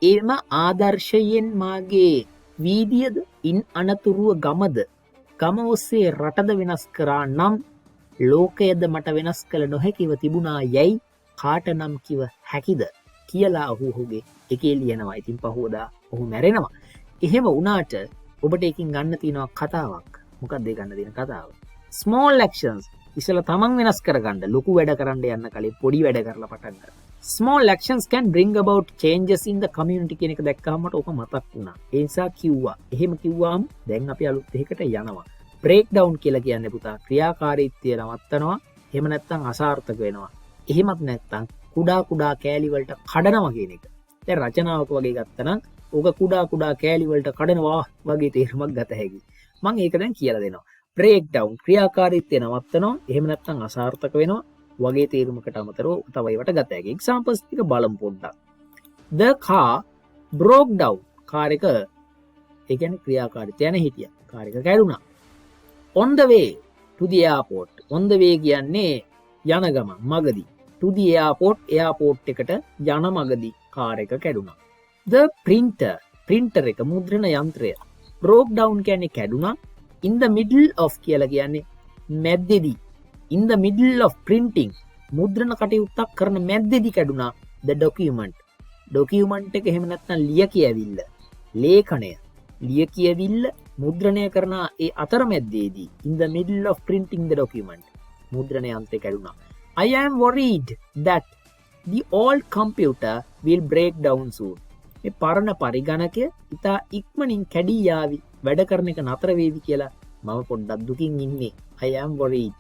එම ආදර්ශයෙන් මාගේ වීදියද ඉන් අනතුරුව ගමද ගම ඔස්සේ රටද වෙනස් කරා නම් ලෝකයද මට වෙනස් කළ නොහැකිව තිබුණා යැයි කාට නම් කිව හැකිද කියලා ඔහුගේ එකේ ලියනවා. ඉතින් පහුවදා ඔහු මැරෙනවා. එහෙම වුණාට ඔබට එකින් ගන්න තියෙනවා කතාවක්. මොකක්ද ඒ ගන්න තියෙන කතාව? small actions. ඉස්සෙල්ලා තමන් වෙනස් කරගන්න ලොකු වැඩ කරන්න යන්න කලින් පොඩි වැඩ කරලා පටන් ගන්න. small actions can bring about changes in the community කියන එක දැක්කම මට ඔක මතක් වුණා. ඒ නිසා කිව්වා. එහෙම කිව්වාම දැන් අපි අලුත් එකකට යනවා. break down කියලා කියන්නේ පුතා ක්‍රියාකාරීත්වය නවත්තනවා. එහෙම නැත්නම් අසාර්ථක වෙනවා. එහෙමත් නැත්නම් කුඩා කෑලි වලට කඩනවා කියන එක. දැන් රචනාවක වගේ ගත්තනම් ඕක කුඩා කෑලි වලට කඩනවා වගේ තේරුමක් ගත හැකියි. මම ඒක දැන් කියලා දෙනවා. break down ක්‍රියාකාරීත්වය නවත්තනවා. එහෙම නැත්නම් අසාර්ථක වෙනවා. වගේ තේරුමකට අමතරව තව ඒවට ගත හැකි. examples ටික බලමු පොඩ්ඩක්. The car broke down. Car එක ඒ කියන්නේ ක්‍රියාකාරීත්වය යන හිටියා. කාර් එක කැඩුනා. On the way to the airport. On the way කියන්නේ යන ගමන් මගදී. To the airport එකට යන මගදී කාර් එක කැඩුනා. The printer එක මුද්‍රණ යන්ත්‍රය broke down කියන්නේ කැඩුනා. In the middle of කියලා කියන්නේ මැද්දේදී. In the middle of printing මුද්‍රණ කටයුත්තක් කරන මැද්දේදී කැඩුනා. The document එක එහෙම නැත්නම් ලියකියවිල්ල ලේඛනය ලියකියවිල්ල මුද්‍රණය කරන ඒ අතරමැද්දේදී in the middle of printing the document මුද්‍රණ යන්ත්‍රය කැඩුනා. I am worried that the old computer will break down soon. මේ පරණ පරිගණකය ඉතා ඉක්මනින් කැඩී යාවි වැඩ කරන එක නතර වේවි කියලා මම පොඩ්ඩක් දුකින් ඉන්නේ. I am worried.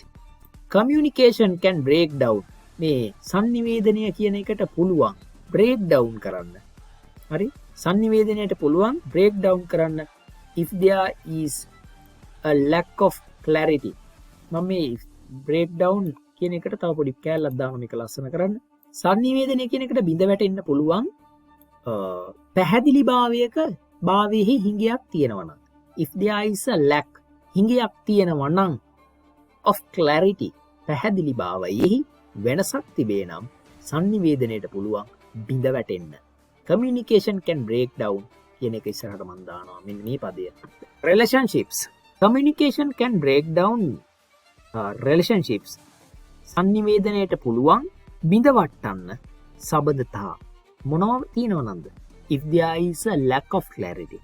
Communication can break down. මේ sannivedanaya කියන එකට පුළුවන් break down කරන්න. හරි? sannivedanayට පුළුවන් break down කරන්න if there is a lack of clarity. මම මේ break down කියන එකට තව පොඩි කැලලක් දානවා මේක ලස්සන කරන්න. sannivedanaya කියන එකට බිඳ වැටෙන්න පුළුවන් පැහැදිලි භාවයෙහි හිඟයක් තියෙනවා නම්. if there is a lack හිඟයක් තියෙනවා නම් of clarity පැහැදිලි භාවයෙහි වෙනසක් තිබේ නම් sannivedanayට පුළුවන් බිඳ වැටෙන්න. communication can break down කියන එක ඉස්සරහට මම දානවා මෙන්න මේ පදය. relationships communication can break down relationships sannivedanayට පුළුවන් බිඳ වටන්න සබඳතා මොනවද තියෙනවද? if there is a lack of clarity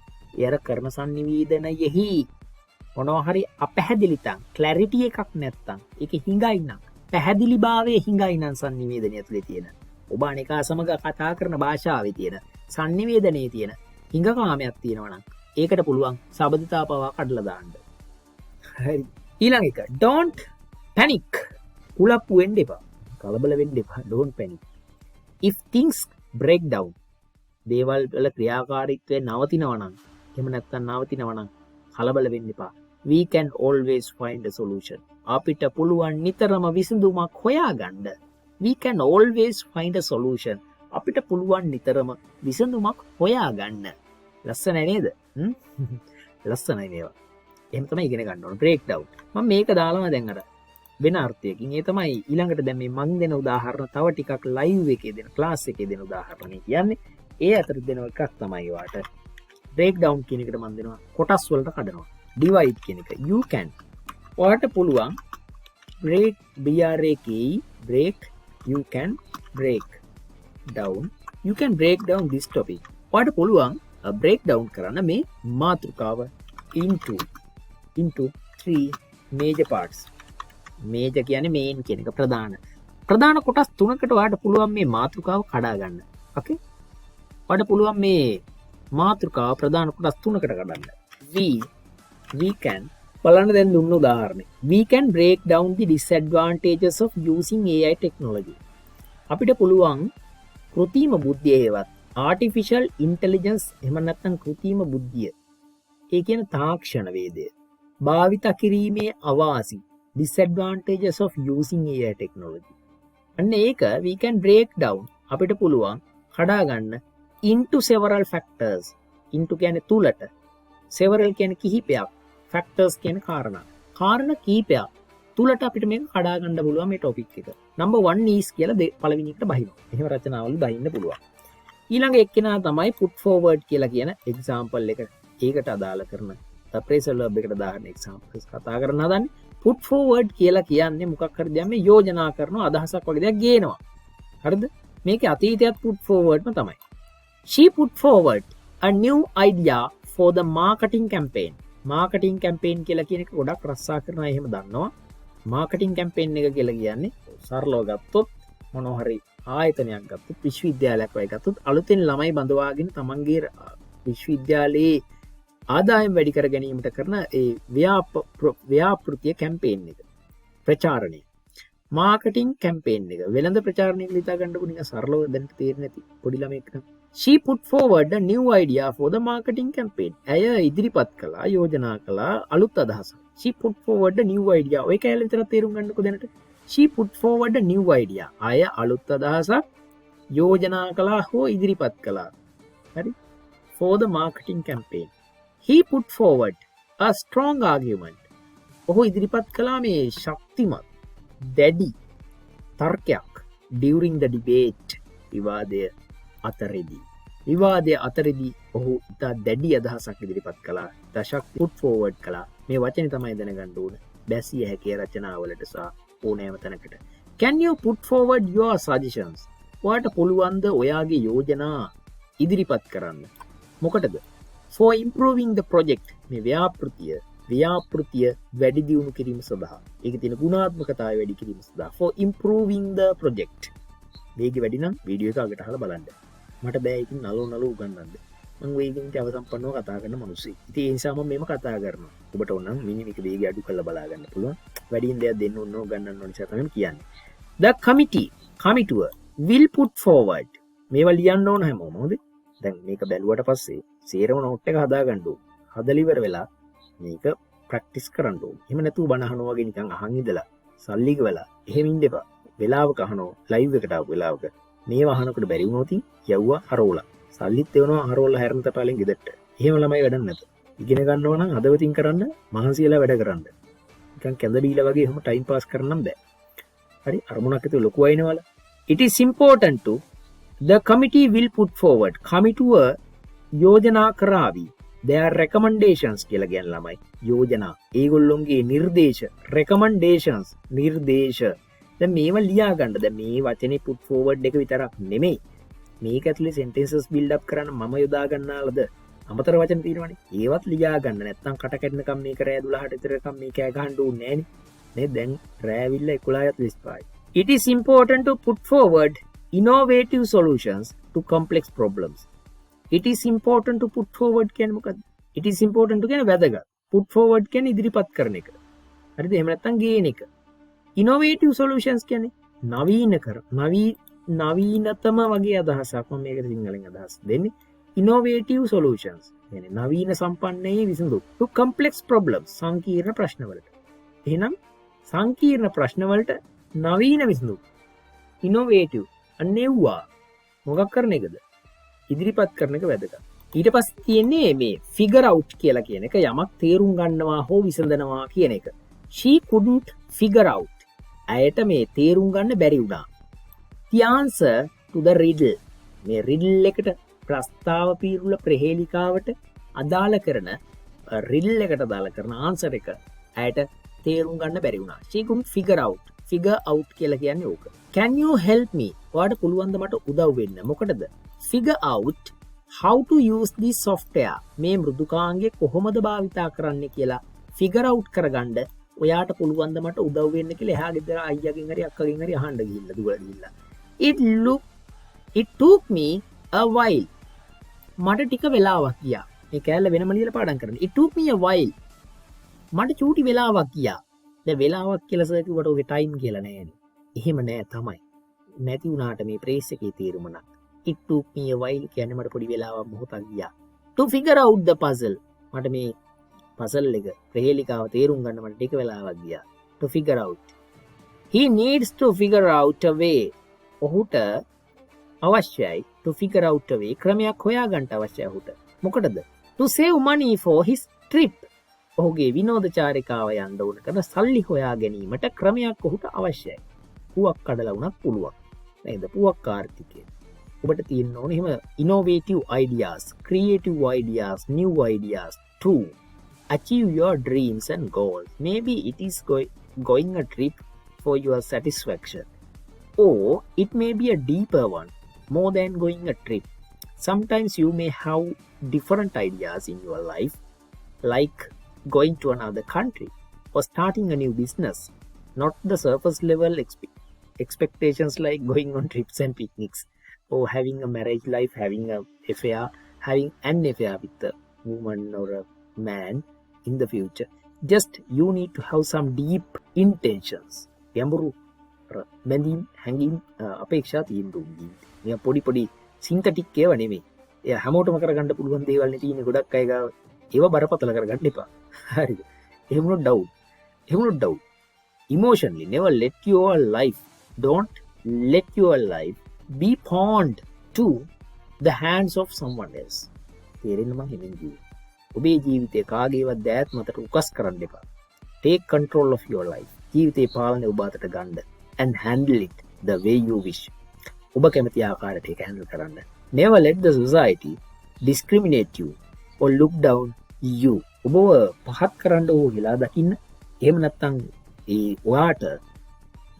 එර කරන sannivedanayෙහි මොනවා හරි අපැහැදිලිතම් clarity එකක් නැත්තම් ඒක හිඟයි නම් පැහැදිලි භාවයේ හිඟයි නම් sannivedanaya ඇතුලේ තියෙන ඔබ අනිකා සමග කතා කරන භාෂාවේ තියෙන sannivedanයේ තියෙන හිඟකාමයක් තියෙනවා නම් ඒකට පුළුවන් සබඳතා පවා කඩලා දාන්න. හරි. ඊළඟ එක don't panic. කුලප්පු වෙන්න එපා. කලබල වෙන්න එපා. don't panic. if things break down දේවල් වල ක්‍රියාකාරීත්වය නවතිනවා නම් එහෙම නැත්නම් නවතිනවා නම් කලබල වෙන්න එපා. we can always find a solution. අපිට පුළුවන් නිතරම විසඳුමක් හොයාගන්න. we can always find a solution. අපිට පුළුවන් නිතරම විසඳුමක් හොයාගන්න. ලස්සන නේද? ලස්සනයි මේවා. එහෙම තමයි ඉගෙන ගන්න ඕන. break down. මම මේක දාලා දැන් අර වෙන අර්ථයකින්. ඒ තමයි ඊළඟට දැන් මේ මං දෙන උදාහරණ තව ටිකක් live එකේ දෙන class එකේ දෙන උදාහරණ කියන්නේ. ඒ අතර දෙන එකක් තමයි වාට break down කියන එකට මම දෙනවා කොටස් වලට කඩනවා. divide කියන එක. you can ඔයාලට පුළුවන් break break you can break down this topic. ඔයාලට පුළුවන් break down කරන්න මේ මාතෘකාව into 3 major parts. major කියන්නේ main කියන එක ප්‍රධාන කොටස් තුනකට ඔයාලට පුළුවන් මේ මාතෘකාව කඩා ගන්න. okay? ඔයාලට පුළුවන් මේ මාතෘකාව ප්‍රධාන කොටස් තුනකට කඩන්න. we can බලන්න දැන් දුන්න උදාහරණේ. we can break down the disadvantages of using AI technology. අපිට පුළුවන් කෘත්‍රිම බුද්ධිය හේවත් artificial intelligence එහෙම නැත්නම් කෘත්‍රිම බුද්ධිය ඒ කියන තාක්ෂණ වේදය භාවිත කිරීමේ අවාසි disadvantages of using AI technology. අන්න ඒක we can break down අපිට පුළුවන් කඩා ගන්න into several factors. into කියන්නේ තුලට, several කියන්නේ කිහිපයක්, factors කියන්නේ කාරණා කිහිපයක් තුලට අපිට මේක කඩා ගන්න පුළුවන් මේ topic එක. number 1 is කියලා පළවෙනි එකට බහිනවා. එහෙම රචනාවල බහින්න පුළුවන්. ඊළඟ එක්කෙනා තමයි put forward කියලා කියන example එක. ඒකට අදාළ කරන phrasal verb එකට දාන්න examples කතා කරන හදන්නේ. put forward කියලා කියන්නේ මොකක් හරි දෙයක් මේ යෝජනා කරන අදහසක් වගේ දෙයක් ගේනවා. හරිද? මේකේ අතීතයත් put forwardම තමයි. She put forward a new idea for the marketing campaign. Marketing campaign කියලා කියන එක ගොඩක් රස්සා කරනවා එහෙම දන්නවා. marketing campaign එක කියලා කියන්නේ සරලව ගත්තොත් මොනවා හරි ආයතනයක් ගත්තොත් විශ්වවිද්‍යාලයක් වගේ ගත්තොත් අලුතෙන් ළමයි බඳවාගෙන තමන්ගේ විශ්වවිද්‍යාලයේ ආදායම් වැඩි කර ගැනීමට කරන ඒ ව්‍යාපෘතිය කැම්පේන් එක. ප්‍රචාරණය. marketing campaign එක වෙළඳ ප්‍රචාරණය කියලා හිතා ගන්නකො නිකන් සරලව දැන් තේරෙන්නේ නැති පොඩි ළමයෙක්ට. She put forward a new idea for the marketing campaign. ඇය ඉදිරිපත් කළා යෝජනා කළා අලුත් අදහසක්. She put forward a new idea. ඔය කැලේ විතර තේරුම් ගන්නකො දැනට. She put forward a new idea. අය අලුත් අදහසක් යෝජනා කළා හෝ ඉදිරිපත් කළා. හරි? For the marketing campaign. He put forward a strong argument. ඔහු ඉදිරිපත් කළා මේ ශක්තිමත් දැඩි තර්කයක් during the debate විවාදය අතරේදී. විවාදය අතරේදී ඔහු ඉතා දැඩි අදහසක් ඉදිරිපත් කළා. දශක් put forward කළා. මේ වචනේ තමයි දැනගන්න ඕන. බැසිය හැකි රචනාවලට සහ ඕනෑම තැනකට. Can you put forward your suggestions? ඔයාට පුළුවන් ද ඔයාගේ යෝජනා ඉදිරිපත් කරන්න? මොකටද? For improving the project. මේ ව්‍යාපෘතිය වැඩි දියුණු කිරීම සඳහා. ඒකේ තියෙන ගුණාත්මකතාවය වැඩි කිරීම සඳහා. For improving the project. මේක වැඩි නම් වීඩියෝ එක අගට අහලා බලන්න. මට බෑ ඉතින් නලෝ උගන්නන්න. මම වේගෙන් තව සම්පන්නව කතා කරන මිනිස්සෙක්. ඉතින් ඒ නිසා මම මේව කතා කරනවා. ඔබට ඕන නම් මිනිහ මේක වේගය අඩු කරලා බලා ගන්න පුළුවන්. වැඩියෙන් දෙයක් දෙන්න ඕන උගන්නන්න ඕන නිසා තමයි කියන්නේ. The committee will put forward. මේවා ලියන්න ඕන හැමෝම හොඳේ. දැන් මේක බැලුවට පස්සේ සේරම නෝට් එක හදා ගන්න ඕන. හදලා ඉවර වෙලා මේක ප්‍රැක්ටිස් කරන්න ඕන. එහෙම නැතුව බණ අහනවා වගේ නිකන් අහන් ඉඳලා සල්ලි ගෙවලා එහෙම ඉන්න එපා. වෙලාවක අහනවා ලයිව් එකට ආව වෙලාවක. මේව අහනකොට බැරි වුණොත් යවුවා හරවලා. සල්ලිත් එවනවා හරවලා හැරෙන්න තපාලෙන් ගෙදරට. එහෙම ළමයි වැඩක් නැත. ඉගෙන ගන්නවා නම් හදවතින් කරන්න මහන්සියලා වැඩ කරන්න. නිකන් කැඳ බීලා වගේ එහෙම ටයිම් පාස් කරන්නම් බෑ. හරි අරමුණක් ඇතුළේ ලොකු අයනවල. It is important to the committee will put forward. කමිටුව යෝජනා කරાવી. Their recommendations කියලා කියන ළමයි. යෝජනා. ඒගොල්ලොන්ගේ නිර්දේශ. recommendations. නිර්දේශ. දැන් මේව ලියා ගන්න. දැන් මේ වචනේ put forward එක විතරක් නෙමෙයි. මේක ඇතුලේ sentences build up කරන්න මම යොදා ගන්නාලද අමතර වචන තියෙනවනේ. ඒවත් ලියා ගන්න. නැත්තම් කට කැඩෙනකම් මේක රෑ 12ට විතරකම් මේක ඈ ගහන්න ඕනේ නෑනේ. නේ දැන් රෑවිල්ල 11:25. It is important to put forward innovative solutions to complex problems. It is important to put forward කියන්නේ මොකද්ද? It is important to කියන්නේ වැදගත්. Put forward කියන්නේ ඉදිරිපත් කරන එක. හරිද? එහෙම නැත්තම් ගේන එක. Innovative solutions කියන්නේ නවීනතම වගේ අදහසක්. මම මේකට සිංහලෙන් අදහස් දෙන්නේ. Innovative solutions කියන්නේ නවීන සම්පන්නයේ විසඳුම්. To complex problems සංකීර්ණ ප්‍රශ්න වලට. එහෙනම් සංකීර්ණ ප්‍රශ්න වලට නවීන විසඳුම්. Innovative අනේව්වා මොකක් කරන එකද? ඉදිරිපත් කරන එක වැදගත්. ඊට පස්සේ තියෙන්නේ මේ figure out කියලා කියන එක යමක් තේරුම් ගන්නවා හෝ විසඳනවා කියන එක. She couldn't figure out. ඇයට මේ තේරුම් ගන්න බැරි වුණා. The answer to the riddle. මේ riddle එකට ප්‍රස්තාව පීරුල ප්‍රහේලිකාවට අදාළ කරන riddle එකට අදාළ කරන answer එක ඇයට තේරුම් ගන්න බැරි වුණා. She couldn't figure out. Figure out කියලා කියන්නේ ඕක. Can you help me? ඔයාලට පුළුවන් ද මට උදව් වෙන්න? මොකටද? Figure out how to use this software. මේ මෘදුකාංගය කොහොමද භාවිතා කරන්නේ කියලා figure out කරගන්න ඔයාට පුළුවන් ද මට උදව් වෙන්න කියලා එහා ගෙදර අයියාගෙන් හරි අක්කගෙන් හරි අහන්න ගිහිල්ලා දුවලා ගිහිල්ලා. It took me a while. මට ටික වෙලාවක් ගියා. මේ කෑල්ල වෙනම ලියලා පාඩම් කරන්න. It took me a while. මට චූටි වෙලාවක් ගියා. දැන් වෙලාවක් කියලා සර් කිව්වට ඔගේ ටයිම් කියලා නෑනේ. එහෙම නෑ තමයි. නැති වුණාට මේ ප්‍රේස් එකේ තීරම නක්. It took me a while කියන්නේ මට පොඩි වෙලාවක් මොහොතක් ගියා. To figure out the puzzle. මට මේ puzzle එක ප්‍රහේලිකාව තේරුම් ගන්න මට ටික වෙලාවක් ගියා. To figure out. He needs to figure out a way. ඔහුට අවශ්‍යයි to figure out a way. ක්‍රමයක් හොයාගන්න අවශ්‍යයි ඔහුට. මොකටද? To save money for his trip. ඔහුගේ විනෝද චාරිකාව යන්න ඕන කරන සල්ලි හොයා ගැනීමට ක්‍රමයක් ඔහුට අවශ්‍යයි. පුවක් කඩලා වුණත් පුළුවන්. නේද? පුවක් කාර්තිකය. ඔබට තියෙන්න ඕනේ එහෙම innovative ideas, creative ideas, new ideas to achieve your dreams and goals. Maybe it is going a trip for your satisfaction. Or it may be a deeper one, more than going a trip. Sometimes you may have different ideas in your life, like going to another country or starting a new business. Not the surface level expectations like going on trips and picnics or having a marriage life, having an affair with a woman or a man in the future. Just you need to have some deep intentions. යම්බුරු බැඳීම් හැඟීම් අපේක්ෂා තියෙන්න ඕනේ. මේ පොඩි සින්තටික් ඒවා නෙමෙයි. ඒ හැමෝටම කරගන්න පුළුවන් දේවල් නේ තියෙන්නේ ගොඩක් අය ගාව. ඒවා බරපතල කරගන්න එපා. හරිද? එහෙම වුණොත් down. Emotionally, never let your life, don't let your life be pawned to the hands of someone else. තේරෙන්න මම හිමින් කිව්වේ. ඔබේ ජීවිතේ කාගේවත් දෑත් මතට උකස් කරන්න එපා. Take control of your life. ජීවිතේ පාලනය ඔබ අතට ගන්න and handle it the way you wish. ඔබ කැමති ආකාරයට ඒක handle කරන්න. Never let the society discriminate you or look down you. ඔබව පහත් කරන්න ඕ වෙලා දකින්න. එහෙම නැත්නම් ඒ ඔයාට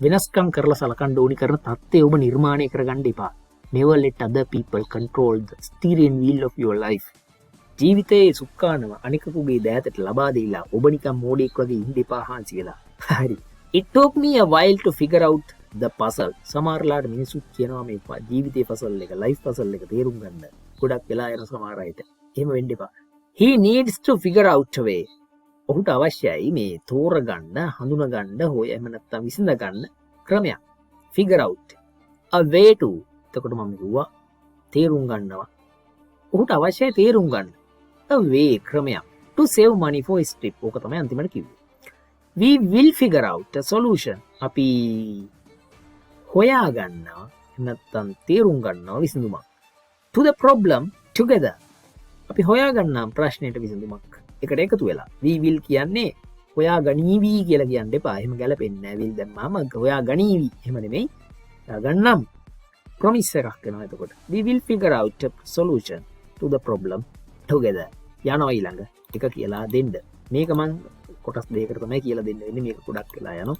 වෙනස්කම් කරලා සලකන්න ඕනි කරන තත්ත්වය ඔබ නිර්මාණය කරගන්න එපා. Never let other people control the steering wheel of your life. ජීවිතයේ සුක්කානව අනිකකුගේ දෑතට ලබා දීලා ඔබ නිකන් මෝඩෙක් වගේ ඉන්න එපා හාන්සි වෙලා. හරි. It took me a while to figure out the puzzle. සමහරලාට මිනිස්සු කියනවා මේ ජීවිතයේ puzzle එක, life puzzle එක තේරුම් ගන්න. ගොඩක් වෙලා යන සමහර අයට. එහෙම වෙන්න එපා. He needs to figure out a way. ඔහුට අවශ්‍යයි මේ තෝරගන්න, හඳුනගන්න, එහෙම නැත්නම් විසඳගන්න ක්‍රමයක්. Figure out a way to. එතකොට මම කිව්වා තේරුම් ගන්නවා. ඔහුට අවශ්‍යයි තේරුම් ගන්න. a way ක්‍රමයක්. To save money for his trip. ඕක තමයි අන්තිමට කිව්වේ. We will figure out a solution. අපි හොයා ගන්නවා නැත්නම් තේරුම් ගන්නවා විසඳුමක්. To the problem together. අපි හොයා ගන්නම් ප්‍රශ්නෙට විසඳුමක්. එකට එකතු වෙලා. We will කියන්නේ හොයා ගනීවි කියලා කියන්න එපා. එහෙම ගැලපෙන්නේ නැහැ. will දැම්මම හොයා ගනීවි. එහෙම නෙමෙයි. හොයා ගන්නම්. promise එකක් වෙනවා එතකොට. We will figure out a solution to the problem together. යනවා ඊළඟ එක කියලා දෙන්න. මේක මම කොටස් දෙකකට තමයි කියලා දෙන්න වෙන්නේ. මේක ගොඩක් වෙලා යනවා.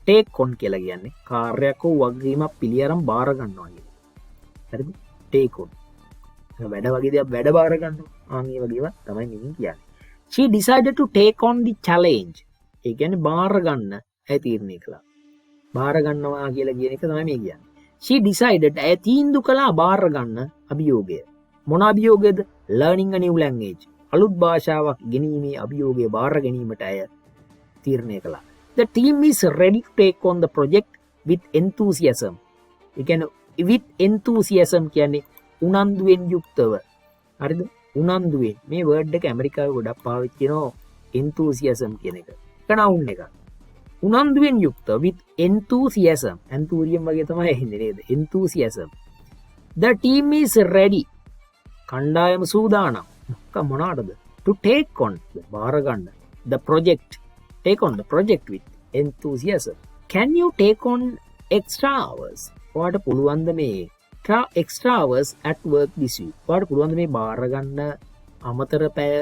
take on කියලා කියන්නේ කාර්යයක් හෝ වගකීමක් පිළිඅරන් බාර ගන්නවා කියන්නේ. හරිද? take on. වැඩ වගේ දෙයක් වැඩ බාර ගන්නවා. මේ වගේ ඒවා තමයි මෙකින් කියන්නේ. She decided to take on the challenge. ඒ කියන්නේ බාර ගන්න ඇයි තීරණය කළා. බාර ගන්නවා කියලා කියන එක තමයි මේ කියන්නේ. She decided ඇය තීන්දුව කළා බාර ගන්න අභියෝගය. මොන අභියෝගයද? Learning a new language. අලුත් භාෂාවක් ඉගෙනීමේ අභියෝගය බාර ගැනීමට ඇය තීරණය කළා. The team is ready to take on the project with enthusiasm. ඒ කියන්නේ with enthusiasm කියන්නේ උනන්දුවෙන් යුක්තව. හරිද? උනන්දුවෙන්. මේ වර්ඩ් එක ඇමරිකාවේ ගොඩක් පාවිච්චි කරනවා enthusiasm කියන එක. කනවුන් එක. උනන්දුවෙන් යුක්ත with enthusiasm. enthusiasm වගේ තමයි එන්නේ නේද? enthusiasm. The team is ready. කණ්ඩායම සූදානම්. මොනවාටද? To take on බාර ගන්න. The project. Take on the project with enthusiasm. Can you take on extra hours? ඔයාට පුළුවන්ද මේ extra hours at work this week? ඔයාට පුළුවන්ද මේ බාර ගන්න අමතර පැය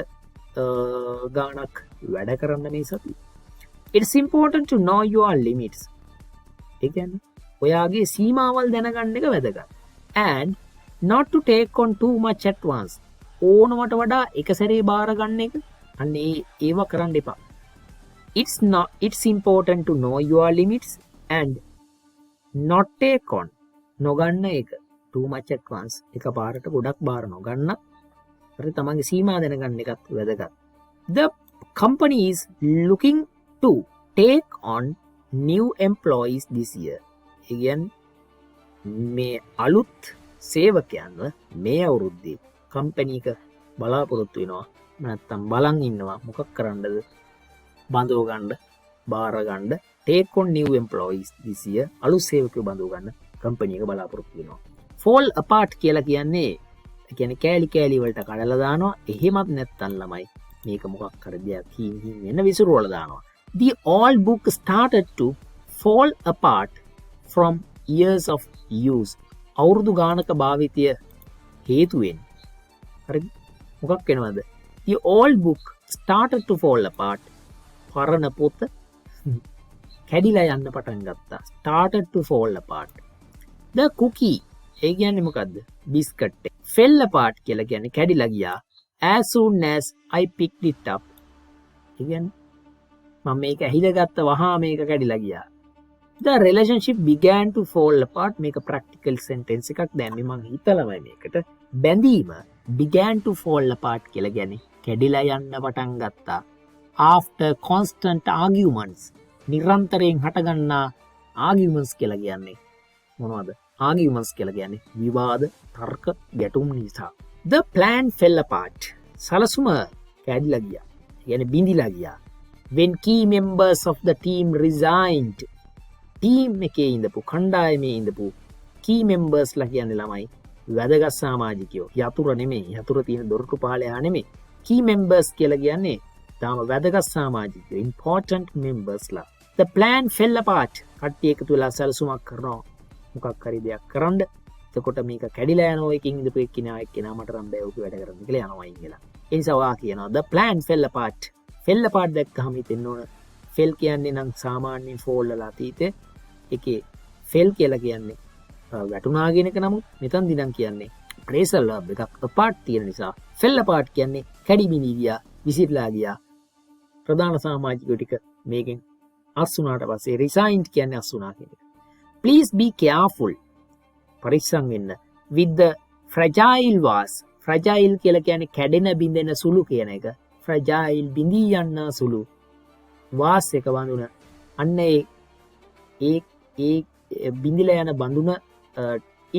ගාණක් වැඩ කරන්න මේ සතියේ? It's important to know your limits. ඒ කියන්නේ ඔයාගේ සීමාවල් දැනගන්න එක වැදගත්. And not to take on too much at once. ඕනවට වඩා එක සැරේ බාර ගන්න එක අන්න ඒව කරන්න එපා. It's important to know your limits and not take on නොගන්න එක too much at once. එක පාරට ගොඩක් බාර නොගන්න. හරි තමන්ගේ සීමා දැනගන්න එකත් වැදගත්. The company is looking to take on new employees this year. ඒ කියන්නේ මේ අලුත් සේවකයන්ව මේ අවුරුද්දේ කම්පැනි එක බලාපොරොත්තු වෙනවා. නැත්තම් බලන් ඉන්නවා මොකක් කරන්නද? බඳව ගන්න, බාර ගන්න, take on new employees this year. අලුත් සේවකයෝ බඳව ගන්න කම්පැනි එක බලාපොරොත්තු වෙනවා. fall apart කියලා කියන්නේ කෑලි කෑලි වලට කඩලා දානවා. එහෙමත් නැත්තම් ළමයි මේක මොකක් කර දෙයක් හින් වෙන විසිරුවල දානවා. The old book started to fall apart from years of use. අවුරුදු ගානක භාවිතය හේතුවෙන් හරිද? මොකක් වෙනවද? The old book started to fall apart. පරණ පොත කැඩිලා යන්න පටන් ගත්තා. started to fall apart. The cookie ඒ කියන්නේ මොකද්ද? බිස්කට් එක. fell apart කියලා කියන්නේ කැඩිලා ගියා. as soon as I picked it up. ඒ කියන්නේ මම මේක ඇහිලා ගත්ත වහා මේක කැඩිලා ගියා. The relationship began to fall apart. මේක practical sentence එකක්. දැන් මම හිතලමයි මේකට. බැඳීම began to fall apart කියලා කියන්නේ කැඩිලා යන්න පටන් ගත්තා. after constant arguments. නිරන්තරයෙන් හටගන්නා arguments කියලා කියන්නේ මොනවද? arguments කියලා කියන්නේ විවාද, තර්ක, ගැටුම් නිසා. The plan fell apart. සලසුම කැඩිලා ගියා. කියන්නේ බිඳිලා ගියා. when key members of the team resigned. team එකේ ඉඳපු කණ්ඩායමේ ඉඳපු key members ලා කියන්නේ ළමයි වැදගත් සමාජිකයෝ. යතුරු නෙමෙයි. යතුරු තියෙන දොරටු පාලයා නෙමෙයි. key members කියලා කියන්නේ තාම වැදගත් සමාජිකයෝ. important members ලා. The plan fell apart. කට්ටිය එකතු වෙලා සැලසුමක් කරනවා. මොකක් හරි දෙයක් කරන්න. එතකොට මේක කැඩිලා යනවා එකකින් ඉඳපු එක්කිනා මට නම් බෑ ඔක වැඩ කරන්න කියලා යනවා කියලා. ඒ නිසා ඔයා කියනවා the plan fell apart. fell apart දැක්කම හිතෙන්න ඕන fell කියන්නේ නම් සාමාන්‍යයෙන් fall වල අතීතේ ඒකේ fell කියලා කියන්නේ වැටුණා කියන එක. නමුත් මෙතනදී නම් කියන්නේ phrasal verb එකක් apart තියෙන නිසා fell apart කියන්නේ කැඩිමිනි ගියා, විසිරලා ගියා. ප්‍රධාන සමාජිකයෝ ටික මේකෙන් අස් වුණාට පස්සේ resigned කියන්නේ අස් වුණා කියන එක. please be careful. පරිස්සම් වෙන්න with the fragile was. fragile කියලා කියන්නේ කැඩෙන බිඳෙන සුළු කියන එක. fragile බිඳී යන සුළු was එක වඳුන අන්න ඒ බිඳිලා යන බඳුන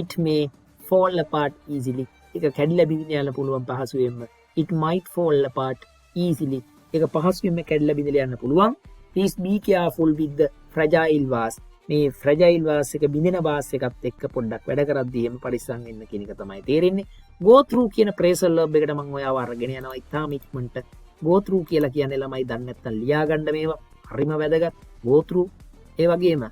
it may fall apart easily. ඒක කැඩිලා බිඳින්න යන්න පුළුවන් පහසුවෙන්ම. it might fall apart easily. ඒක පහසුවෙන්ම කැඩිලා බිඳිලා යන්න පුළුවන්. please be careful with the fragile was. මේ fragile was එක බිඳින was එකත් එක්ක පොඩ්ඩක් වැඩ කරද්දී එහෙම පරිස්සම් වෙන්න කියන එක තමයි තේරෙන්නේ. go through කියන phrasal verb එකට මම ඔයාව අරගෙන යනවා ඉතාම ඉක්මනට. go through කියලා කියන්නේ ළමයි දන්නේ නැත්නම් ලියා ගන්න මේවා හරිම වැදගත්. go through ඒ වගේම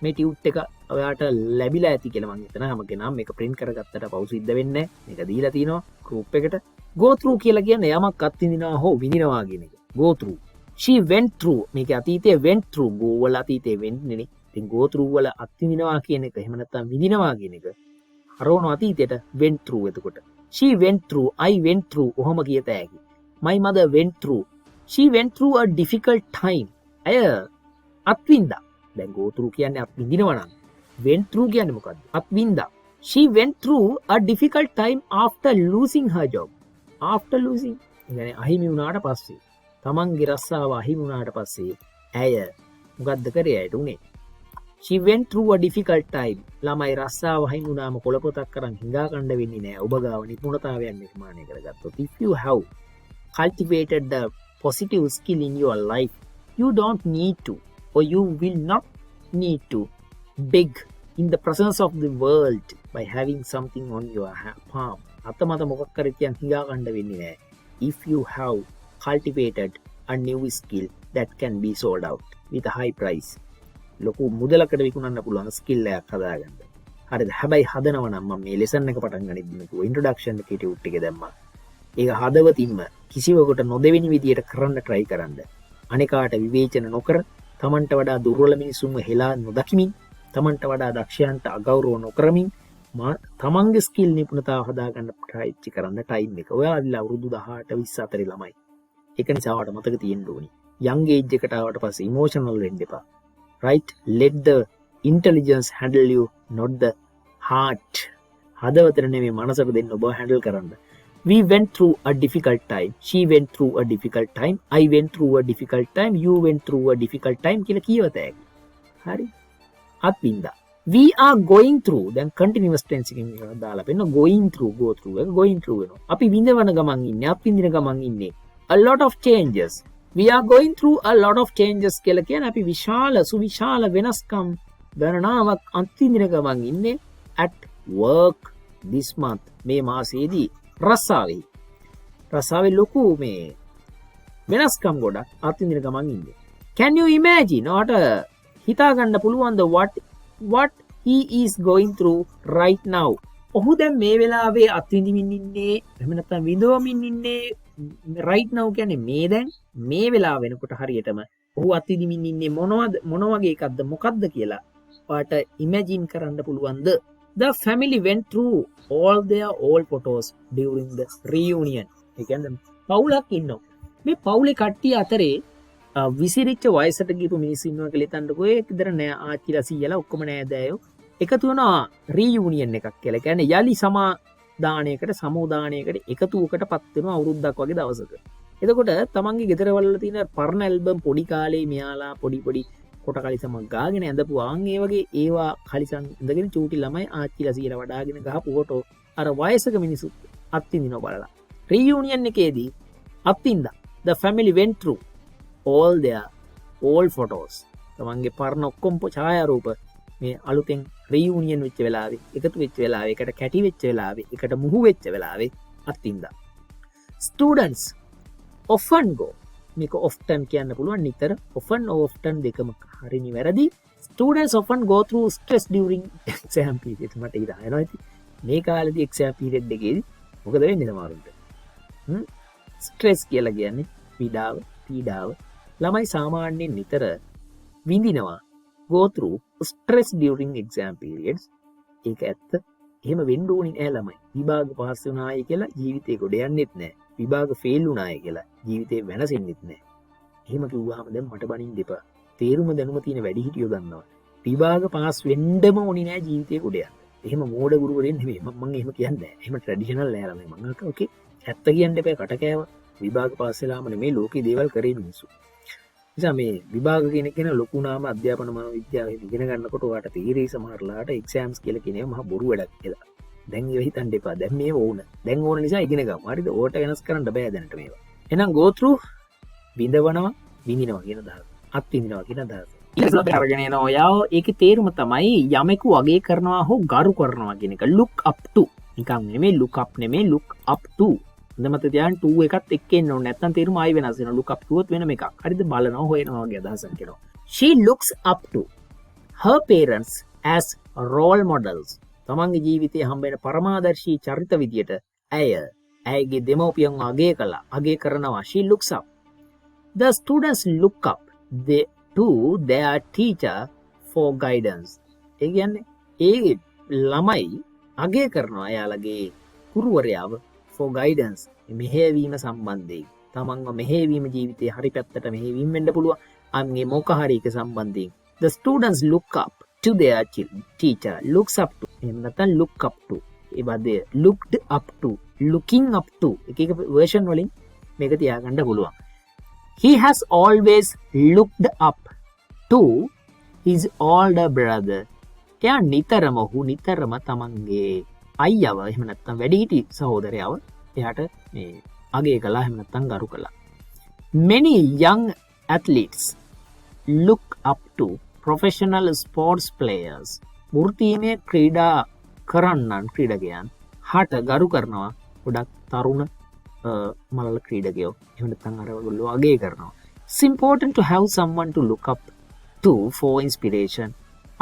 මේ ටියුට් එක ඔයාට ලැබිලා ඇති කියලා මම හිතනවා. හැම කෙනාම මේක print කරගත්තට පව් සිද්ධ වෙන්නේ නැහැ. මේක දීලා තිනවා group එකට. go through කියලා කියන්නේ යමක් අත්විඳිනවා හෝ විඳිනවා කියන එක. go through. she went through මේක අතීතයේ went through go වල අතීතයේ වෙන්නේ. ඉතින් go through වල අත්විඳිනවා කියන එක එහෙම නැත්නම් විඳිනවා කියන එක හරවන අතීතයට went through. එතකොට she went through, I went through ඔහොම කියත හැකි. my mother went through, she went through a difficult time. අය අත්විඳා. දැන් go through කියන්නේ අත්විඳිනවා නම් went through කියන්නේ මොකද්ද? අත්විඳා. she went through a difficult time after losing her job. after losing يعني අහිමි වුණාට පස්සේ, තමන්ගේ රස්සාව අහිමි වුණාට පස්සේ ඇය මොකද්ද කරේ? ඇයට උනේ she went through a difficult time. ළමයි රස්සාව අහිමි වුණාම කොළ පොතක් කරන් හිඟා කණ්ඩ වෙන්නේ නැහැ. ඔබ ගාව නිපුණතාවයක් නිර්මාණය කරගත්තොත්. if you have cultivated the positive skill in your life, you don't need to, or you will not need to beg in the presence of the world by having something on your palm. අතමත මොකක් කර කියන් හිඟා කණ්ඩ වෙන්නේ නැහැ. if you have cultivated a new skill that can be sold out with a high price. ලොකු මුදලකට විකුණන්න පුළුවන් skill එකක් හදාගන්න. හරිද? හැබැයි හදනවා නම් මම මේ ලෙසන් එක පටන් ගනිද්දිම කිව්වා ඉන්ට්‍රොඩක්ෂන් එකේ ටියුට් එක දැම්මා. ඒක හදවතින්ම කිසිවකට නොදෙවෙනි විදියට කරන්න try කරන්න. අනිකාට විවේචන නොකර, තමන්ට වඩා දුර්වල මිනිසුන්ව හෙලා නොදකිමින්, තමන්ට වඩා දක්ෂයන්ට අගෞරව නොකරමින් තමන්ගේ ස්කිල් නිපුණතාව හදාගන්න try කරන්න ටයිම් එක. ඔයාලා අවුරුදු 18 20 අතරේ ළමයි. ඒක නිසා ඔයාලට මතක තියෙන්න ඕනි. young age එකට ආවට පස්සේ emotional වෙන්න එපා. right? let the intelligence handle you, not the heart. හදවතට නෙමෙයි මනසට දෙන්න ඔබ handle කරන්න. we went through a difficult time, she went through a difficult time, I went through a difficult time, you went through a difficult time කියලා කියවත හැකි. හරි? අත්විඳා. we are going through, දැන් continuous tense එකකින් දාලා පෙන්න going through, go through එක going through වෙනවා. අපි විඳවන ගමන් ඉන්නේ, අත්විඳින ගමන් ඉන්නේ. a lot of changes. we are going through a lot of changes කියලා කියන්නේ අපි සුවිශාල වෙනස්කම් ගණනාවක් අත්විඳින ගමන් ඉන්නේ. at work this month, මේ මාසයේදී රස්සාවේ ලොකු මේ වෙනස්කම් ගොඩක් අත්විඳින ගමන් ඉන්නේ. can you imagine? ඔයාට හිතා ගන්න පුළුවන්ද what he is going through right now? ඔහු දැන් මේ වෙලාවේ අත්විඳින්න ඉන්නේ, එහෙම නැත්නම් විඳවමින් ඉන්නේ. right now කියන්නේ මේ දැන් මේ වෙලාව වෙනකොට හරියටම ඔහු අත්විඳින්න ඉන්නේ මොන වගේ එකක්ද මොකක්ද කියලා ඔයාට imagine කරන්න පුළුවන්ද? The family went through all their old photos during the reunion. ඒ කියන්නේ පවුලක් ඉන්නවා. මේ පවුලේ කට්ටිය අතරේ විසිරිච්ච වයසට ගිහපු මිනිස්සු ඉන්නවා කියලා හිතන්නකෝ. ඒක ඉදර නෑ ආච්චිලා සීයලා ඔක්කොම නෑදෑයෝ එකතු වෙනවා රියුනියන් එකක් කියලා. කියන්නේ යලි සමුදානයකට එකතුවකටපත් වෙනවා අවුරුද්දක් වගේ දවසක. එතකොට තමන්ගේ ගෙදර වල තියෙන පරණ ඇල්බම් පොඩි කාලේ මෙයාලා පොඩි කොට කලිසමක් ගාගෙන ඇඳපු ආන් ඒ වගේ ඒවා කලිසම් ඉඳගෙන චූටි ළමයි ආච්චිලා සීයලා වඩාගෙන ගහපු ෆොටෝ අර වයසක මිනිස්සු අත්විඳිනවා බලලා. රියුනියන් එකේදී අත්විඳා. The family went through all their old photos. තමන්ගේ පරණ ඔක්කොම ඡායාරූප මේ අලුතෙන් රියුනියන් වෙච්ච වෙලාවේ, එකතු වෙච්ච වෙලාවේ, එකට කැටි වෙච්ච වෙලාවේ, එකට මුහු වෙච්ච වෙලාවේ අත්විඳා. Students often go. මේක often කියන්න පුළුවන් නිතර. often or often දෙකම හරි නිවැරදි. Students often go through stress during exam period. මට ඉතින් ඉතින් මේ කාලේදී exam period එකේදී මොකද වෙන්නේ සමහරුන්ට? ස්ට්‍රෙස් කියලා කියන්නේ පීඩාව. ළමයි සාමාන්‍යයෙන් නිතර විඳිනවා go through stress during exam periods. ඒක ඇත්ත. එහෙම වෙන්න ඕනේ නෑ ළමයි. විභාග පාස් වුණායි කියලා ජීවිතේ ගොඩ යන්නෙත් නෑ. විභාග ෆේල් වුණායි කියලා ජීවිතේ වෙනසෙන්නෙත් නෑ. එහෙම කිව්වහම දැන් මට බනින්න දෙපා. තේරුම දැනුම තියෙන වැඩි හිටියෝ දන්නවා. විභාග පාස් වෙන්නම ඕනේ නෑ ජීවිතේ ගොඩ යන්න. එහෙම මෝඩ ගුරුවරයෙක් නෙමෙයි. මම එහෙම කියන්නේ නෑ. එහෙම ට්‍රැඩිෂනල් නෑ ළමයි. මම ඕකේ. ඇත්ත කියන්න එපා කට කෑව. විභාග පාස් වෙලාම නෙමෙයි ලෝකේ දේවල් කරේ මිනිස්සු. නිසා මේ විභාග කියන කෙන ලොකු නාම අධ්‍යාපන මනෝවිද්‍යාව ඉගෙන ගන්නකොට ඔයාලට තීරී සමහරලාට එක්සෑම්ස් කියලා කියනවා මහ බොරු වැඩක් කියලා. දැන් ඒව හිතන්න එපා. දැන් මේ ඕන. දැන් ඕන නිසා ඉගෙන ගමු. හරිද? ඕකට වෙනස් කරන්න බෑ දැනට මේවා. එහෙනම් go through විඳවනවා කියන අදහස. අත්විඳිනවා කියන අදහස. ඊළඟට අරගෙන යන ඔයාව ඒකේ තේරුම තමයි යමෙකු වගේ කරනවා හෝ ගරු කරනවා කියන එක. look up to. නිකන් නෙමෙයි look up නෙමෙයි look up to. මත තියන් 2 එකත් එක්ක එන්න ඕනේ නැත්නම් තේරුම ආයි වෙනස් වෙනවා look up to වෙන එකක් හරිද බලනවා හොයනවා වගේ අදහසක් කියනවා she looks up to her parents as role models තමන්ගේ ජීවිතයේ හම්බ වෙන පරමාදර්ශී චරිත විදියට ඇයගේ දෙමව්පියන් අගය කරනවා she looks up the students look up to their teacher for guidance ඒ කියන්නේ ඒ ළමයි අගය කරනවා එයාලගේ ගුරුවරයාව for guidance මෙහෙයවීම සම්බන්ධයෙන් තමන්ව මෙහෙයවීම ජීවිතේ හරි පැත්තට මෙහෙයවීම වෙන්න පුළුවන් අන්ගේ මොක හරි එක සම්බන්ධයෙන් the students look up to their teacher looks up to එහෙම නැත්නම් look up to ඒ වගේ looked up to looking up to එක version වලින් මේක තියාගන්න පුළුවන් he has always looked up to his older brother එයා නිතරම තමන්ගේ අයියව එහෙම නැත්නම් වැඩිහිටි සහෝදරයව එයාට මේ අගය කළා එහෙම නැත්නම් ගරු කළා. Many young athletes look up to professional sports players. වෘත්තීය ක්‍රීඩකයන් හට ගරු කරනවා ගොඩක් තරුණ මලල ක්‍රීඩකයෝ එහෙම නැත්නම් අර ඔයගොල්ලෝ අගය කරනවා. It's important to have someone to look up to for inspiration.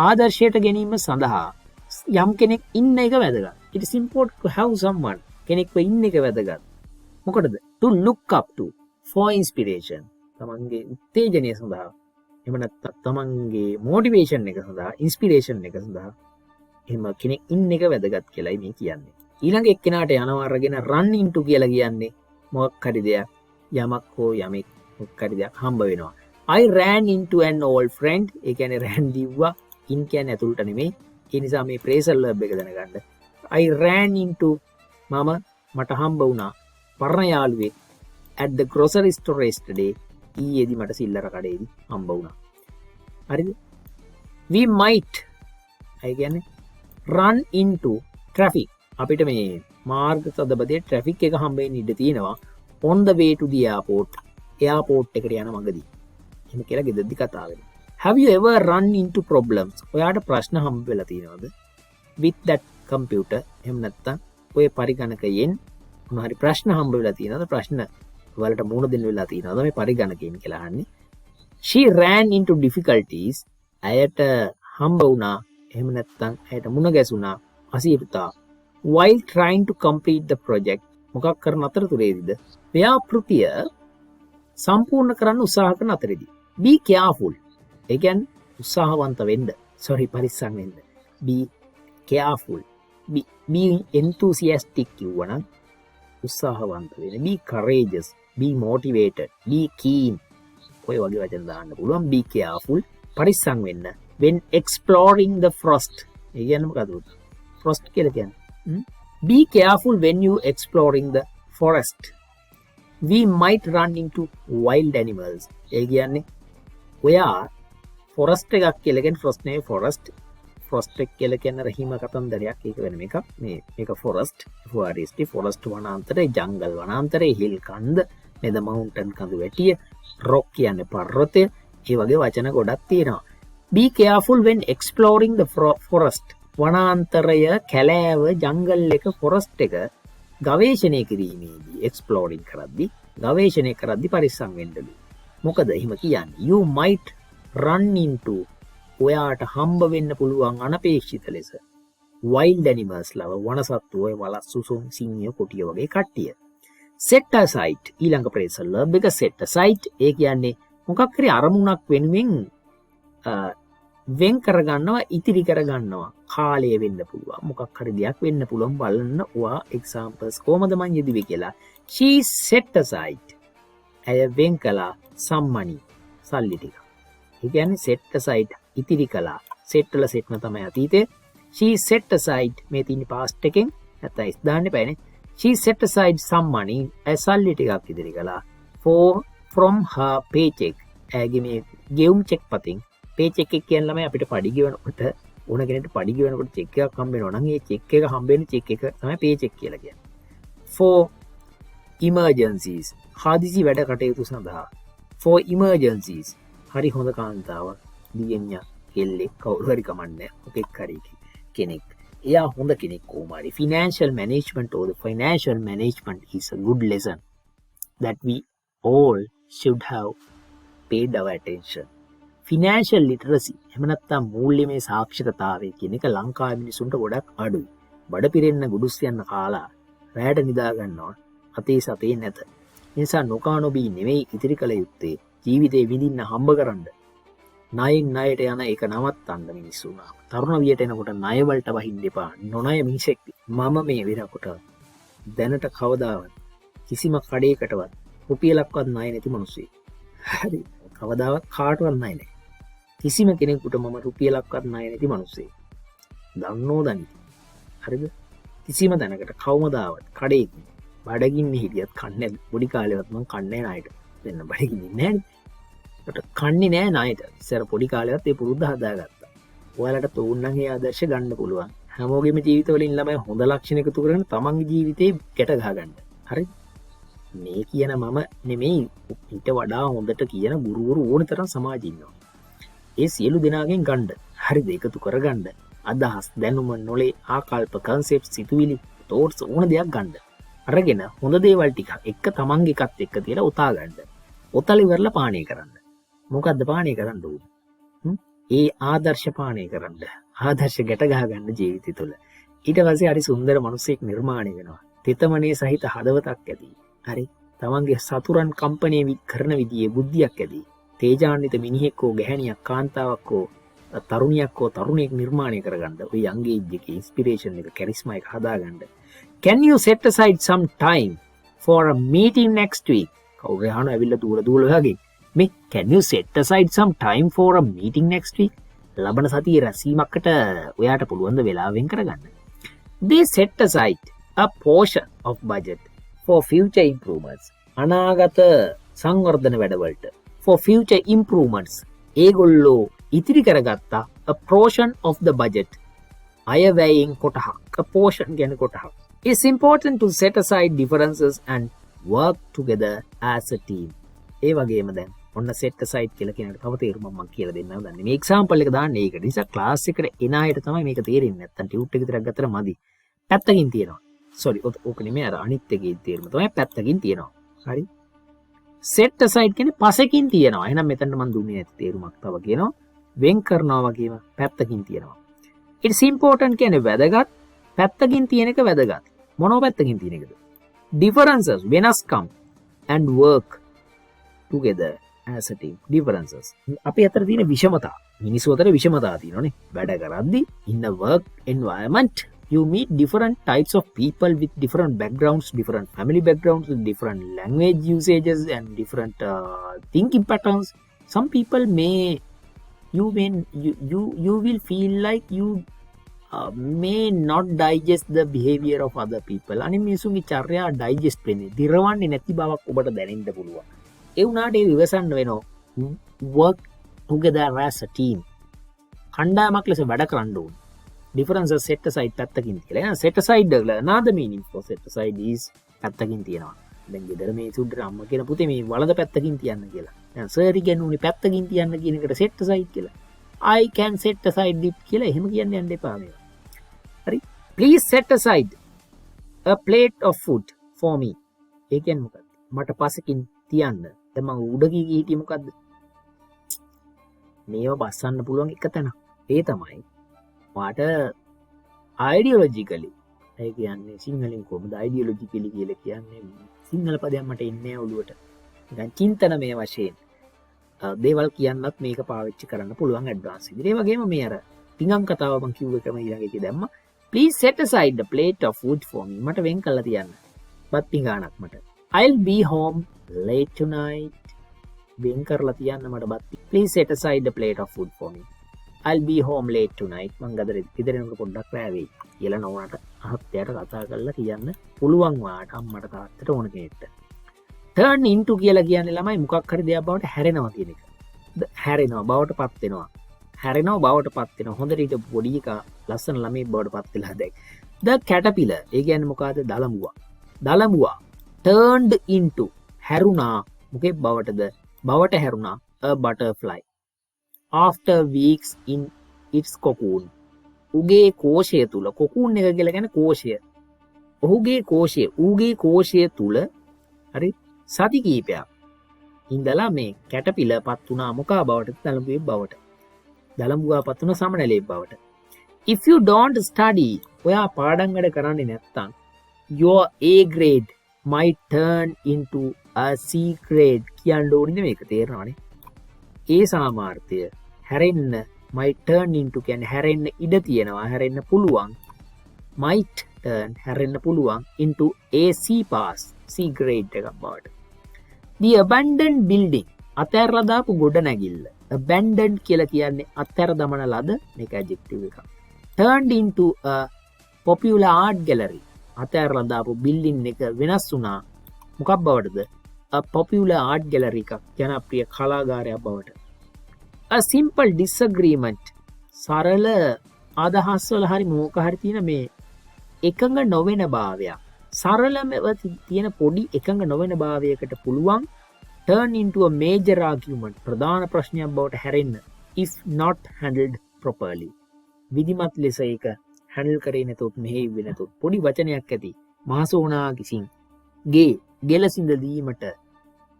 ආදර්ශයට ගැනීම සඳහා යම් කෙනෙක් ඉන්න එක වැදගත්. It is important to have someone කෙනෙක්ව ඉන්න එක වැදගත්. මොකටද? To look up to for inspiration. තමන්ගේ උත්තේජනය සඳහා එහෙම නැත්නම් තමන්ගේ motivation එක සඳහා inspiration එක සඳහා එහෙම කෙනෙක් ඉන්න එක වැදගත් කියලායි මේ කියන්නේ. ඊළඟ එක්කෙනාට යනවා අරගෙන run into කියලා කියන්නේ මොකක් හරි දෙයක් යමක් හෝ යමෙක් මොකක් හරි දෙයක් හම්බ වෙනවා. I ran into an old friend. ඒ කියන්නේ ran දිව්වා in කියන්නේ ඇතුළට නෙමෙයි. ඒ නිසා මේ phrasal verb එක දැනගන්න. I ran into මට හම්බ වුණා පරණ යාළුවෙක් at the grocery store yesterday. ඊයේදී මට සිල්ලර කඩේදී හම්බ වුණා. හරිද? We might ඒ කියන්නේ run into traffic. අපිට මේ මාර්ග සදබදේ traffic එක හම්බ වෙන්න ඉඩ තියෙනවා on the way to the airport. airport එකට යන මගදී. එහෙම කියලා ගෙදරදී කතා වෙනවා. Have you ever run into problems? ඔයාට ප්‍රශ්න හම්බ වෙලා තියෙනවද? With that computer. එහෙම නැත්නම් ඔය පරිගණකයෙන් මොනවාරි ප්‍රශ්න හම්බ වෙලා තියෙනවද? ප්‍රශ්න වලට මුහුණ දෙන්න වෙලා තියෙනවද මේ පරිගණකයෙන් කියලා අහන්නේ. She ran into difficulties. ඇයට හම්බ වුණා එහෙම නැත්නම් ඇයට මුණ ගැසුණා අසීරුතා. While trying to complete the project. මොකක් කරන අතරතුරේදීද? ව්‍යාපෘතිය සම්පූර්ණ කරන්න උත්සාහ කරන අතරේදී. Be careful. ඒ කියන්නේ උත්සාහවන්ත වෙන්න. පරිස්සම් වෙන්න. Be careful. Be enthusiastic කියවනම් උත්සාහවන්ත වෙන්න. Be courageous. Be motivated. Be keen. ඔය වගේ වචන දාන්න පුළුවන්. Be careful. පරිස්සම් වෙන්න. When exploring the forest. ඒ කියන්නේ මොකද? Forest කියලා කියන්නේ. Be careful when you exploring the forest. We might run into wild animals. ඒ කියන්නේ ඔයා forest එකක් කියලා කියන්නේ forest නෙවෙයි forest එක කියලා කියන්නේ රහිම කතන්දරයක්. ඒක වෙන එකක්. මේක forest වනාන්තරේ, ජංගල් වනාන්තරේ, හිල් කන්ද, මෙද mountain කඳු වැටිය, rock කියන්නේ පර්වතය. ඒ වගේ වචන ගොඩක් තියෙනවා. Be careful when exploring the forest. වනාන්තරය, කැලෑව, ජංගල් එක, forest එක ගවේෂණය කිරීමේදී exploring කරද්දී ගවේෂණය කරද්දී පරිස්සම් වෙන්නලු. මොකද එහෙම කියන්නේ? You might run into ඔයාට හම්බ වෙන්න පුළුවන් අනපේක්ෂිත ලෙස wild animals ලව වනසත්තු ඔය වලස්සු සිංහය කොටිය වගේ කට්ටිය. set aside ඊළඟ phrasal verb එක set aside ඒ කියන්නේ මොකක් හරි අරමුණක් වෙනුවෙන් වෙන් කරගන්නවා ඉතිරි කරගන්නවා කාලය වෙන්න පුළුවන් මොකක් හරි දෙයක් වෙන්න පුළුවන් බලන්න ඔයා examples කොහමද මං යෙදුවේ කියලා. she set aside ඇය වෙන් කළා some money සල්ලි ටික. ඒ කියන්නේ set aside ඉතිරි කළා. set වල set න තමයි අතීතේ. she set aside මේ තියෙන past එකෙන් නැත්නම් is දාන්න එපානේ. she set aside some money ඇය සල්ලි ටිකක් ඉතිරි කළා from her paycheck ඇයගේ මේ ගෙවුම් චෙක් පතින් paycheck එක කියන ළමයි අපිට පඩි ගෙවනකොට ඕන කෙනෙක්ට පඩි ගෙවනකොට චෙක් එකක් හම්බ වෙනවා නම් ඒ චෙක් එක හම්බ වෙන චෙක් එක තමයි paycheck කියලා කියන්නේ. for emergencies හදිසි වැඩ කටයුතු සඳහා. for emergencies හරි හොඳ කාන්තාවක් දියණියක් කෙල්ලෙක් කවුරු හරි කමන්නේ මොකෙක් හරි කෙනෙක් එයා හොඳ කෙනෙක් කොහොමරි. financial management or the financial management is a good lesson that we all should have paid our attention. financial literacy එහෙම නැත්නම් මූල්‍යමය සාක්ෂරතාවය කියන එක ලංකාවේ මිනිසුන්ට ගොඩක් අඩුයි. බඩ පිරෙන්න ගුඩුස් යන කාලා රැයට නිදා ගන්නවා අතේ සතේ නැත. ඒ නිසා නොකා නොබී නෙවෙයි ඉතිරි කළ යුත්තේ ජීවිතේ විඳින්න හම්බ කරන්න. ණයෙන් ණයට යන එක නවත්තන්න මිනිස්සුනා. තරුණ වියට එනකොට ණය වලට වහින්න එපා. නොණය මිනිසෙක් මම මේ වෙනකොට දැනට කවදාවත් කිසිම කඩේකටවත් රුපියලක්වත් ණය නැති මිනිස්සෙක්. හරි. කවදාවත් කාටවත් ණය නැහැ. කිසිම කෙනෙකුට මම රුපියලක්වත් ණය නැති මිනිස්සෙක්. දන්නෝ දනි. හරිද? කිසිම දැනකට කවමදාවත් කඩේක බඩගින්නේ හිටියත් කන්නේ පොඩි කාලේවත් මම කන්නේ ණයට. දෙන්න බඩගින්නේ නැහැ. මට කන්නේ නැහැ ණයට. ඉස්සර පොඩි කාලේවත් ඒ පුරුද්ද හදාගත්තා. ඔයාලට තෝරන්න ඒ ආදර්ශ ගන්න පුළුවන්. හැමෝගෙම ජීවිතවලින් ළමයි හොඳ ලක්ෂණ එකතු කරගෙන තමන්ගේ ජීවිතේ ගැට ගහගන්න. හරි? මේ කියන මම නෙමෙයි ඊට වඩා හොඳට කියන ගුරුවරු ඕන තරම් සමාජෙ ඉන්නවා. ඒ සියලු දෙනාගෙන් ගන්න. හරිද? එකතු කරගන්න. අදහස්, දැනුම, නොලේ, ආකල්ප, concepts, සිතුවිලි, thoughts ඕන දෙයක් ගන්න. අරගෙන හොඳ දේවල් ටික එක තමන්ගේ එකත් එක්ක තියලා උතා ගන්න. උතල ඉවරලා පානය කරන්න. මොකද්ද පානය කරන්න ඕනේ? ඒ ආදර්ශ පානය කරන්න. ආදර්ශ ගැට ගහ ගන්න ජීවිතය තුළ. ඊට පස්සේ හරි සුන්දර මිනිසෙක් නිර්මාණය වෙනවා. තෙතමනේ සහිත හදවතක් ඇති. හරි. තමන්ගේ සතුරන් කම්පණය කරන විදිහේ බුද්ධියක් ඇති. තේජාන්විත මිනිහෙක් හෝ ගැහණියක් කාන්තාවක් හෝ තරුණියක් හෝ තරුණයෙක් නිර්මාණය කරගන්න. ඔය young age එකේ inspiration එක charisma එක හදාගන්න. Can you set aside some time for a meeting next week? කවුරු හාන ඇවිල්ලා දුර වගේ. මේ can you set aside some time for a meeting next week? ලබන සතියේ රැස්වීමකට ඔයාට පුළුවන් ද වෙලාව වෙන් කරගන්න. They set aside a portion of budget for future improvements. අනාගත සංවර්ධන වැඩවලට for future improvements. ඒගොල්ලෝ ඉතිරි කරගත්තා a portion of the budget. අයවැයෙන් කොටහක්. a portion කියන්නේ කොටහක්. It's important to set aside differences and work together as a team. ඒ වගේම දැන් ඔන්න set aside කියලා කියන එක තව තේරුමක් මම කියලා දෙන්නම් දන්නේ. මේ example එක දාන්න ඒකට. නිසා class එකට එන අයට තමයි මේක තේරෙන්නේ. නැත්තම් tute එක විතරක් ගත්තට මදි. පැත්තකින් තියෙනවා. sorry ඕක නෙමෙයි අර අනිත් එකේ තේරුම තමයි පැත්තකින් තියෙනවා. හරි? set aside කියන්නේ පසකින් තියෙනවා. එහෙනම් මෙතන මම දුන්නේ නැති තේරුමක් තව කියනවා. වෙන් කරනවා වගේම පැත්තකින් තියෙනවා. it's important කියන්නේ වැදගත්. පැත්තකින් තියෙන එක වැදගත්. මොනෝ පැත්තකින් තියෙන එකද? differences වෙනස්කම් and work together as a team. differences අපි අතර තියෙන විෂමතා. මිනිස්සු අතර විෂමතා තියෙනවානේ. වැඩ කරද්දී in the work environment you meet different types of people with different backgrounds, different family backgrounds, different language usages and different thinking patterns. Some people you will feel like you may not digest the behavior of other people. අනිත් මිනිසුන්ගේ චර්යා digest වෙන්නේ දිරවන්නේ නැති බවක් ඔබට දැනෙන්න පුළුවන්. ඒ වුණාට ඒ විවසන්න වෙනවා. work together as a team. කණ්ඩායමක් ලෙස වැඩ කරන්න ඕනේ. differences set aside පැත්තකින් කියලා. එහෙනම් set aside another meaning for set aside is පැත්තකින් තියනවා. දැන් ගෙදර මේ සුද්දට අම්මා කියන පුතේ මේ වලද පැත්තකින් තියන්න කියලා. දැන් සර් ඉගෙනුනේ පැත්තකින් තියන්න කියන එකට set aside කියලා. I can set aside it කියලා එහෙම කියන්න යන්න එපා මේවා. හරි? Please set aside a plate of food for me. ඒ කියන්නේ මොකක්ද? මට පසකින් තියන්න. දැන් මම උඩ ගිහින් හිටියේ මොකද්ද? මේව බස්සන්න පුළුවන් එක තැන. ඒ තමයි වාට ideologically ඒ කියන්නේ සිංහලෙන් කොහොමද ideologically කියලා කියන්නේ සිංහල පදයක් මට එන්නේ නැහැ ඔළුවට. නිකන් චින්තනමය වශයෙන් දේවල් කියන්නත් මේක පාවිච්චි කරන්න පුළුවන් ඇඩ්වාන්ස් විදිහට. ඒ වගේම මේ අර පිඟම් කතාව මම කිව්ව එකම ඊළඟ එකේ දැම්මා. Please set aside the plate of food for me. මට වෙන් කරලා තියන්න. බත් පිඟානක් මට. I'll be home late tonight. වෙන් කරලා තියන්න මට බත්. Please set aside the plate of food for me. I'll be home late tonight. මං ගෙදර එනකොට පොඩ්ඩක් රෑ වෙයි. කියලා නෝනට අහත්තයට කතා කරලා කියන්න පුළුවන් වාට අම්මට තාත්තට ඕන කෙනෙක්ට. turn into කියලා කියන්නේ ළමයි මොකක් හරි දෙයක් බවට හැරෙනවා කියන එක. හැරෙනවා බවට පත් වෙනවා. හැරෙනවා බවට පත් වෙනවා. හොඳට ඊට පොඩි එකා ලස්සන ළමයි බවට පත් වෙලා දැක්. the caterpillar ඒ කියන්නේ මොකද්ද? දලමුවා. දලමුවා turned into හැරුණා මොකේ බවටද? බවට හැරුණා a butterfly after weeks in its cocoon. උගේ කෝෂය තුල cocoon එක කියලා කියන්නේ කෝෂය. ඔහුගේ කෝෂය ඌගේ කෝෂය තුල හරි සති කීපයක් ඉඳලා මේ කැටපිලර් පත් වුණා මොකා බවටද? දලමුවේ බවට. දලමුවා පත් වුණා සමනලේ බවට. if you don't study ඔයා පාඩම් වැඩ කරන්නේ නැත්තම් your A grade might turn into a C grade කියන්න ඕනේ මේක තේරෙනවනේ. ඒ සාමාර්ථය හැරෙන්න might turn into කියන්නේ හැරෙන්න ඉඩ තියෙනවා හැරෙන්න පුළුවන් might turn හැරෙන්න පුළුවන් into a C pass C grade එකක් බවට. the abandoned building අතහැරලා දාපු ගොඩනැගිල්ල. abandoned කියලා කියන්නේ අතහැර දමන ලද මේක adjective එකක්. turned into a popular art gallery අතහැරලා දාපු building එක වෙනස් වුණා මොකක් බවටද? a popular art gallery එකක් ජනප්‍රිය කලාගාරයක් බවට. a simple disagreement සරල අදහස් වල හරි මොක හරි තියෙන මේ එකඟ නොවන භාවයක්. සරලම තියෙන පොඩි එකඟ නොවන භාවයකට පුළුවන් turn into a major argument ප්‍රධාන ප්‍රශ්නයක් බවට හැරෙන්න if not handled properly. විධිමත් ලෙස ඒක හැන්ඩල් කරේ නැතොත් මෙහෙයුවේ නැතොත් පොඩි වචනයක් ඇති මහසෝනා කිසින් ගෙලසින්ද දීමට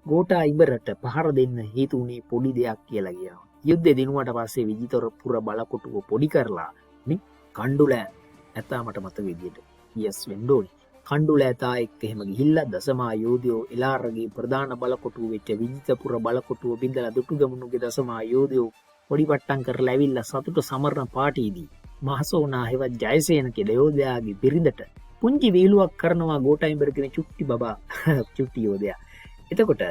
ගෝඨා ඉබරට පහර දෙන්න හේතු වුණේ පොඩි දෙයක් කියලා කියනවා. යුද්ධෙ දිනුවට පස්සේ විජිතවපුර බලකොටුව පොඩි කරලා නේ කණ්ඩුල ඇතාමට මත විදියට yes වෙන්න ඕනේ. කණ්ඩුල ඇතා එක්ක එහෙම ගිහිල්ලා දසමා යෝධයෝ එලාරගේ ප්‍රධාන බලකොටුව වෙච්ච විජිතපුර බලකොටුව බින්දලා දුටුගමුණුගේ දසමා යෝධයෝ පොඩි පට්ටම් කරලා ඇවිල්ලා සතුට සමරන පාටියේදී මහසෝනා හෙවත් ජයසේන කියලා යෝධයාගේ බිරිඳට පුංචි විහිළුවක් කරනවා ගෝඨායිම්බර කියන චුට්ටි බබා චුට්ටි යෝධයා. එතකොට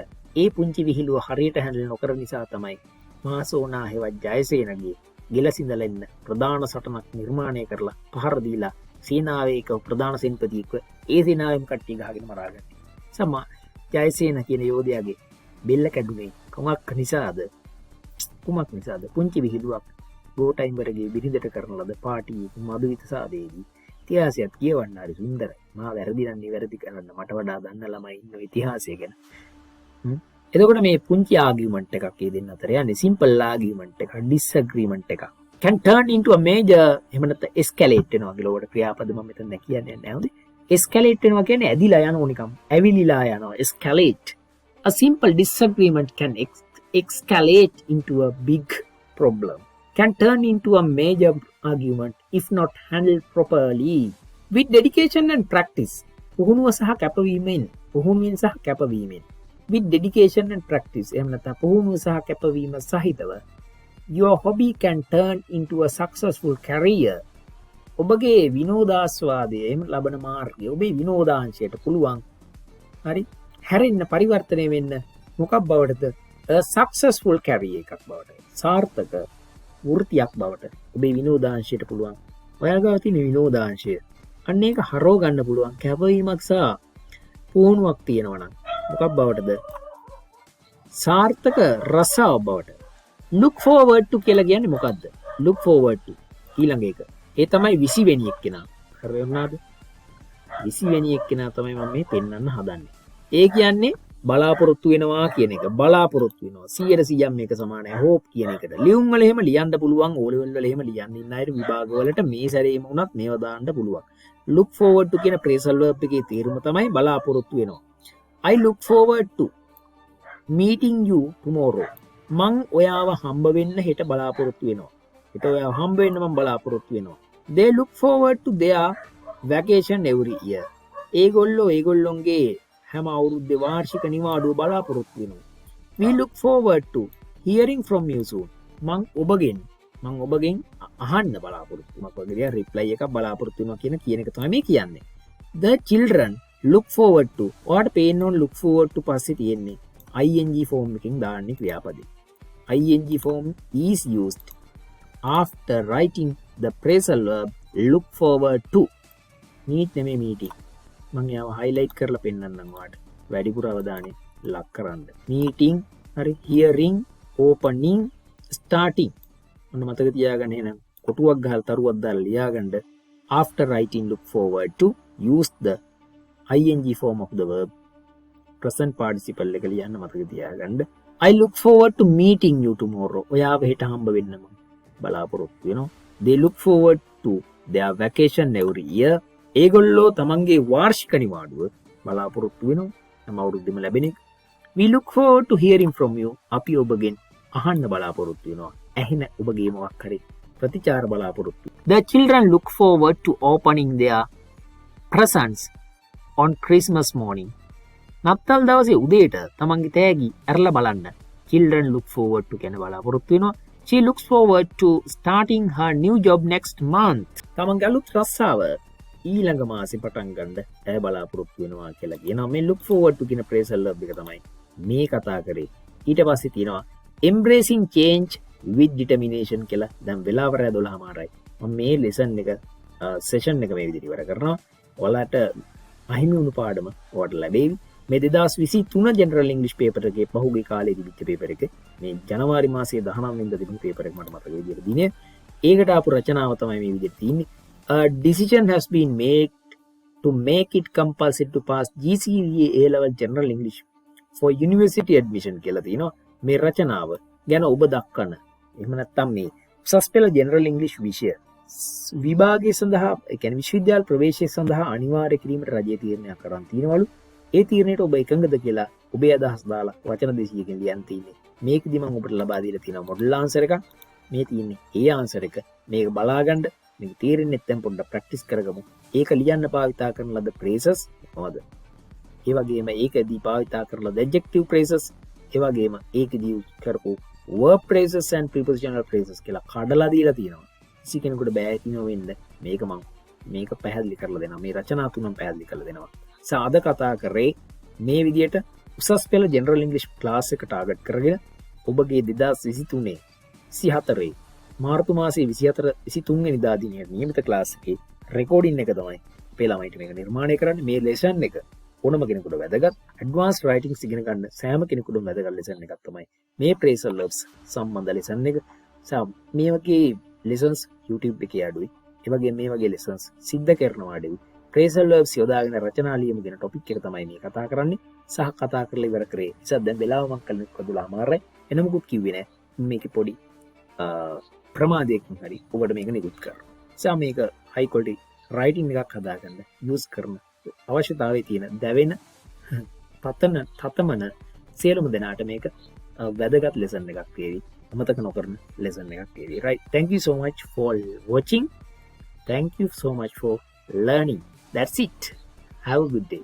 ඒ පුංචි විහිළුව හරියට හැන්ඩල් නොකර නිසා තමයි මහසෝනා හෙවත් ජයසේනගේ ගෙලසින්දලෙන්න ප්‍රධාන සටනක් නිර්මාණය කරලා පහර දීලා සේනාවේ එක ප්‍රධාන සෙන්පතියෙක්ව ඒ සේනාවෙම කට්ටිය ගහගෙන මරාගත්තේ. සමා ජයසේන කියන යෝධයාගේ බෙල්ල කැඩුනේ කොමක් නිසාද? කුමක් නිසාද? පුංචි විහිළුවක් ගෝඨායිම්බරගේ බිරිඳට කරන ලද පාටියේ මදුවිත සාදේදී ඉතිහාසයත් කියවන්න හරි සුන්දරයි. මා වැරදි නම් නිවැරදි කරන්න මට වඩා දන්න ළමයි ඉන්න ඉතිහාසය ගැන. එතකොට මේ පුංචි ආගියුමන්ට් එකක් ඒ දෙන්න අතර යන්නේ සිම්පල් ආගියුමන්ට් එකක් ඩිස්ඇග්‍රීමන්ට් එකක් can turn into a major එහෙම නැත්නම් escalate වෙනවා කියලා උඩ ක්‍රියාපද මම මෙතන දැන් කියන්නේ නැහැ හොඳේ. escalate වෙනවා කියන්නේ ඇදිලා යනවා නිකම් ඇවිලිලා යනවා escalate. a simple disagreement can escalate into a big problem. can turn into a major argument if not handled properly. with dedication and practice පුහුණුව සහ කැපවීමෙන් with dedication and practice එහෙම නැත්නම් පුහුණුව සහ කැපවීම සහිතව your hobby can turn into a successful career. ඔබගේ විනෝදාස්වාදයේ එහෙම ලබන මාර්ගය ඔබේ විනෝදාංශයට පුළුවන් හරි හැරෙන්න පරිවර්තනය වෙන්න මොකක් බවටද? a successful career එකක් බවට සාර්ථක වෘත්තියක් බවට ඔබේ විනෝදාංශයට පුළුවන්. ඔයාගාව තියෙන විනෝදාංශය අන්න ඒක හරව ගන්න පුළුවන් කැපවීමක් සහ පුහුණුවක් තියෙනවා නම් මොකක් බවටද? සාර්ථක රසාව බවට. look forward to කියලා කියන්නේ මොකද්ද? look forward to ඊළඟ එක. ඒ තමයි 20 වෙනි එක්කෙනා. හරියනවද? 20 වෙනි එක්කෙනා තමයි මම මේ පෙන්වන්න හදන්නේ. ඒ කියන්නේ බලාපොරොත්තු වෙනවා කියන එක. බලාපොරොත්තු වෙනවා 100% මේක සමානයි hope කියන එකට. ලියුම් වල එහෙම ලියන්න පුළුවන්, O level වල එහෙම ලියන්න ඉන්න අය විභාග වලට මේ සැරේම වුණත් මේව දාන්න පුළුවන්. look forward to කියන phrasal verb එකේ තේරුම තමයි බලාපොරොත්තු වෙනවා. I look forward to meeting you tomorrow. මං ඔයාව හම්බ වෙන්න හෙට බලාපොරොත්තු වෙනවා. හෙට ඔයාව හම්බ වෙන්න මම බලාපොරොත්තු වෙනවා. They look forward to their vacation every year. ඒගොල්ලොන්ගේ හැම අවුරුද්දේ වාර්ෂික නිවාඩුව බලාපොරොත්තු වෙනවා. We look forward to hearing from you soon. මං ඔබගෙන් අහන්න බලාපොරොත්තු වෙනවා. වගේ රිප්ලයි එකක් බලාපොරොත්තු වෙනවා කියන එක තමයි මේ කියන්නේ. The children look forward to. ඔයාට පේන්න ඕන look forward to පස්සේ තියෙන්නේ ing form එකකින් දාන්නේ ක්‍රියාපදේ. ing form is used after writing the phrasal verb look forward to. meet නෙමෙයි meeting. මම ඒව highlight කරලා පෙන්නන්නම් ඔයාලට. වැඩිපුර අවධානය ලක් කරන්න. meeting හරි hearing opening starting. ඔන්න මතක තියාගන්න එහෙනම් කොටුවක් ගහලා තරුවක් දාලා ලියාගන්න. after writing look forward to use the ing form of the verb present participle එක ලියන්න මතක තියාගන්න. I look forward to meeting you tomorrow. ඔයාව හෙට හම්බ වෙන්න මම බලාපොරොත්තු වෙනවා. They look forward to their vacation every year. ඒගොල්ලෝ තමන්ගේ වාර්ෂික නිවාඩුව බලාපොරොත්තු වෙනවා. හැම අවුරුද්දෙම ලැබෙන එක. We look forward to hearing from you. අපි ඔබගෙන් අහන්න බලාපොරොත්තු වෙනවා. ඇහෙන ඔබගේ මොකක් හරි ප්‍රතිචාර බලාපොරොත්තු. The children look forward to opening their presents on Christmas morning. නත්තල් දවසේ උදේට තමන්ගේ තෑගි ඇරලා බලන්න. Children look forward to කියන බලාපොරොත්තු වෙනවා. She looks forward to starting her new job next month. තමන්ගේ අලුත් රස්සාව ඊළඟ මාසේ පටන් ගන්න ඇය බලාපොරොත්තු වෙනවා කියලා කියනවා. මේ look forward to කියන phrasal verb එක තමයි මේ කතා කරේ. ඊට පස්සේ තියෙනවා embracing change with determination කියලා. දැන් වෙලාව රෑ 12:00යි. මම මේ lesson එක session එක මේ විදිහට ඉවර කරනවා. ඔයාලට අහිමි වුණු පාඩම ඔයාලට ලැබෙවි. මේ 2023 ජෙනරල් ඉංග්‍රීසි පේපර් එකේ පහුගිය කාලේ තිබිච්ච පේපර් එක. මේ ජනවාරි මාසයේ 19 වෙනිදා තිබුණු පේපර් එක මට මතක විදිහට දිනේ. ඒකට ආපු රචනාව තමයි මේ විදිහට තියෙන්නේ. A decision has been made to make it compulsory to pass GCSE A-level general English for university admission කියලා තියෙනවා. මේ රචනාව ගැන ඔබ දක්වන එහෙම නැත්නම් මේ උසස් පෙළ ජෙනරල් ඉංග්‍රීසි විෂය විභාගය සඳහා ඒ කියන්නේ විශ්වවිද්‍යාල ප්‍රවේශය සඳහා අනිවාර්ය කිරීමට රජය තීරණයක් කරන් තිනවලු. ඒ තීරණයට ඔබ එකඟද කියලා ඔබේ අදහස් දාලා වචන 200කින් ලියන්න තියෙන්නේ. මේකදී මම ඔබට ලබා දීලා තියෙනවා මොඩල් ආන්සර් එකක්. මේ තියෙන්නේ ඒ ආන්සර් එක. මේක බලාගන්න මේක තීරණෙත් දැන් පොඩ්ඩක් ප්‍රැක්ටිස් කරගමු. ඒක ලියන්න භාවිතා කරන ලද phrases මොනවද? ඒ වගේම ඒකදී භාවිතා කරන ලද adjective phrases, ඒ වගේම ඒකදී කරපු verb phrases and prepositional phrases කියලා කඩලා දීලා තියෙනවා. කිසි කෙනෙකුට බෑ කියනෝ වෙන්න මේක පැහැදිලි කරලා දෙනවා. මේ රචනා තුනම පැහැදිලි කරලා දෙනවා. අද කතා කරේ මේ විදියට උසස් පෙළ ජෙනරල් ඉංග්‍රීසි ක්ලාස් එක ටාගට් කරගෙන ඔබගේ 2023 24 මාර්තු මාසයේ 24 23 වෙනිදා දිනේ නියමිත ක්ලාස් එකේ රෙකෝඩින් එක තමයි අපේ ළමයිට මේක නිර්මාණය කරන්නේ. මේ ලෙසන් එක ඕනම කෙනෙකුට වැදගත්. ඇඩ්වාන්ස් රයිටින්ග්ස් ඉගෙන ගන්න සෑම කෙනෙකුටම වැදගත් ලෙසන් එකක් තමයි මේ phrasal verbs සම්බන්ධ ලෙසන් එක. මේ වගේ lessons YouTube එකේ අඩුයි. ඒ වගේ මේ වගේ lessons සිද්ධ කරනවා අඩුයි. phrasal verbs යොදාගෙන රචනා ලියමු කියන topic එක තමයි මේ කතා කරන්නේ. සහ කතා කරලා ඉවර කරේ. ඉතින් දැන් වෙලාව මම කලින් 12:00යි. එනමුකුත් කිව්වේ නෑ. මේකේ පොඩි ප්‍රමාදයකින් හරි ඔබට මේක නිකුත් කරනවා. මේක high quality writing එකක් හදාගන්න use කරන අවශ්‍යතාවයේ තියෙන දැවෙන තතමන සියලුම දෙනාට මේක වැදගත් lesson එකක් වේවි. අමතක නොකරන lesson එකක් වේවි. Right. Thank you so much for watching. Thank you so much for learning. That's it. Have a good day.